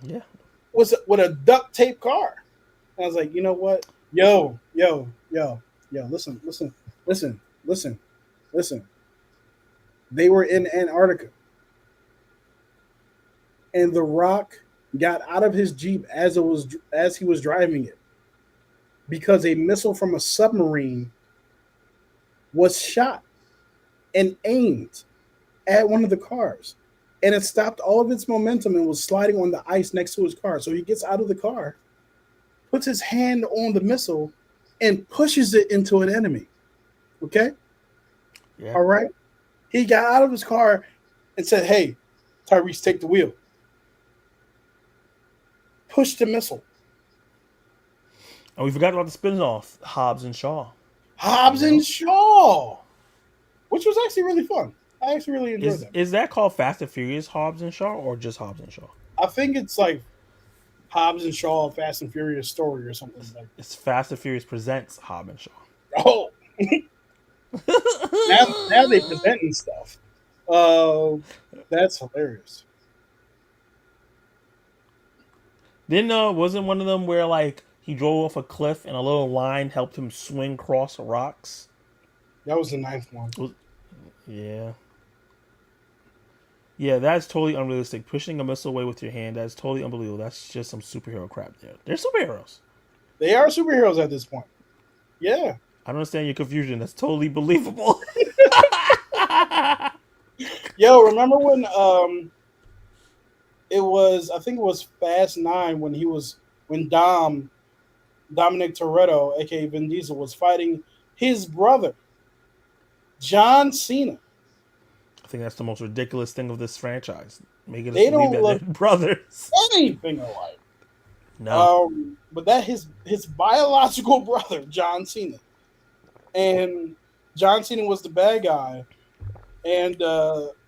Yeah. With a duct tape car. And I was like, you know what? Yo, listen. They were in Antarctica. And The Rock got out of his Jeep as he was driving it because a missile from a submarine was shot and aimed at one of the cars. And it stopped all of its momentum and was sliding on the ice next to his car. So he gets out of the car, puts his hand on the missile, and pushes it into an enemy. Okay? Yeah. All right? He got out of his car and said, hey, Tyrese, take the wheel. Push the missile. And we forgot about the spin-off, Hobbs and Shaw. And Shaw, which was actually really fun. I actually really enjoyed that. Is that called Fast and Furious Hobbs and Shaw or just Hobbs and Shaw? I think it's like Hobbs and Shaw, Fast and Furious story or something like that. It's Fast and Furious presents Hobbs and Shaw. Oh. now they presenting stuff. That's hilarious. Then wasn't one of them where like he drove off a cliff and a little line helped him swing across the rocks? That was the 9th one. Yeah. Yeah, that's totally unrealistic. Pushing a missile away with your hand, that's totally unbelievable. That's just some superhero crap there. They're superheroes. They are superheroes at this point. Yeah. I don't understand your confusion. That's totally believable. Yo, remember when I think it was Fast 9 when Dominic Toretto, aka Vin Diesel, was fighting his brother, John Cena. I think that's the most ridiculous thing of this franchise. Making us They believe don't that look they're brothers. anything alike. No. But that his biological brother, John Cena. And John Cena was the bad guy. And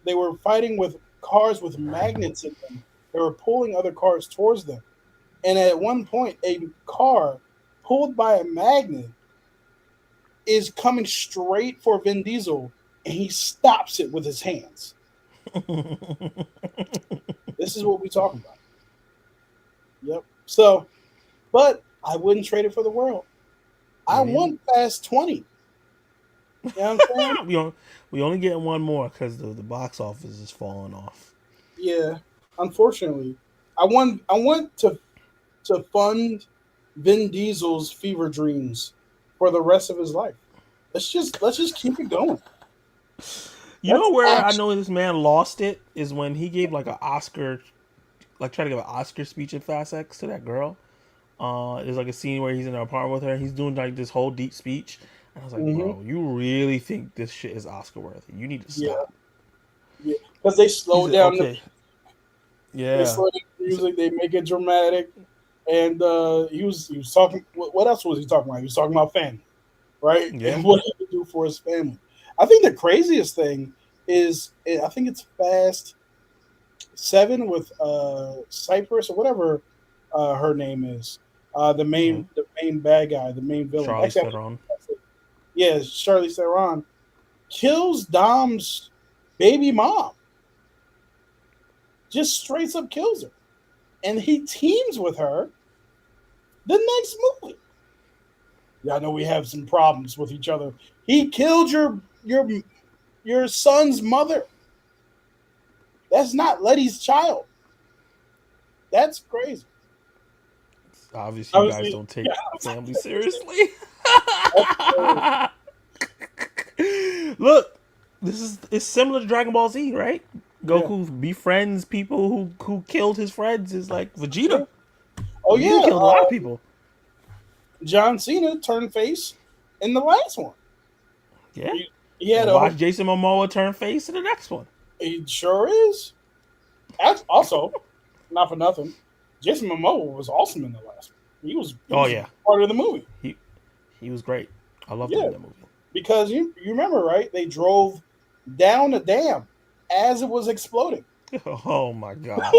they were fighting with cars with magnets in them. They were pulling other cars towards them. And at one point, a car pulled by a magnet is coming straight for Vin Diesel, and he stops it with his hands. This is what we talking about. Yep. So, but I wouldn't trade it for the world. I want Fast 20. You know what I'm saying? we only get one more because the box office is falling off. Yeah, unfortunately, I want to fund Vin Diesel's fever dreams for the rest of his life. Let's just keep it going. You know where I know this man lost it is when he gave like an Oscar, like tried to give an Oscar speech in Fast X to that girl. There's like a scene where he's in an apartment with her and he's doing like this whole deep speech. And I was like, bro, you really think this shit is Oscar worthy? You need to stop. Yeah. because they slow down the Okay. Yeah. music, they make it dramatic. And he was talking. What else was he talking about? He was talking about family, right? Yeah. And what he could do for his family. I think the craziest thing is I think it's Fast Seven with Cypress or whatever her name is. Hmm. The main bad guy, the main villain. Charlie Actually, Theron. yeah, Charlize Theron kills Dom's baby mom. Just straight up kills her, and he teams with her the next movie. Yeah, I know we have some problems with each other. He killed your son's mother. That's not Letty's child. That's crazy. Obviously, you guys Obviously, don't take yeah, family seriously. that's crazy. Look, it's similar to Dragon Ball Z, right? Yeah, Goku befriends people who killed his friends. Is like Vegeta. sure. Oh Vegeta yeah, killed a lot of people. John Cena turned face in the last one. Yeah, He had and a whole. watch Jason Momoa turn face in the next one. He sure is. Also, not for nothing, Jason Momoa was awesome in the last one. He Oh was yeah, part of the movie. he he was great. I loved him Yeah, in that movie. because you remember, right? They drove down a dam as it was exploding. Oh my god,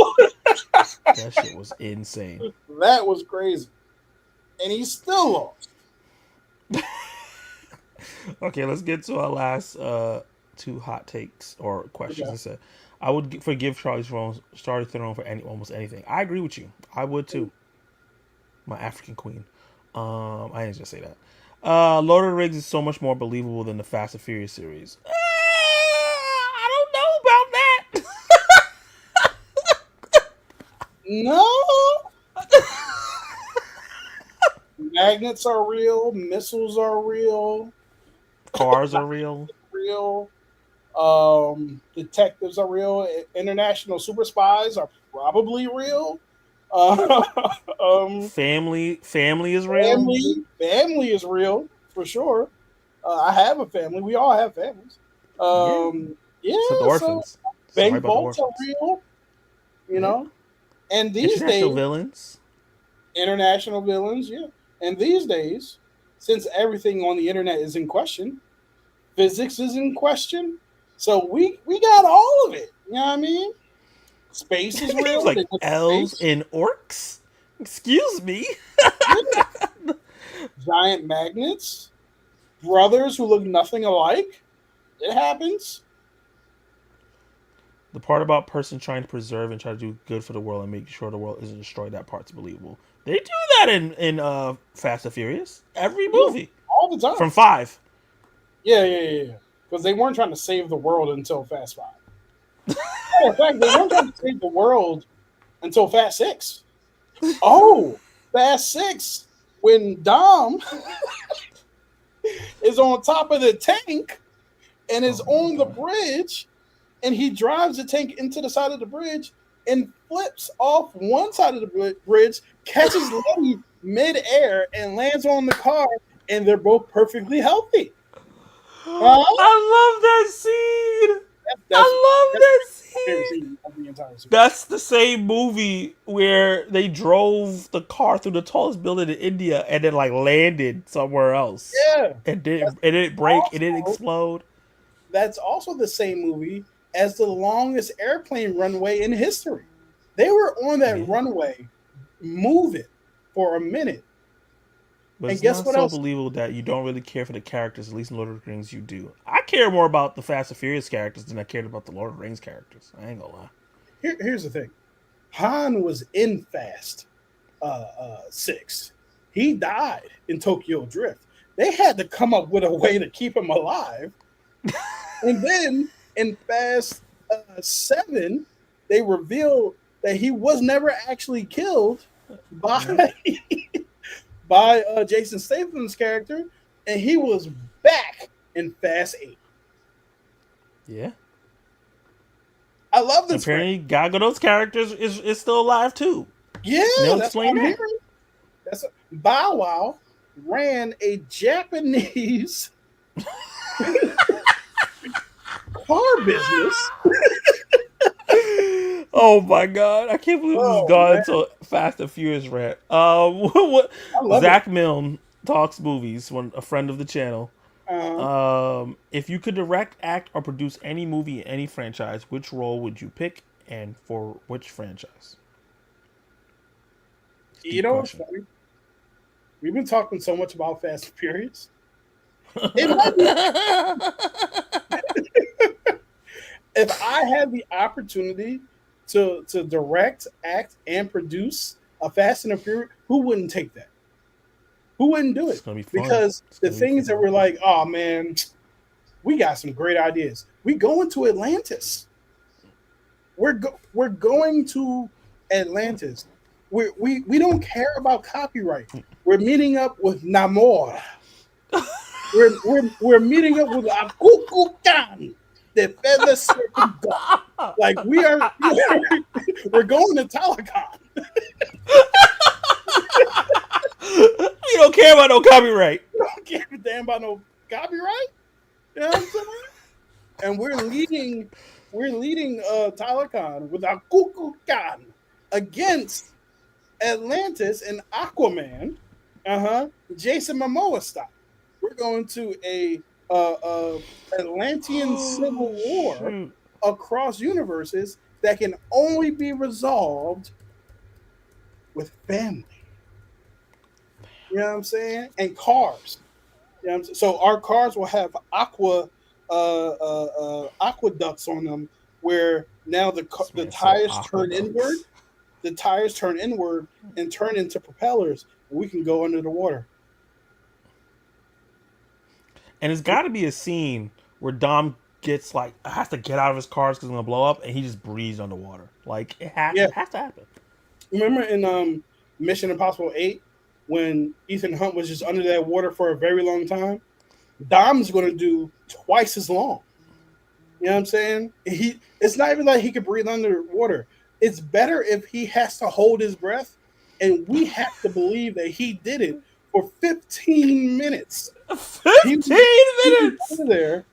that shit was insane. That was crazy. And he still lost. Okay, let's get to our last two hot takes or questions. Okay. I said I would forgive Charlie Theron for almost anything. I agree with you. I would too. My African queen. I didn't just say that. Lord of the Rings is so much more believable than the Fast and Furious series. I don't know No. Magnets are real. Missiles are real. Cars are real. Real. Detectives are real. International super spies are probably real. Uh, um, Family is real. family is real for sure. I have a family. We all have families. Yeah. Yeah. Except the So orphans. Sorry bank about the vaults are orphans. real. You Yeah. know, and these International days, villains. international villains. Yeah, and these days, since everything on the internet is in question, physics is in question. So we got all of it. You know what I mean? Space is He's real. like They went to elves space. and orcs. Excuse me. Yeah. Giant magnets. Brothers who look nothing alike. It happens. The part about person trying to preserve and try to do good for the world and make sure the world isn't destroyed, that part's believable. They do that in Fast and Furious. Every Yeah, movie. all the time. From 5. Yeah. Because they weren't trying to save the world until Fast Five. Matter of fact, they weren't trying to save the world until Fast Six. Oh, Fast Six, when Dom is on top of the tank and is Oh my on the god. bridge, and he drives the tank into the side of the bridge and flips off one side of the bridge, catches Letty mid-air, and lands on the car, and they're both perfectly healthy. I love that scene. That's I love that's that my favorite scene. scene of the entire series. That's the same movie where they drove the car through the tallest building in India and then like landed somewhere else. Yeah, And that's didn't break, it didn't also explode. that's also the same movie as the longest airplane runway in history. They were on that Yeah. runway moving for a minute. But And it's guess not what so else? believable that you don't really care for the characters, at least in Lord of the Rings you do. I care more about the Fast and Furious characters than I cared about the Lord of the Rings characters. I ain't gonna lie. Here's the thing. Han was in Fast 6. He died in Tokyo Drift. They had to come up with a way to keep him alive. And then in Fast 7, they revealed that he was never actually killed by by Jason Statham's character, and he was back in Fast 8. Yeah. I love this friend. Apparently Gal Gadot's characters is still alive too. Yeah, They'll that's what explain I'm that. hearing. Bow Wow ran a Japanese car business. Oh my god! I can't believe this has Oh gone man, to Fast and Furious rant. What? I love it. Zach Milne talks movies. A friend of the channel. Uh, If you could direct, act, or produce any movie in any franchise, which role would you pick, and for which franchise? you Deep know what's question. funny? We've been talking so much about Fast and Furious. It might be, if I had the opportunity to direct, act, and produce a Fast and the Furious, who wouldn't take that? Who wouldn't do It's it? gonna be fun. Because It's the gonna be things that fun. we're like, oh man, we got some great ideas. We going to Atlantis. We're going to Atlantis. We don't care about copyright. We're meeting up with Namor. We're meeting up with Akukukan, the feather serpent god. Like we're going to Talakan. You don't care about no copyright. We don't give a damn about no copyright. You know what I'm saying? And we're leading Talakan with Akukukan against Atlantis and Aquaman. Jason Momoa style. We're going to a Atlantean civil war Shoot. across universes that can only be resolved with family. You know what I'm saying? And cars. You know what I'm saying? So our cars will have aqueducts on them, where now the This man said tires turn inward. aqueducts. The tires turn inward and turn into propellers. We can go under the water. And it's got to be a scene where Dom gets has to get out of his cars because it's gonna blow up, and he just breathes underwater. Like Yeah. it has to happen. Remember in Mission Impossible 8 when Ethan Hunt was just under that water for a very long time? Dom's going to do twice as long. You know what I'm saying? It's not even like he could breathe underwater. It's better if he has to hold his breath, and we have to believe that he did it for 15 minutes. 15 He was minutes. under there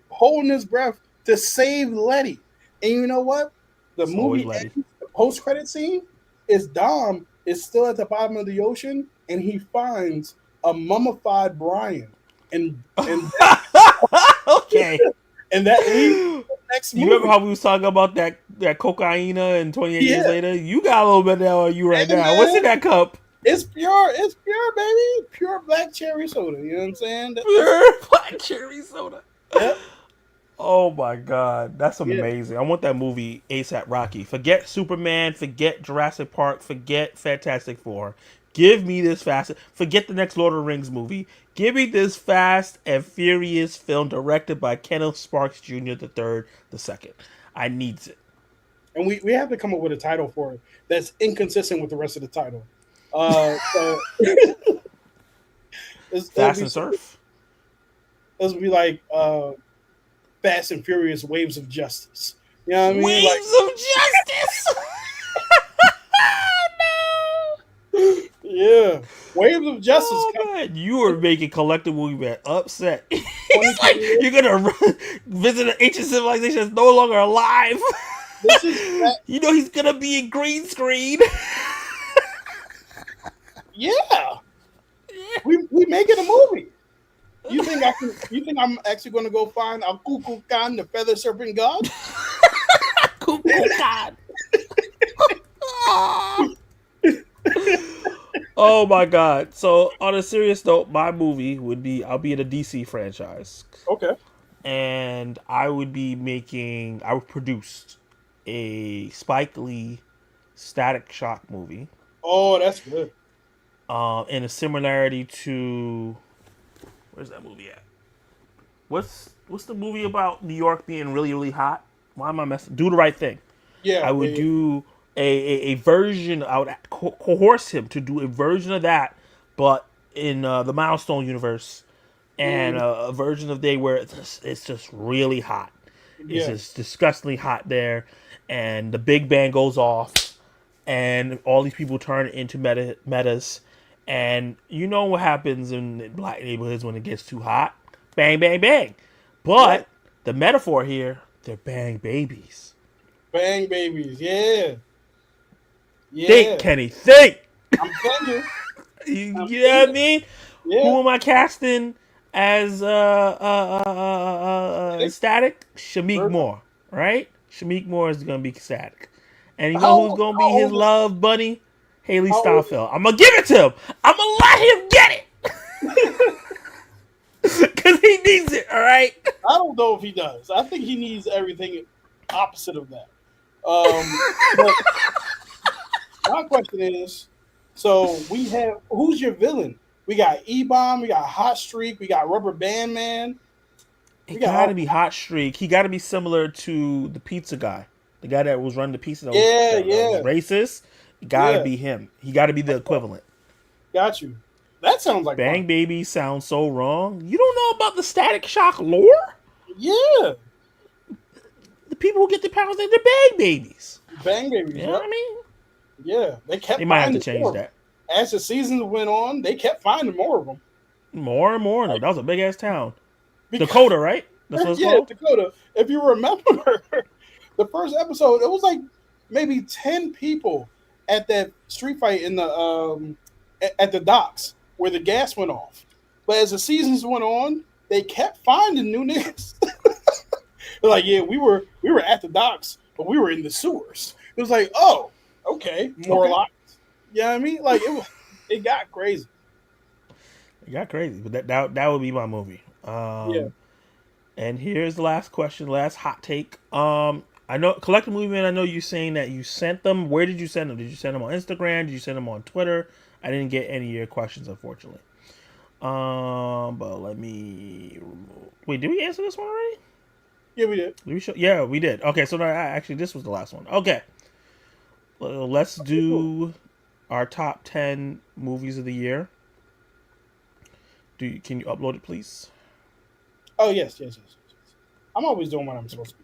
holding his breath to save Letty. And you know what? The It's always movie Letty. ends, the post-credit scene is Dom is still at the bottom of the ocean, and he finds a mummified Brian. And Okay. and that leads to the next You movie. remember how we was talking about that cocaina and 28 years Yeah. later? You got a little bit of that on you right Hey, now. What's in man. that cup? It's pure, baby. Pure black cherry soda. You know what I'm saying? Pure black cherry soda. Yep. Oh my god, that's Yeah. amazing. I want that movie ASAP Rocky. Forget Superman, forget Jurassic Park, forget Fantastic Four. Give me this forget the next Lord of the Rings movie. Give me this Fast and Furious film directed by Kenneth Sparks Jr. the third, the second. I needs it. And we have to come up with a title for it that's inconsistent with the rest of the title. So Fast and Surf. This would be like Fast and Furious Waves of Justice. You know what I mean? Waves of Justice. No. Yeah, Waves of Justice. Oh man, you are making collective movie man upset. He's 2028. you're gonna visit an ancient civilization that's no longer alive. This is You know he's gonna be in green screen. yeah. We making a movie. You think I'm actually going to go find Al Kuku Khan, the feather serpent god? God. Oh my god. So on a serious note, my movie would be I'll be in a DC franchise. Okay. And I would produce a Spike Lee Static Shock movie. Oh, that's good. In a similarity to where's that movie at? What's the movie about New York being really, really hot? Why am I messing? Do the Right Thing. Yeah. I would do a version. I would coerce him to do a version of that, but in the Milestone universe, and a version of day where it's just really hot. It's just disgustingly hot there, and the Big Bang goes off, and all these people turn into metas, and you know what happens in black neighborhoods when it gets too hot? Bang, bang, bang. But The metaphor here, they're bang babies. Bang babies. Yeah. Think, Yeah. Kenny, think. I'm thinking. I'm You know what I thinking. mean? Yeah. Who am I casting as Static? Shamik Virgil. Moore, right? Shamik Moore is gonna be Static, and you know who's How gonna how be his old is love bunny? Haley how old Steinfeld. I'm gonna give it to him. I'm gonna let him get it because he needs it. All right. I don't know if he does. I think he needs everything opposite of that. But my question is, so we have who's your villain? We got E Bomb, we got Hot Streak, we got Rubber Band Man. We It got gotta all be Hot Streak. He gotta be similar to the pizza guy, the guy that was running the pizza yeah, that was yeah, racist. It gotta yeah. be him. He gotta be the equivalent. Got you. That sounds like Bang fun. Baby sounds so wrong. You don't know about the Static Shock lore? Yeah. The people who get the powers, they're Bang Babies. Bang You babies, know what yep. I mean? Yeah. They They kept might have to finding change more of them. that. As the seasons went on, they kept finding more of them. More and more. No, Like, that was a big ass town. because, Dakota, right? That's what it's yeah, called? Dakota. If you remember the first episode, it was like maybe 10 people at that street fight in the at the docks where the gas went off. But as the seasons went on, they kept finding new niggas. They're like, yeah, we were at the docks, but we were in the sewers. It was like, oh, okay, more Okay. lives. You know what I mean? Like it got crazy. It got crazy. But that would be my movie. Yeah. And here's the last question, last hot take. I know Collective Movie Man, I know you saying that you sent them. Where did you send them? Did you send them on Instagram? Did you send them on Twitter? I didn't get any of your questions, unfortunately. But let me remove. Wait, did we answer this one already? Yeah, we did. Did we show? Yeah, we did. Okay, so actually, this was the last one. Okay, let's do our top 10 movies of the year. Can you upload it, please? Oh yes. I'm always doing what I'm supposed to be.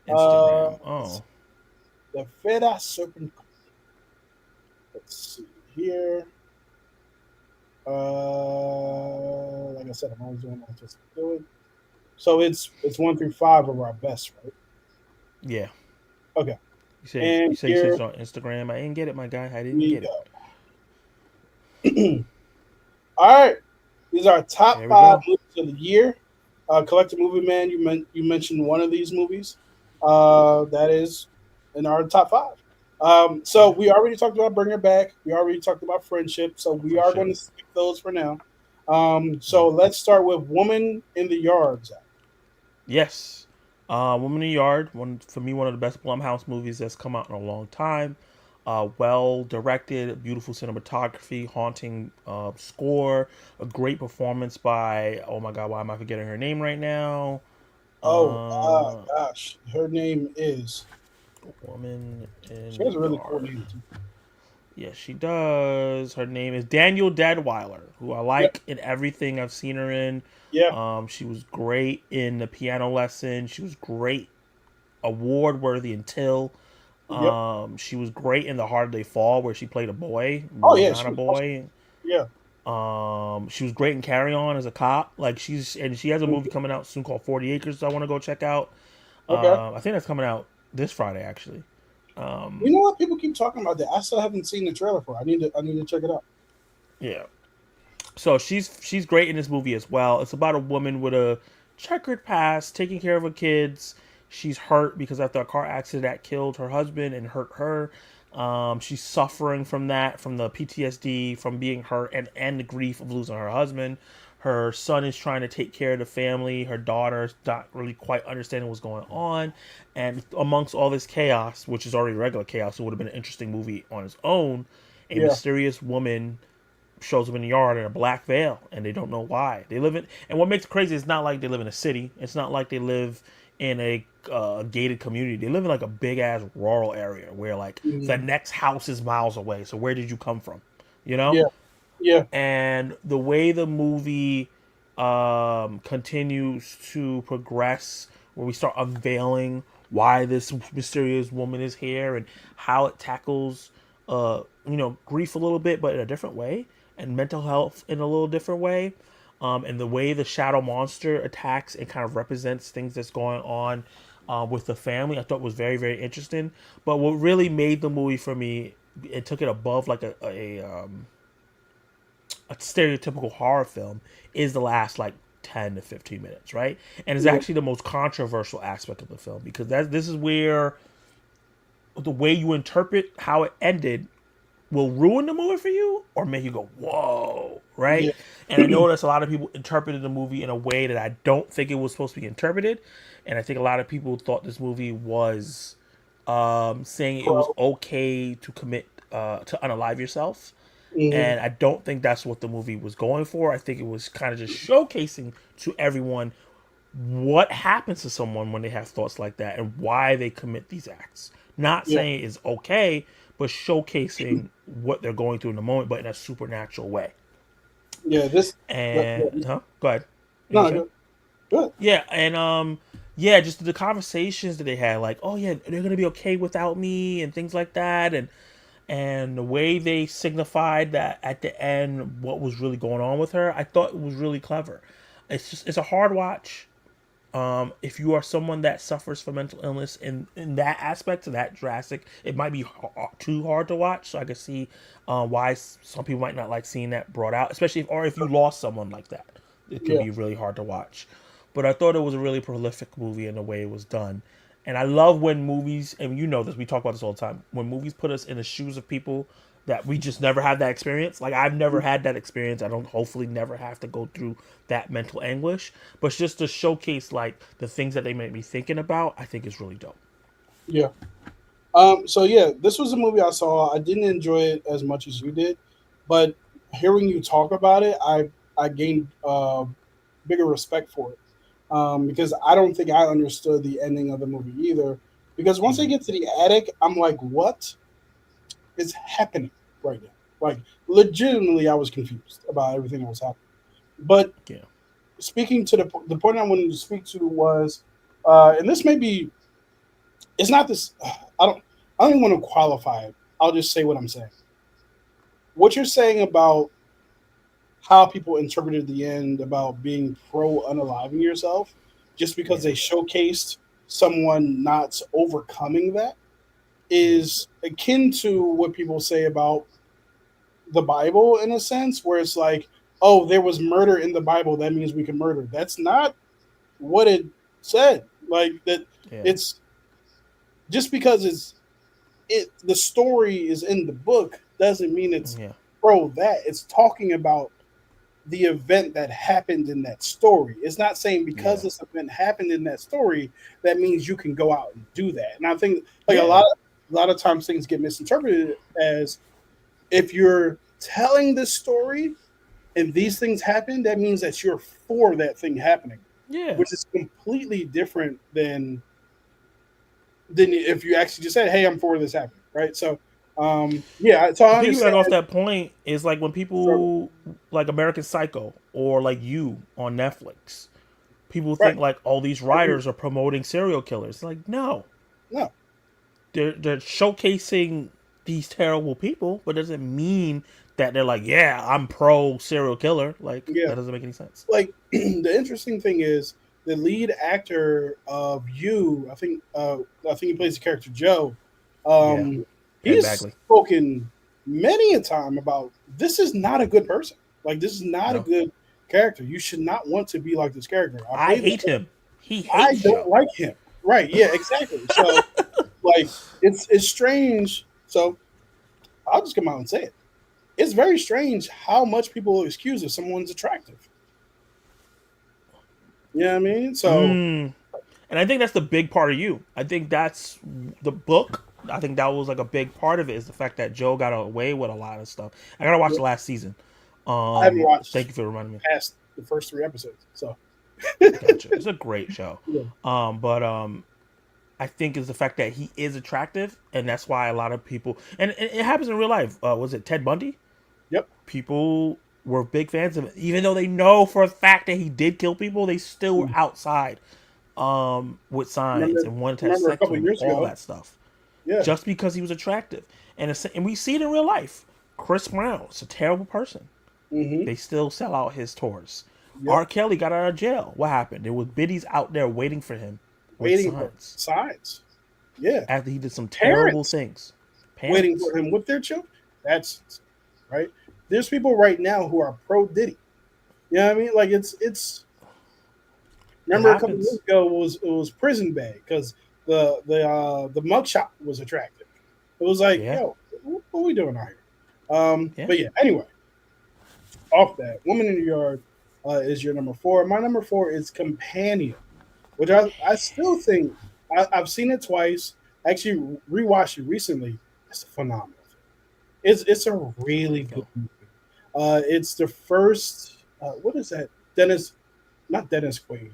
Instagram. Oh, The Feta Serpent. Let's see here. Like I said, I'm always doing what I'm supposed to be doing. So it's 1 through 5 of our best, right? yeah. Okay. You say And you here said it's on Instagram. I didn't get it, my guy. I didn't we get it. go. All right. These are our top There we 5 go. movies of the year. Collective Movie Man, you mentioned one of these movies. That is in our top 5. So we already talked about Bring Her Back. We already talked about Friendship. So we are going to skip those for now. So let's start with Woman in the Yard. Zach. Yes. Woman in the Yard. For me, one of the best Blumhouse movies that's come out in a long time. Well directed, beautiful cinematography, haunting score, a great performance by, oh my god, why am I forgetting her name right now? Gosh, her name is. Woman in She the has a really cool Yard. name too. Yes, she does. Her name is Daniel Deadweiler, who I Yep. like in everything I've seen her in. Yeah. She was great in The Piano Lesson. She was great, award worthy until. Yep. She was great in The Harder They Fall, where she played a boy who Oh was yeah, not she a was awesome. boy. Yeah. She was great in Carry On as a cop. Like she has a movie Mhm. coming out soon called 40 Acres. I want to go check out. Okay. I think that's coming out this Friday actually. You know what? People keep talking about that. I still haven't seen the trailer for it. I need to check it out. Yeah. So she's great in this movie as well. It's about a woman with a checkered past, taking care of her kids. She's hurt because after a car accident that killed her husband and hurt her. She's suffering from that, from the PTSD, from being hurt, and the grief of losing her husband. Her son is trying to take care of the family. Her daughter's not really quite understanding what's going on. And amongst all this chaos, which is already regular chaos, it would have been an interesting movie on its own. A Yeah. mysterious woman shows up in the yard in a black veil, and they don't know why. They live in, and what makes it crazy, it's not like they live in a city. It's not like they live in a gated community. They live in like a big ass rural area where like the Mhm. next house is miles away. So where did you come from? You know? Yeah. Yeah. And the way the movie continues to progress, where we start unveiling why this mysterious woman is here and how it tackles grief a little bit, but in a different way, and mental health in a little different way. and the way the shadow monster attacks and kind of represents things that's going on with the family, I thought was very, very interesting. But what really made the movie for me, it took it above like a stereotypical horror film, is the last like 10 to 15 minutes, right? And it's Yeah. actually the most controversial aspect of the film, because this is where the way you interpret how it ended will ruin the movie for you or make you go, whoa, right? Yeah. And I noticed a lot of people interpreted the movie in a way that I don't think it was supposed to be interpreted. And I think a lot of people thought this movie was saying it was Pro. okay to commit, to unalive yourself. Mhm. And I don't think that's what the movie was going for. I think it was kind of just showcasing to everyone what happens to someone when they have thoughts like that and why they commit these acts. Not Yeah. saying it's okay, but showcasing what they're going through in the moment, but in a supernatural way. Yeah. This. And go ahead. You gonna No. say? Good. Yeah, and yeah, just the conversations that they had, like, oh yeah, they're gonna be okay without me and things like that, and the way they signified that at the end what was really going on with her, I thought it was really clever. It's a hard watch. If you are someone that suffers from mental illness in that aspect, to that drastic, it might be too hard to watch. So I can see why some people might not like seeing that brought out, especially if you lost someone like that, it can Yeah. be really hard to watch. But I thought it was a really prolific movie in the way it was done. And I love when movies, and you know this, we talk about this all the time, when movies put us in the shoes of people that we just never had that experience. Like, I've never had that experience. I don't hopefully never have to go through that mental anguish. But just to showcase, like, the things that they make me thinking about, I think is really dope. Yeah. So yeah, this was a movie I saw. I didn't enjoy it as much as you did, but hearing you talk about it, I gained bigger respect for it, because I don't think I understood the ending of the movie either. Because once they Mm-hmm. get to the attic, I'm like, what is happening right now? Like, legitimately, I was confused about everything that was happening. But Yeah. speaking to the point I wanted to speak to was, and this may be, it's not this. I don't. I don't even want to qualify it. I'll just say what I'm saying. What you're saying about how people interpreted the end about being pro unaliving yourself, just because Yeah. they showcased someone not overcoming that, Yeah. is akin to what people say about the Bible in a sense, where it's like, oh, there was murder in the Bible, that means we can murder. That's not what it said. Like that, Yeah. it's just because the story is in the book doesn't mean it's Yeah. pro that. It's talking about the event that happened in that story. It's not saying because Yeah. this event happened in that story that means you can go out and do that. And I think like Yeah. a lot of times things get misinterpreted as, if you're telling this story and these things happen, that means that you're for that thing happening, Yeah. which is completely different than if you actually just said, "Hey, I'm for this happening," right? So, yeah, so To I piggyback understand. off that point is like when So, people like American Psycho or like You on Netflix, people right, think like all these I agree. writers are promoting serial killers. Like, no, No, they're showcasing these terrible people, but doesn't mean that they're like, yeah, I'm pro serial killer. Like, yeah, that doesn't make any sense. like the interesting thing is the lead actor of You. I think he plays the character Joe. Yeah, Um, Ed he's Bagley. spoken many a time about this is not a good person. Like this is not a No, good character. You should not want to be like this character. I I played this. hate him. He I hates don't Joe. like him. Right? Yeah, exactly. So like it's strange. So I'll just come out and say it. It's very strange how much people excuse if someone's attractive. You know what I mean? So Mm. And I think that's the big part of You. I think that's the book. I think that was like a big part of it, is the fact that Joe got away with a lot of stuff. I gotta watch yeah, the last season. I haven't Thank watched you for reminding me. past the first 3 episodes. So Gotcha. It's a great show. yeah, But I think is the fact that he is attractive, and that's why a lot of people, and it happens in real life. Was it Ted Bundy? yep. People were big fans of it, even though they know for a fact that he did kill people. They still were outside, with signs Remember, and wanted to have remember a sex couple with of him, years all ago? that stuff, Yeah, just because he was attractive. And we see it in real life. Chris Brown is a terrible person. hmm They still sell out his tours. Yep. R. Kelly got out of jail. What happened? There was biddies out there waiting for him with Waiting for signs signs. Yeah. after he did some terrible Parents things. waiting Parents. for him with their children. That's right. There's people right now who are pro Diddy. You know what I mean? Like it's. It Remember a couple of years happens. ago it was Prison Bay because the mugshot was attractive. It was like, Yeah. yo, what are we doing out here? Yeah. But yeah, anyway, off that, Woman in the Yard is your number four. My number four is Companion, which I still think I've seen it twice. I actually rewatched it recently. It's a phenomenal film. It's a really Good good film. movie. It's the first. What is that? Dennis, not Dennis Quaid.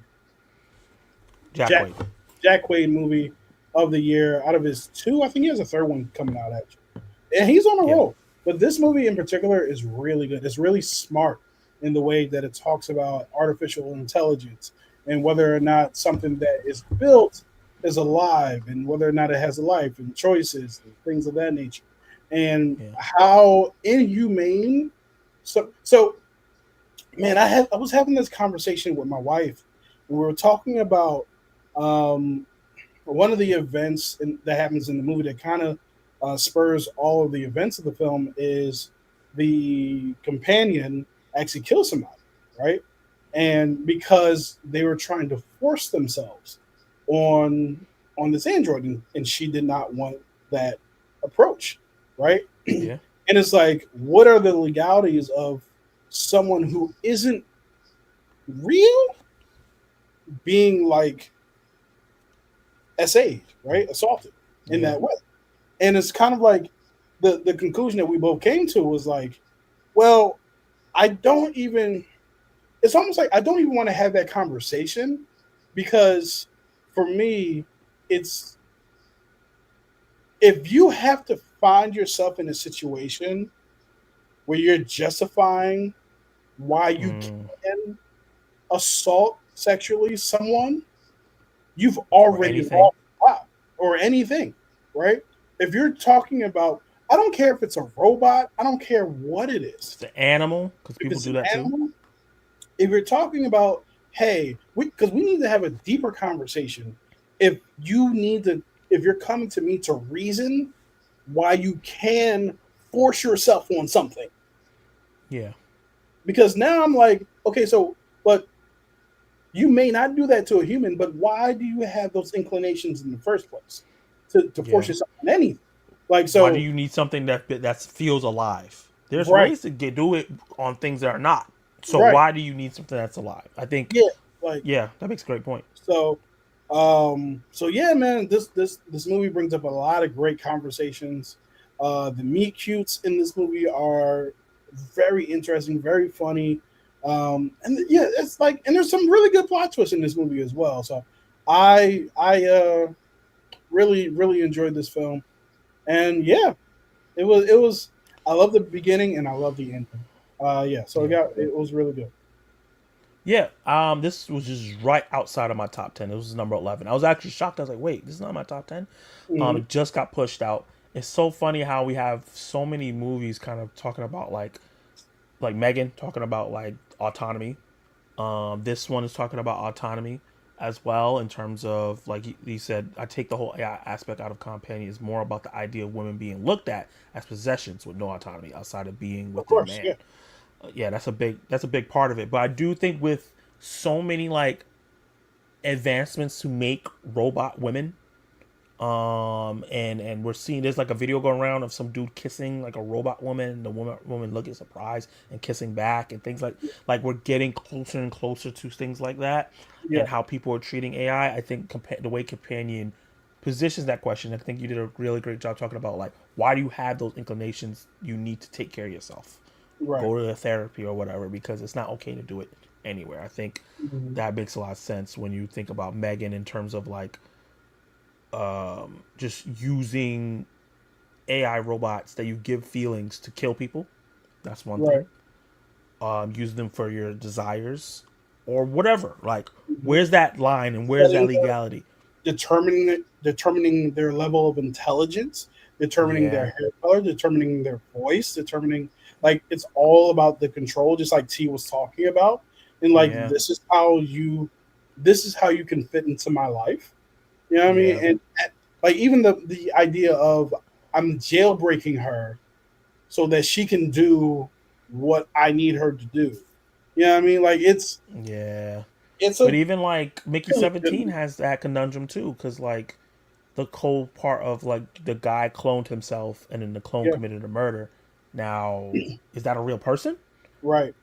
Jack Jack Quaid. Jack Quaid movie of the year out of his two. I think he has a third one coming out actually, and he's on a Yeah. roll. But this movie in particular is really good. It's really smart in the way that it talks about artificial intelligence and whether or not something that is built is alive and whether or not it has a life and choices and things of that nature, and Yeah. how inhumane. So man, I was having this conversation with my wife, and we were talking about um, one of the events that happens in the movie that kind of spurs all of the events of the film is the companion actually kills somebody, right? And because they were trying to force themselves on on this android, and she did not want that approach, right? Yeah. And it's like, what are the legalities of someone who isn't real being like SA'd, right? Assaulted in Yeah. that way. And it's kind of like the conclusion that we both came to was like, well, I don't even it's almost like I don't even want to have that conversation because for me, it's if you have to find yourself in a situation where you're justifying why you Mm. can assault sexually someone, you've Or already anything. lost the plot or anything, right? If you're talking about, I don't care if it's a robot, I don't care what it is. It's an animal because If people it's do an that too. animal, if you're talking about, hey, because we need to have a deeper conversation. If you need to, if you're coming to me to reason why you can force yourself on something, Yeah. because now I'm like, okay, so, but you may not do that to a human, but why do you have those inclinations in the first place to force Yeah. yourself on anything? Like, Why do so, you need something that feels alive? There's right, ways to do it on things that are not. So right, why do you need something that's alive? I think. yeah, like, Yeah, that makes a great point. so, so yeah, man, this movie brings up a lot of great conversations. The meet cutes in this movie are very interesting, very funny. And yeah, it's like, and there's some really good plot twists in this movie as well. So I really really enjoyed this film, and yeah, it was. I love the beginning and I love the ending. Yeah, so Yeah. it was really good. Yeah. This was just right outside of my top 10. It was number 11. I was actually shocked. I was like, wait, this is not my top 10. Hmm. It just got pushed out. It's so funny how we have so many movies kind of talking about like Megan talking about like autonomy. This one is talking about autonomy as well in terms of like he said, I take the whole AI aspect out of Companion. It's more about the idea of women being looked at as possessions with no autonomy outside of being Of with their course, man. yeah, Yeah, that's a big part of it. But I do think with so many like advancements to make robot women, and we're seeing there's like a video going around of some dude kissing like a robot woman, and the woman looking surprised and kissing back and things like we're getting closer and closer to things like that, yeah, and how people are treating AI. I think the way Companion positions that question, I think you did a really great job talking about like why do you have those inclinations? You need to take care of yourself, right. go to a therapy or whatever, because it's not okay to do it anywhere. I think Mhm. that makes a lot of sense when you think about Megan in terms of like just using AI robots that you give feelings to kill people. That's one Right. thing. Use them for your desires or whatever. Like, Mhm. where's that line and where's that Setting legality? determining their level of intelligence, determining their Yeah, hair color, determining their voice, determining like it's all about the control, just like T was talking about. and like Yeah. this is how you can fit into my life. You know what I mean? Yeah. And like even the idea of I'm jailbreaking her so that she can do what I need her to do. You know what I mean? Like Yeah. it's But a even like Mickey really good 17 movie. has that conundrum too, because like the whole part of like the guy cloned himself and then the clone Yeah, committed a murder. Now, is that a real person? right.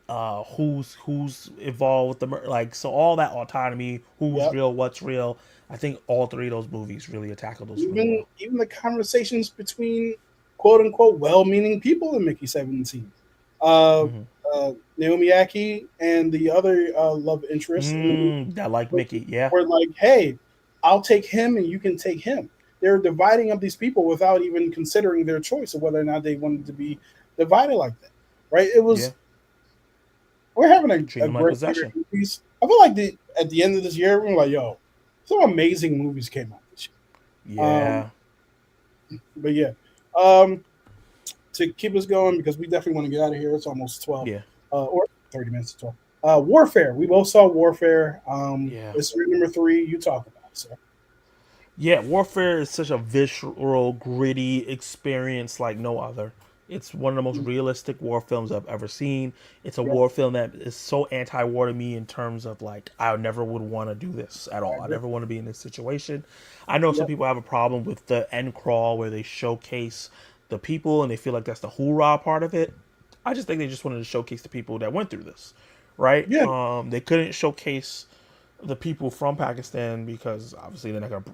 Who's involved with the murder? Like, so all that autonomy, who's Yep. real, what's real. I think all three of those movies really tackle those really Even well. even the conversations between quote unquote well-meaning people in Mickey 17. Uh, Hmm. Naomi Aki and the other love interest in the movie I like Mickey. Yeah, were like, "Hey, I'll take him, and you can take him." They're dividing up these people without even considering their choice of whether or not they wanted to be divided like that. Right? It yeah. was we're having Treat a them like great year possession. in movies. I feel like at the end of this year, we're like, "Yo, some amazing movies came out this year." Yeah, But yeah, um, to keep us going because we definitely want to get out of here. It's almost 12, yeah, or 30 minutes to 12. Warfare. We both saw Warfare. yeah. It's number three. You talk about it, sir. Yeah, Warfare is such a visceral, gritty experience like no other. It's one of the most realistic war films I've ever seen. It's a Yep, war film that is so anti-war to me in terms of like I never would want to do this at I all. I agree. never want to be in this situation. I know some Yep. people have a problem with the end crawl where they showcase the people and they feel like that's the hoorah part of it. I just think they just wanted to showcase the people that went through this, right? Yeah. They couldn't showcase the people from Pakistan because obviously they're not gonna,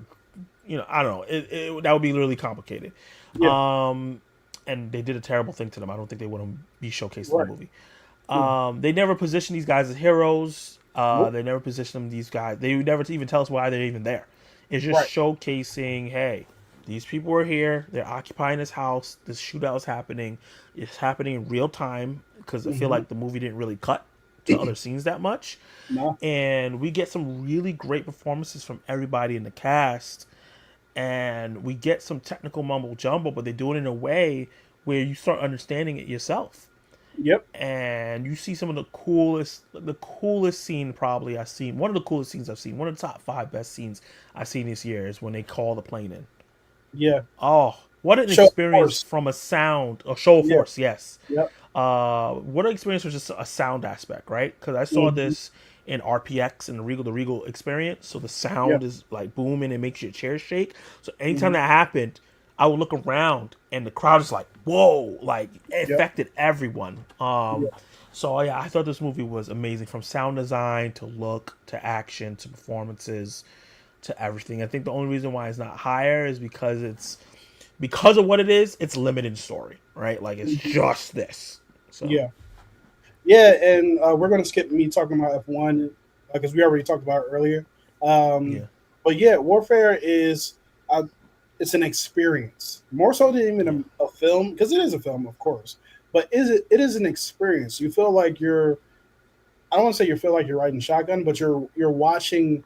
I don't know. That would be really complicated. Yeah. Um, and they did a terrible thing to them. I don't think they want to be showcased in the Right. movie. Yeah. They never position these guys as heroes. Nope. They never position them these guys. They would never even tell us why they're even there. It's just Right. showcasing, hey, these people are here. They're occupying this house. This shootout is happening. It's happening in real time because I feel Hmm. like the movie didn't really cut to other scenes that much, No. and we get some really great performances from everybody in the cast, and we get some technical mumble jumble, but they do it in a way where you start understanding it yourself, Yep. and you see some of the coolest scene probably I've seen. One of the coolest scenes I've seen. One of the top five best scenes I've seen this year is when they call the plane in. Yeah. Oh, what an Show experience force. from a sound, a show of Yeah. force, yes. Yep. What an experience was just a sound aspect, right? Because I saw Hmm. this in RPX and the Regal experience, so the Yeah. sound is like booming and makes your chair shake. So anytime Hmm. that happened, I would look around and the crowd is like, "Whoa!" Like it Yep. affected everyone. Yeah. So yeah, I thought this movie was amazing from sound design to look to action to performances to everything. I think the only reason why it's not higher is because of what it is. It's limited story, right? Like it's Hmm. just this. So Yeah. Yeah. And we're gonna skip me talking about F1 because we already talked about it earlier. Um, yeah, but yeah, Warfare is uh, it's an experience more so than yeah, even a film because it is a film, of course. But it is an experience. You feel like you're. I don't want to say you feel like you're riding shotgun, but you're watching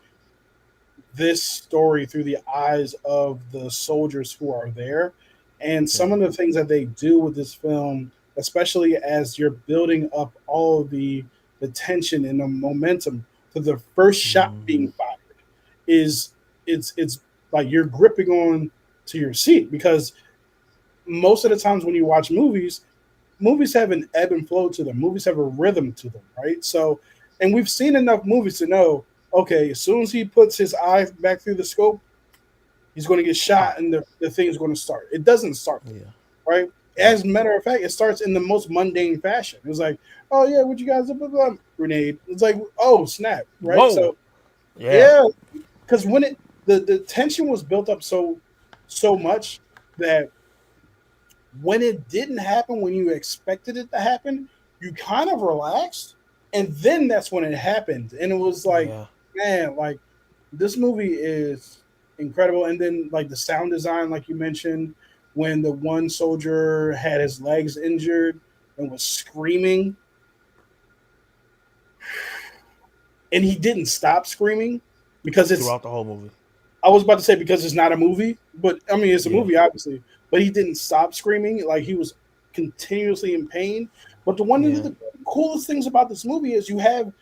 this story through the eyes of the soldiers who are there, and some yeah. of the things that they do with this film, especially as you're building up all of the tension and the momentum to the first shot Hmm. being fired, is it's like you're gripping on to your seat because most of the times when you watch movies have an ebb and flow to them. Movies have a rhythm to them, right? So, and we've seen enough movies to know, okay, as soon as he puts his eye back through the scope, he's going to get Oh, shot and the thing's going to start. It doesn't start there, yeah, right? right. As a matter of fact, it starts in the most mundane fashion. It's like, oh yeah, what you guys do? Blah, blah, grenade. It's like, oh snap, right? Whoa. So Yeah. yeah, because when the tension was built up so much that when it didn't happen when you expected it to happen, you kind of relaxed, and then that's when it happened, and it was like, Yeah. man, like this movie is incredible. And then like the sound design, like you mentioned, when the one soldier had his legs injured and was screaming, and he didn't stop screaming because it's Throughout the whole movie. I was about to say because it's not a movie, but I mean it's a Yeah. movie obviously. But he didn't stop screaming; like he was continuously in pain. But the one of Yeah. the coolest things about this movie is you have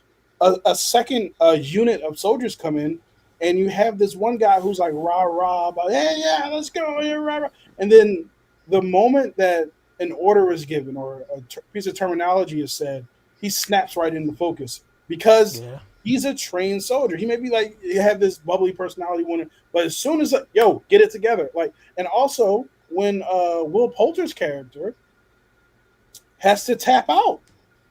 a second unit of soldiers come in, and you have this one guy who's like rah rah, about hey yeah, let's go, yeah, rah, rah. And then the moment that an order is given or a piece of terminology is said, he snaps right into focus because Yeah. he's a trained soldier. He may be like he have this bubbly personality, one, but as soon as like, yo, get it together, like, and also when Will Poulter's character has to tap out,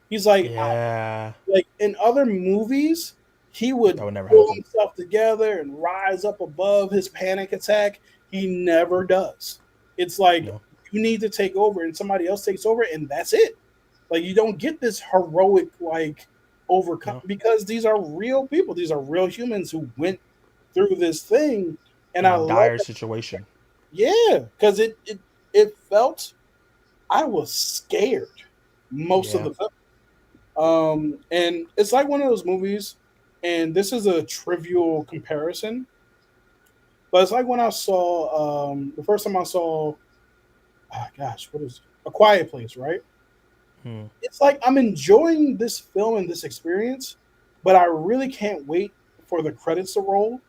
he's like, Yeah. like in other movies, he would That would never pull happen. himself together and rise up above his panic attack. He never does. It's like No. you need to take over, and somebody else takes over, and that's it. Like you don't get this heroic like overcome No. because these are real people. These are real humans who went through this thing, and In I a love dire that. situation. Yeah, because it felt I was scared most of Yeah. the film. And it's like one of those movies, and this is a trivial comparison, but it's like when I saw the first time I saw, gosh, what is A Quiet Place, right? Hmm. It's like I'm enjoying this film and this experience, but I really can't wait for the credits to roll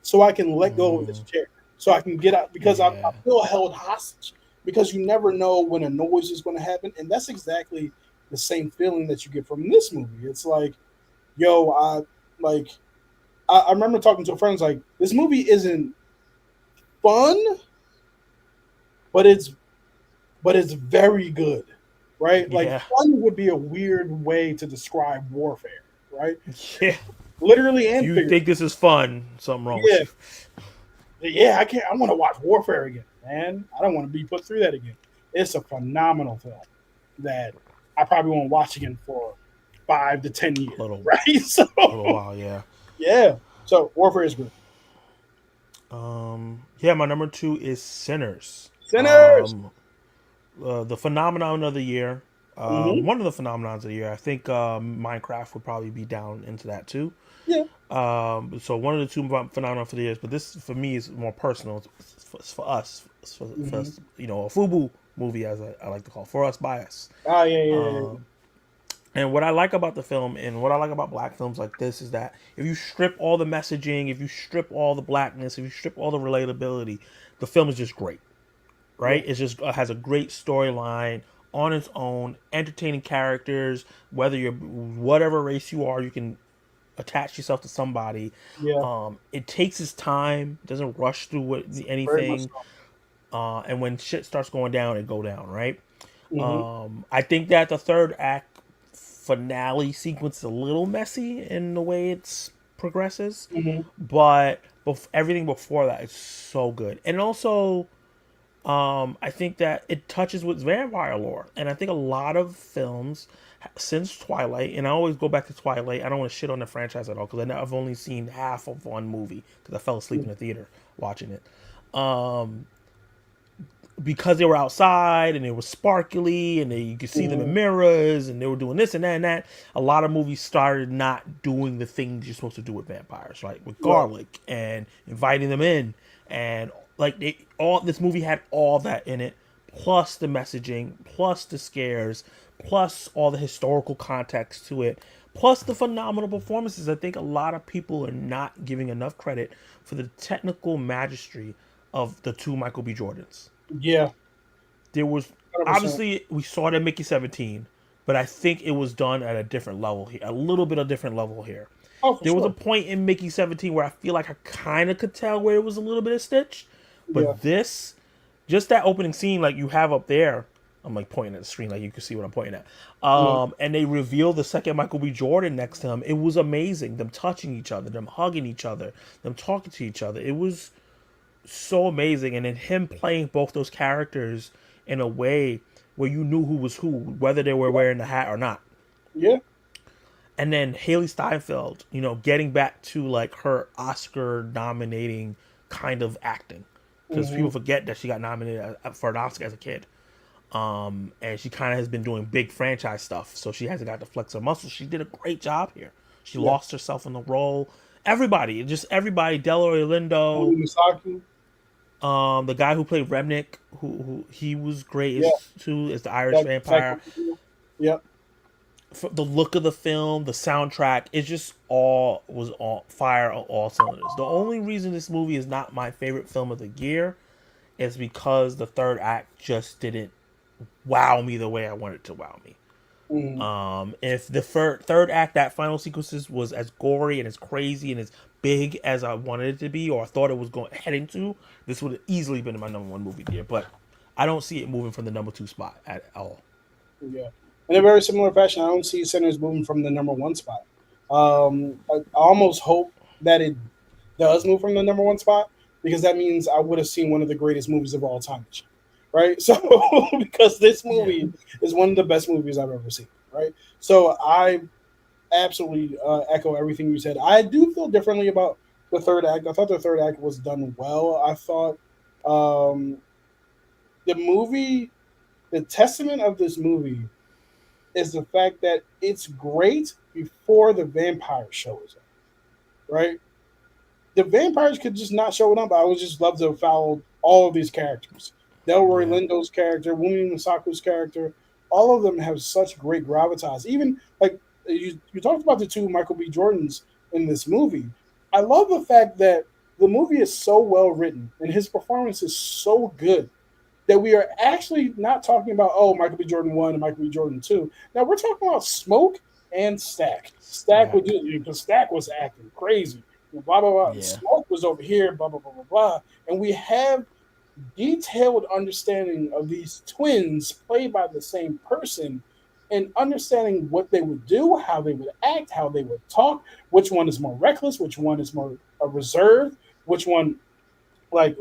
so I can let go of this Mm. chair, so I can get out because I Yeah. feel held hostage because you never know when a noise is going to happen, and that's exactly the same feeling that you get from this movie. It's like, yo, like I remember talking to friends like this movie isn't fun, but it's very good, right? Like Yeah. fun would be a weird way to describe warfare, right? Yeah. Literally If and you figuratively. think this is fun, something wrong with Yeah, you. yeah. I can't. I want to watch Warfare again, man. I don't want to be put through that again. It's a phenomenal film that I probably won't watch again for 5 to 10 years, A little, right? So a little while. Yeah. yeah. So Warfare is good. Yeah. My number 2 is Sinners. Sinners. The phenomenon of the year. Mm-hmm. One of the phenomenons of the year. I think Minecraft would probably be down into that too. Yeah. So one of the two phenomena for the years, but this for me is more personal. It's for us, for Mm-hmm. us, a FUBU movie, as I like to call it, for us by us. Oh yeah, yeah, yeah. Um, and what I like about the film and what I like about black films like this is that if you strip all the messaging, if you strip all the blackness, if you strip all the relatability, the film is just great, Yeah. right? It's just has a great storyline on its own, entertaining characters. Whether you're whatever race you are, you can attach yourself to somebody. Yeah. It takes its time, doesn't rush through Very much anything, so. and when shit starts going down, it go down, right? Mm-hmm. I think that the third act finale sequence is a little messy in the way it progresses, Mm-hmm. but everything before that is so good, and also I think that it touches with vampire lore, and I think a lot of films since Twilight, and I always go back to Twilight. I don't want to shit on the franchise at all because I've only seen half of one movie because I fell asleep in the theater watching it. Um, because they were outside and they were sparkly and you could see them Mm-hmm. in mirrors and they were doing this and that and that. A lot of movies started not doing the things you're supposed to do with vampires, like with Right. garlic and inviting them in, and like all this movie had all that in it, plus the messaging, plus the scares, plus all the historical context to it, plus the phenomenal performances. I think a lot of people are not giving enough credit for the technical magistry of the two Michael B. Jordans. Yeah. There was 100%. obviously we saw it at Mickey 17, but I think it was done at a different level here, a little bit of different level here. Oh, for There was a sure. point in Mickey 17 where I feel like I kind of could tell where it was a little bit of Stitch, Yeah. but this, just that opening scene like you have up there, I'm like pointing at the screen like you can see what I'm pointing at. Mm-hmm. And they reveal the second Michael B. Jordan next to him. It was amazing. Them touching each other, them hugging each other, them talking to each other. It was so amazing, and then him playing both those characters in a way where you knew who was who, whether they were wearing the hat or not. Yeah. And then Haley Steinfeld, getting back to like her Oscar nominating kind of acting, because Mm-hmm. people forget that she got nominated for an Oscar as a kid. And she kind of has been doing big franchise stuff, so she hasn't got to flex her muscles. She did a great job here. She Yeah. lost herself in the role. Everybody, just everybody. Delroy Lindo, Misaki. the guy who played Remnick, who he was great Yeah. too, as the Irish That vampire. second. Yeah. the look of the film, the soundtrack, it just all was on fire on all cylinders. The only reason this movie is not my favorite film of the year is because the third act just didn't wow me the way I wanted to wow me. Mm. If the third act, that final sequences was as gory and as crazy and as big as I wanted it to be, or I thought it was going heading to, this would have easily been my number one movie there. But I don't see it moving from the number two spot at all. Yeah. In a very similar fashion, I don't see Sinners moving from the number one spot. I almost hope that it does move from the number one spot because that means I would have seen one of the greatest movies of all time, right? So because this Yeah. movie is one of the best movies I've ever seen, right? So I absolutely echo everything you said. I do feel differently about the third act. I thought the third act was done well. I thought um, the movie, the testament of this movie is the fact that it's great before the vampire shows up, right? The vampires could just not show up. I would just love to follow all of these characters. Delroy Yeah. Lindo's character, Wumi Masaku's character, all of them have such great gravitas. Even like you talked about the two Michael B. Jordans in this movie. I love the fact that the movie is so well written and his performance is so good that we are actually not talking about Michael B. Jordan 1 and Michael B. Jordan 2. Now we're talking about Smoke and Stack. Stack would Stack. do because Stack was acting crazy. Blah blah blah. Yeah. Smoke was over here. Blah blah blah blah blah. And we have detailed understanding of these twins played by the same person, and understanding what they would do, how they would act, how they would talk. Which one is more reckless? Which one is more reserved? Which one like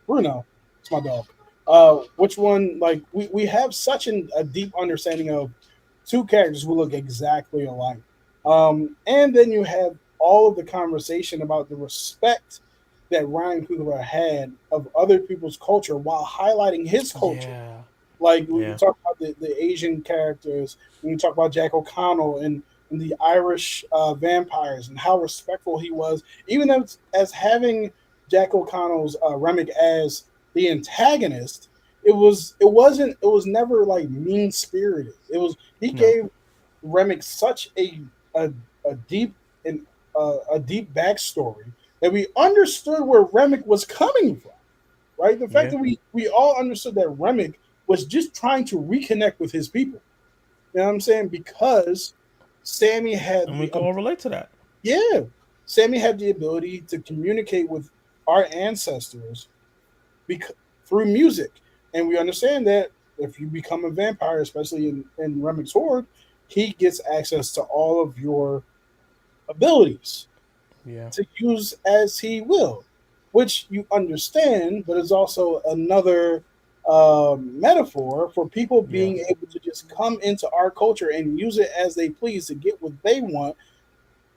Bruno, it's my dog. Which one? Like we have such a deep understanding of two characters who look exactly alike, and then you have all of the conversation about the respect that Ryan Coogler had of other people's culture while highlighting his culture. Yeah. Like we Yeah. talk about the Asian characters, when we talk about Jack O'Connell and the Irish vampires and how respectful he was, even as having Jack O'Connell's Remick as the antagonist. It was never like mean spirited. It was he No. gave Remick such a, a deep and a deep backstory that we understood where Remick was coming from, right? The fact Yeah. that we all understood that Remick was just trying to reconnect with his people. You know what I'm saying? Because Sammy had And we the can all relate to that. yeah, Sammy had the ability to communicate with our ancestors through music, and we understand that if you become a vampire, especially in Remick's Horde, he gets access to all of your abilities Yeah. to use as he will, which you understand, but is also another metaphor for people Yeah. being able to just come into our culture and use it as they please to get what they want,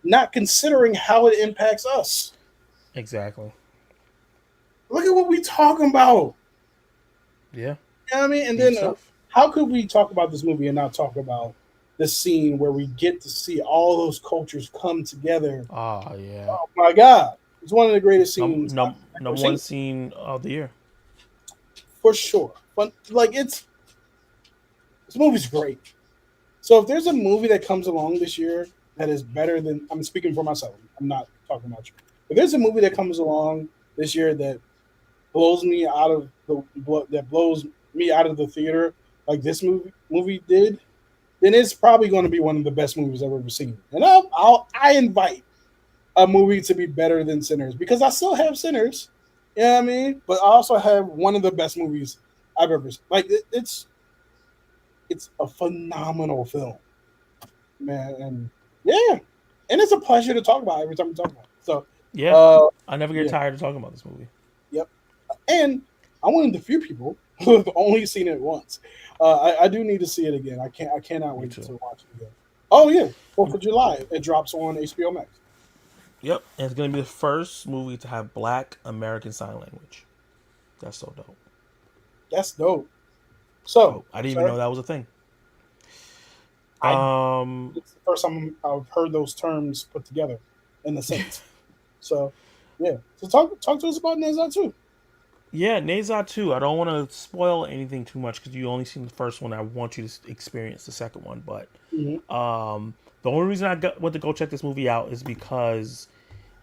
not considering how it impacts us. Exactly. Look at what we talking about. Yeah. You know what I mean? And Deep then stuff. how could we talk about this movie and not talk about the scene where we get to see all those cultures come together? Ah, yeah. Oh my God. It's one of the greatest scenes I've ever Number one seen. scene of the year. For sure. But like this movie's great. So if there's a movie that comes along this year that is better than I'm speaking for myself, I'm not talking about you. If there's a movie that comes along this year that blows me out of the theater like this movie did, then it's probably going to be one of the best movies I've ever seen. And I invite a movie to be better than Sinners because I still have Sinners. You know what I mean? But I also have one of the best movies I've ever seen. Like it's a phenomenal film, man. And yeah, and it's a pleasure to talk about every time we talk about it. So, Yeah. uh, I never get yeah, tired of talking about this movie. yep. And I'm one of the few people who have only seen it once. I do need to see it again. I cannot Me wait too. to watch it again. Oh yeah, 4th of July. It drops on HBO Max. Yep. And it's gonna be the first movie to have Black American Sign Language. That's so dope. That's dope. So, Dope. I didn't even sir, know that was a thing. I Um. it's the first time I've heard those terms put together in the sentence. So, yeah. So talk to us about Nezha too. Yeah, Nazar too. I don't want to spoil anything too much because you only seen the first one. I want you to experience the second one. But Hmm. the only reason went to go check this movie out is because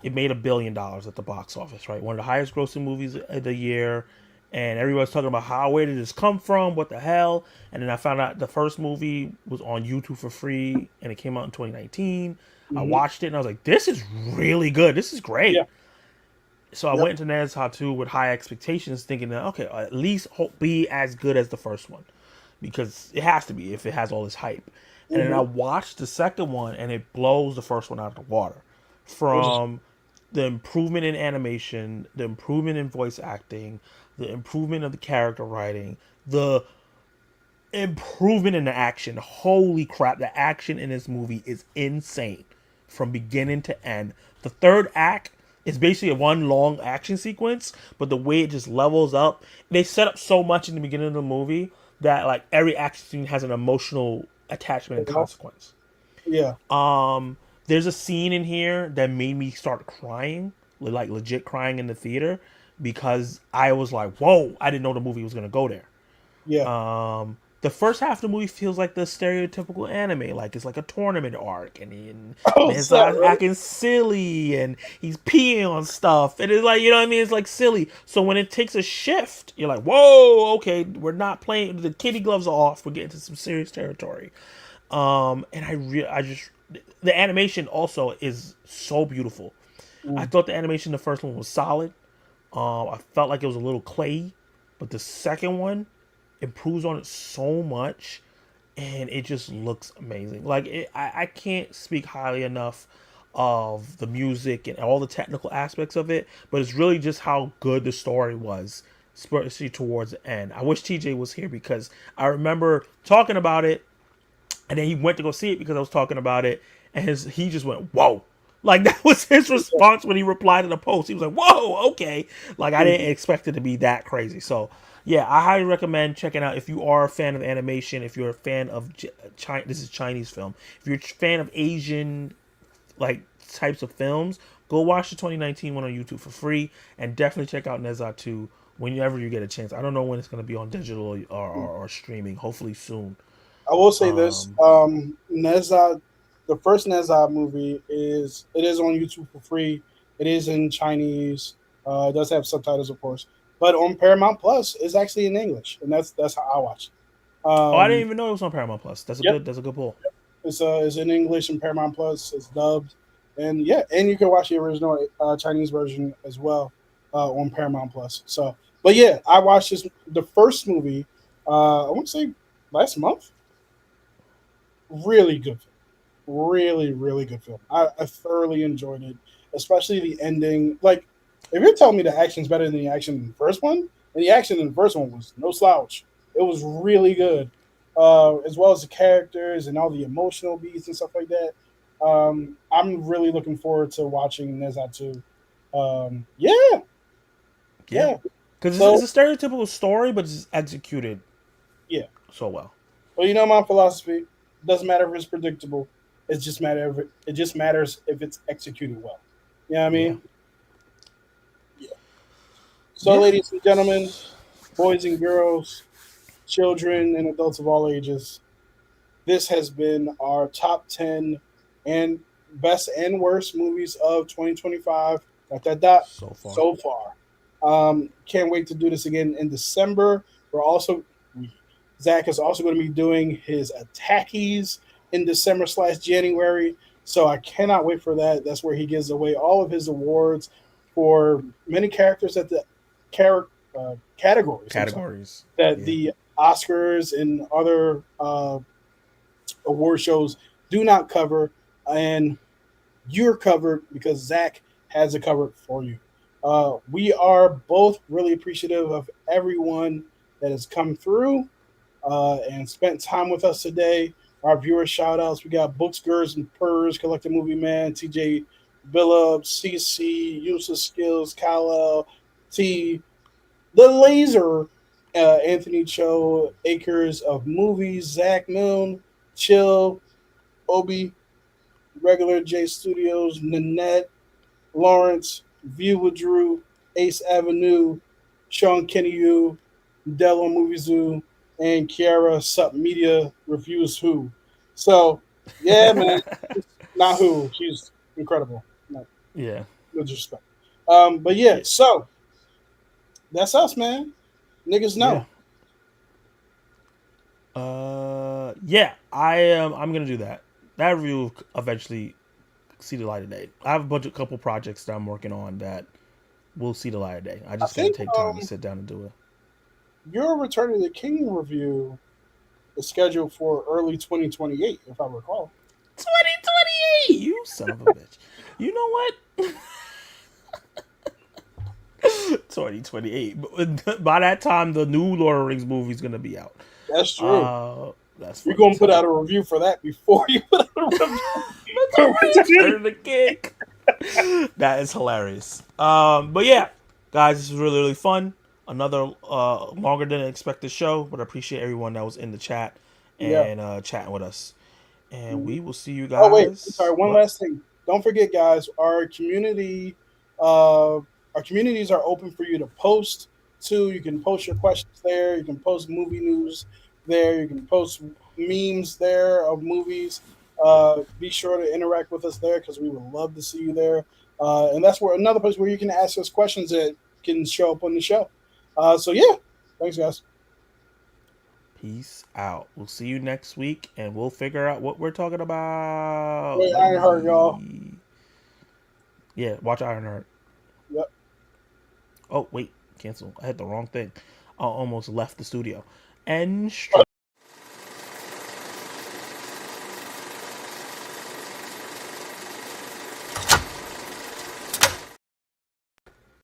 it made $1 billion at the box office. Right, one of the highest grossing movies of the year, and everybody's talking about where did this come from? What the hell? And then I found out the first movie was on YouTube for free, and it came out in 2019. I Hmm. watched it and I was like, "This is really good. This is Yeah. great." So I Yep. went into Nazha 2 with high expectations, thinking that okay, at least be as good as the first one, because it has to be if it has all this hype. And then I Hmm. watched the second one, and it blows the first one out of the water. Which is From the improvement in animation, the improvement in voice acting, the improvement of the character writing, the improvement in the action. Holy crap, the action in this movie is insane from beginning to end. The third act is basically a one long action sequence, but the way it just levels up, they set up so much in the beginning of the movie that like every action scene has an emotional attachment and consequence. yeah. There's a scene in here that made me start crying, like legit crying in the theater, because I was like, "Whoa!" I didn't know the movie was gonna go there. Yeah. The first half of the movie feels like the stereotypical anime, like it's like a tournament arc, and Oh, man's set right. acting silly, and he's peeing on stuff, and it's like you know what I mean. It's like silly. So when it takes a shift, you're like, whoa, okay, we're not playing. The kitty gloves are off. We're getting to some serious territory. And I just the animation also is so beautiful. I Mm. thought the animation in the first one was solid. I felt like it was a little clayey, but the second one improves on it so much, and it just looks amazing. Like I can't speak highly enough of the music and all the technical aspects of it, but it's really just how good the story was, especially towards the end. I wish TJ was here because I remember talking about it, and then he went to go see it because I was talking about it, and he just went, "Whoa." Like that was his response when he replied to the post. He was like, "Whoa, okay." Like I didn't Mhm. expect it to be that crazy. So yeah, I highly recommend checking out if you are a fan of animation. If you're a fan of China, this is Chinese film. If you're a fan of Asian like types of films, go watch the 2019 one on YouTube for free, and definitely check out Nezha 2 whenever you get a chance. I don't know when it's going to be on digital or streaming. Hopefully soon. I will say this: Um, Nezha, the first Nezha movie is on YouTube for free. It is in Chinese. It does have subtitles, of course, but on Paramount Plus, it's actually in English, and that's how I watch it. Oh, I didn't even know it was on Paramount Plus. Yep, That's a good pull. it's in English and Paramount Plus. It's dubbed, and yeah, and you can watch the original Chinese version as well on Paramount Plus. So, but yeah, I watched the first movie. I want to say last month. Really good film. Really good film. I thoroughly enjoyed it, especially the ending. Like, if you're telling me the action's better than the action in the first one, and the action in the first one was no slouch. It was really good, as well as the characters and all the emotional beats and stuff like that. I'm really looking forward to watching Nezha 2. Yeah, Yeah, yeah. because So, it's a stereotypical story, but it's executed yeah. so well. Well, you know my philosophy. Doesn't matter if it's predictable. It just matters if it's executed well. You know what I Yeah, mean? Yeah. So, yeah. ladies and gentlemen, boys and girls, children and adults of all ages, this has been our top 10 and best and worst movies of 2025. Dot, dot, dot, So far, so far. Can't wait to do this again in December. We're also, Zach is also going to be doing his attackies in December/January. So I cannot wait for that. That's where he gives away all of his awards for many characters at the categories. I'm sorry, categories. that Yeah, the Oscars and other award shows do not cover, and you're covered because Zach has it covered for you. We are both really appreciative of everyone that has come through and spent time with us today. Our viewer shout outs, we got Books, Girls, and Purrs, Collective Movie Man, TJ Billups, CC, Useless Skills, Kal T, The Laser, Anthony Cho, Acres of Movies, Zach Moon, Chill, Obi, Regular J Studios, Nanette, Lawrence, View with Drew, Ace Avenue, Sean Kenny U, Dell on Movie Zoo, and Kiara Sup Media reviews Who. So yeah, man, it's not Who. She's incredible. No, Yeah. no disrespect. But yeah, Yeah. so that's us, man. Niggas Yeah. know. Yeah. I'm gonna do that. That review will eventually see the light of day. I have a couple projects that I'm working on that will see the light of day. I I just gotta think take time to sit down and do it. your Return of the King review is scheduled for early 2028, if I recall. 2028. You son of a bitch. You know what? 2028. By that time, the new Lord of the Rings movie is gonna be out. That's true. That's You're funny gonna as put hell. out a review for that before you put out a review That's for a Return of return the kick. That is hilarious. But yeah, guys, this was really fun. Another longer than expected show, but I appreciate everyone that was in the chat Yeah. and chatting with us. And Mhm. we will see you Oh wait, I'm sorry. guys. One What? last thing. Don't forget, guys. Our communities are open for you to post to. You can post your questions there. You can post movie news there. You can post memes there of movies. Be sure to interact with us there because we would love to see you there. And that's where another place where you can ask us questions that can show up on the show. So yeah, thanks, guys. Peace out. We'll see you next week, and we'll figure out what we're talking about. Wait, Ironheart, y'all. Bye. Yeah, watch Ironheart. Yep. Oh wait, cancel. I hit the wrong thing. I almost left the studio. And